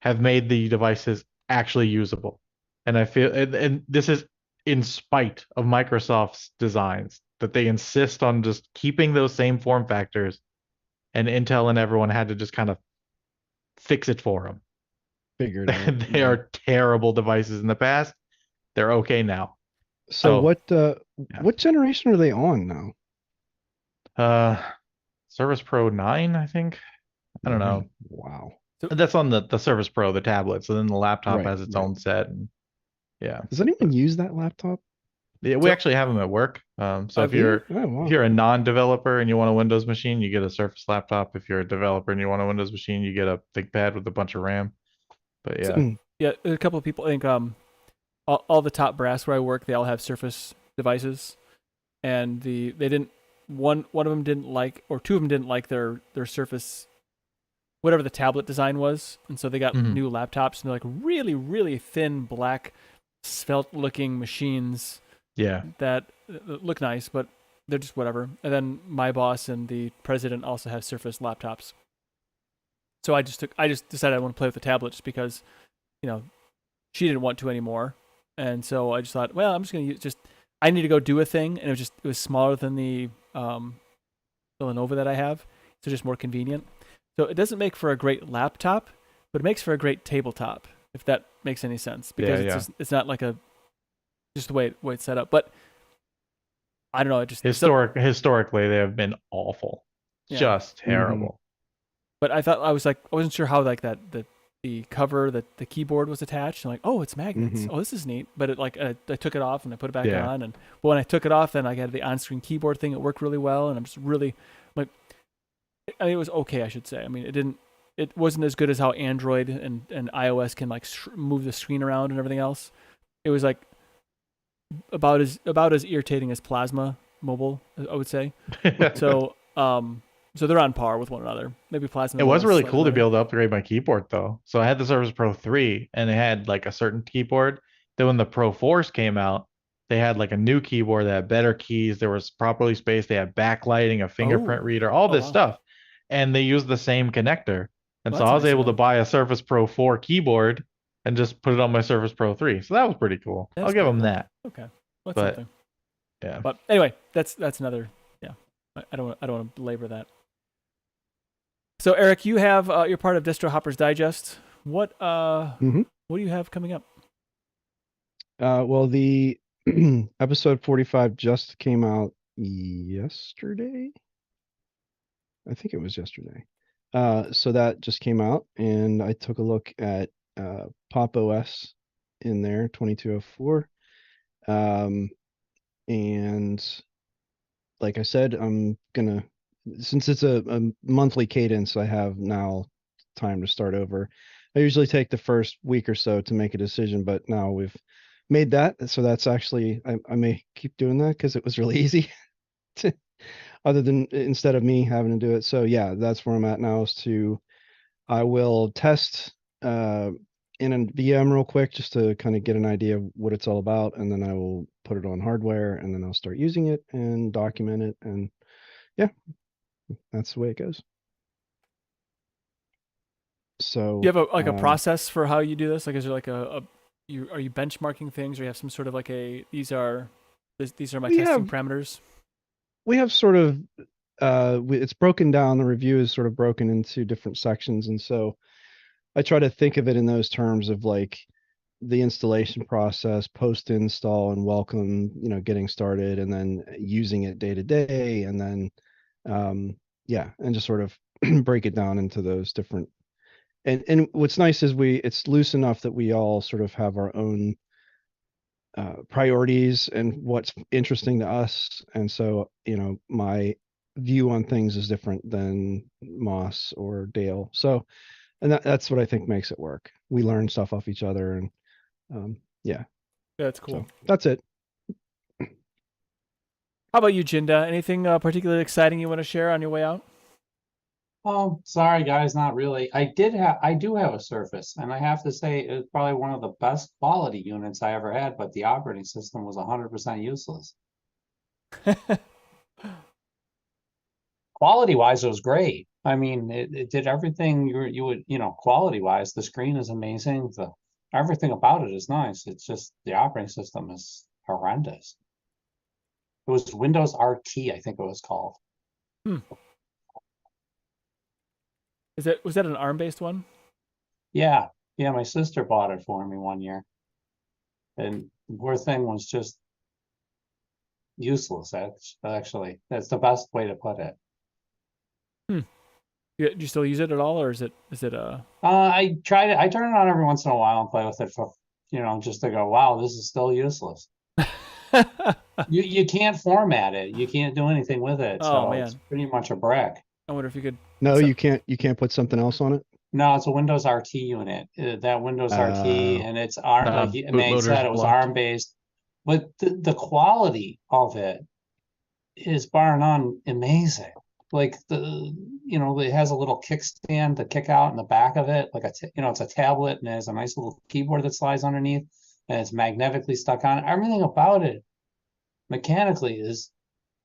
have made the devices actually usable. And I feel and this is in spite of Microsoft's designs that they insist on just keeping those same form factors, and Intel and everyone had to just kind of fix it for them. Figure it out. They are terrible devices in the past. They're okay now. So Yeah. What generation are they on now? Surface Pro 9, I think. I don't know. Wow. That's on the Surface Pro, the tablet. So then the laptop Right, has its right. own set. And yeah. Does anyone use that laptop? Yeah, we actually have them at work. So if you're wow. a non-developer and you want a Windows machine, you get a Surface laptop. If you're a developer and you want a Windows machine, you get a ThinkPad with a bunch of RAM. But yeah. Yeah, a couple of people, I think all the top brass where I work, they all have Surface devices, and they didn't one of them didn't like, or two of them didn't like their Surface, whatever the tablet design was, and so they got new laptops, and they're like really, really thin, black, svelte-looking machines. Yeah. That look nice, but they're just whatever. And then my boss and the president also have Surface laptops. So I just decided I want to play with the tablet just because, she didn't want to anymore. And so I just thought, well, I'm just going to I need to go do a thing. And it was smaller than the Lenovo that I have. So just more convenient. So it doesn't make for a great laptop, but it makes for a great tabletop, if that makes any sense. Because it's not like just the way it's set up. But I don't know. It just historically, they have been awful. Yeah. Just terrible. But I wasn't sure how like the cover, the keyboard was attached. I'm like, oh, it's magnets. Oh, this is neat. But it I took it off and I put it back on. And but when I took it off, then I had the on-screen keyboard thing. It worked really well, and I'm just really like, I mean, it was okay, I should say. I mean, it wasn't as good as how Android and iOS can like move the screen around and everything else. It was like about as irritating as Plasma Mobile, I would say. So they're on par with one another. Maybe Plasma. It was really cool to be able to upgrade my keyboard though. So I had the Surface Pro 3 and it had like a certain keyboard. Then when the Pro 4s came out, they had like a new keyboard that had better keys. There was properly spaced. They had backlighting, a fingerprint reader, all this stuff. And they used the same connector. And so I was able to buy a Surface Pro 4 keyboard and just put it on my Surface Pro 3. So that was pretty cool. I'll give them that. Okay. That's something. Yeah. But anyway, that's another, I don't want to belabor that. So Eric, you have you're part of Distro Hoppers Digest. What what do you have coming up? Well, the episode 45 just came out yesterday. I think it was yesterday. So that just came out, and I took a look at Pop OS in there, 2204. And like I said, I'm gonna, since it's a monthly cadence, I have now time to start over. I usually take the first week or so to make a decision, but now we've made that. So that's actually, I may keep doing that because it was really easy to, other than instead of me having to do it. So yeah, that's where I'm at now I will test in a VM real quick just to kind of get an idea of what it's all about. And then I will put it on hardware and then I'll start using it and document it. And yeah, that's the way it goes. So do you have a process for how you do this? Like, is there like are you benchmarking things, or you have some sort of like these are my testing parameters? We have sort of, it's broken down. The review is sort of broken into different sections. And so I try to think of it in those terms of like the installation process, post install and welcome, getting started, and then using it day to day. And then, and just sort of break it down into those different. And what's nice is it's loose enough that we all sort of have our own priorities and what's interesting to us. And so, my view on things is different than Moss or Dale. So, and that's what I think makes it work. We learn stuff off each other, and that's cool. So that's it. How about you, Jinda? Anything particularly exciting you want to share on your way out? Oh, sorry guys, not really. I do have a Surface, and I have to say it's probably one of the best quality units I ever had, but the operating system was 100% useless. Quality-wise, it was great. I mean, it did everything you would, quality-wise. The screen is amazing. Everything about it is nice. It's just the operating system is horrendous. It was Windows RT, I think it was called. Was that an ARM-based one? Yeah, my sister bought it for me one year, and the poor thing was just useless. Actually, that's the best way to put it. Do you still use it at all, or is it I tried it. I turn it on every once in a while and play with it for, just to go, wow, this is still useless. You can't format it. You can't do anything with it. Oh, So man. it's pretty much a brick. I wonder if you could. No, you can't put something else on it. No, it's a Windows RT unit. That Windows RT, and it's ARM. Like Nate said, it was ARM based, but the quality of it is bar none amazing. Like it has a little kickstand to kick out in the back of it, like it's a tablet and it has a nice little keyboard that slides underneath, and it's magnetically stuck on. Everything about it, mechanically, is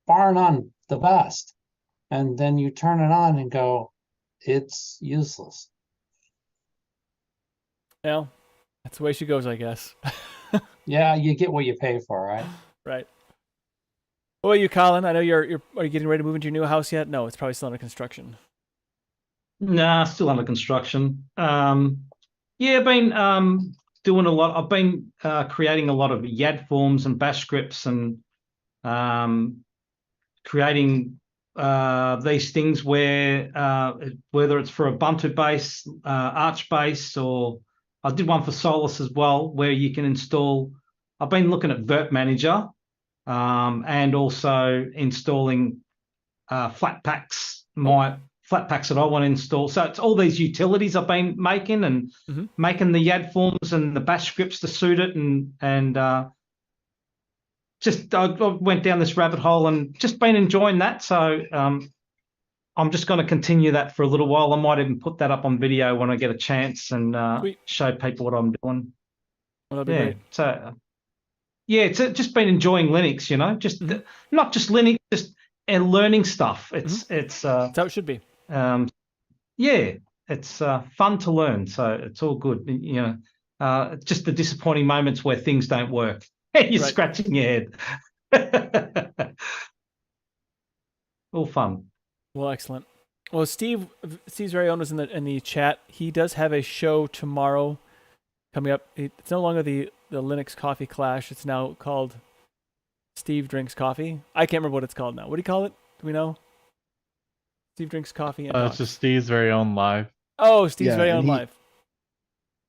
bar none the best. And then you turn it on and go, it's useless. Well, that's the way she goes, I guess. Yeah, you get what you pay for, right? Right. What about you, Colin? I know are you getting ready to move into your new house yet? No, it's probably still under construction. Nah, still under construction. Yeah, I've been doing a lot. I've been creating a lot of YAD forms and bash scripts and creating these things where whether it's for Ubuntu base, Arch base, or I did one for Solus as well, where you can install. I've been looking at Vert Manager and also installing Flatpaks, my Flatpaks that I want to install. So it's all these utilities I've been making and making the YAD forms and the bash scripts to suit it, and just I went down this rabbit hole and just been enjoying that. So I'm just going to continue that for a little while. I might even put that up on video when I get a chance and show people what I'm doing. Well, that'd be great. So yeah, it's just been enjoying Linux, just not just Linux, just and learning stuff. It's that's how it should be. Yeah, it's fun to learn, so it's all good. Just the disappointing moments where things don't work. You're scratching your head. All fun. Well, excellent. Well, Steve's very own was in the chat. He does have a show tomorrow coming up. It's no longer the Linux Coffee Clash. It's now called Steve Drinks Coffee. I can't remember what it's called now. What do you call it? Do we know? Steve Drinks Coffee. And it's just Steve's very own live. Oh, Steve's very own live.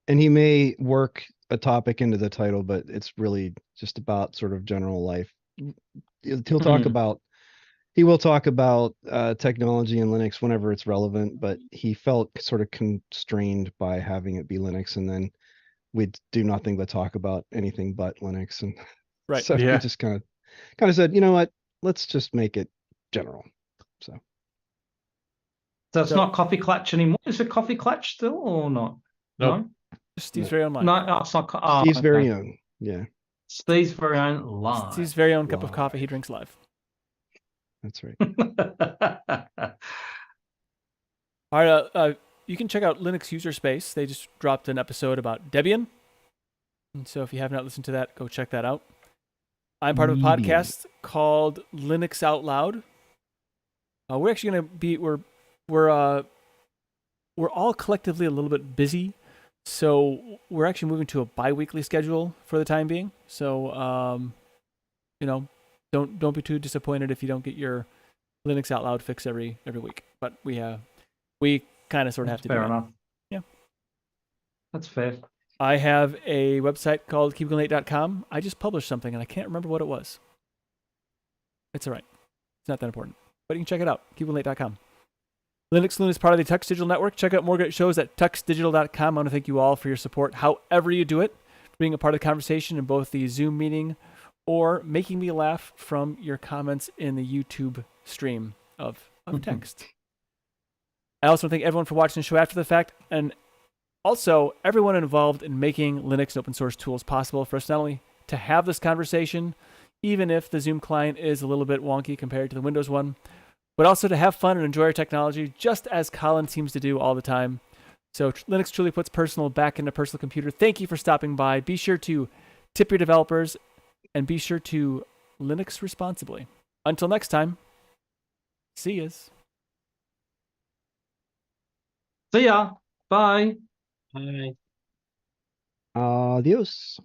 And he may work a topic into the title, but it's really just about sort of general life. He'll talk about. He will talk about technology and Linux whenever it's relevant, but he felt sort of constrained by having it be Linux, and then we'd do nothing but talk about anything but Linux. And so he just kind of said, you know what, let's just make it general. So it's not Coffee Clutch anymore. Is it Coffee Clutch still or not? Nope. No, Steve's very own live. No, it's not. Steve's very own. Yeah. Steve's very own live. Steve's very own cup of coffee he drinks live. That's right. All right, you can check out Linux User Space. They just dropped an episode about Debian. And so if you have not listened to that, go check that out. I'm part of a podcast called Linux Out Loud. We're actually going to be, we're all collectively a little bit busy. So we're actually moving to a bi-weekly schedule for the time being. So, don't be too disappointed if you don't get your Linux Out Loud fix every week. But we kind of sort of have to do it. Fair enough. Yeah. That's fair. I have a website called keepgoing8.com. I just published something and I can't remember what it was. It's all right. It's not that important. But you can check it out, keepgoing8.com. Linux Saloon is part of the Tux Digital Network. Check out more great shows at tuxdigital.com. I want to thank you all for your support, however you do it, for being a part of the conversation in both the Zoom meeting or making me laugh from your comments in the YouTube stream of text. I also want to thank everyone for watching the show after the fact, and also everyone involved in making Linux and open source tools possible for us not only to have this conversation, even if the Zoom client is a little bit wonky compared to the Windows one, but also to have fun and enjoy our technology, just as Colin seems to do all the time. So Linux truly puts personal back into personal computer. Thank you for stopping by. Be sure to tip your developers, and be sure to Linux responsibly. Until next time, see yas. See ya. Bye. Bye. Adios.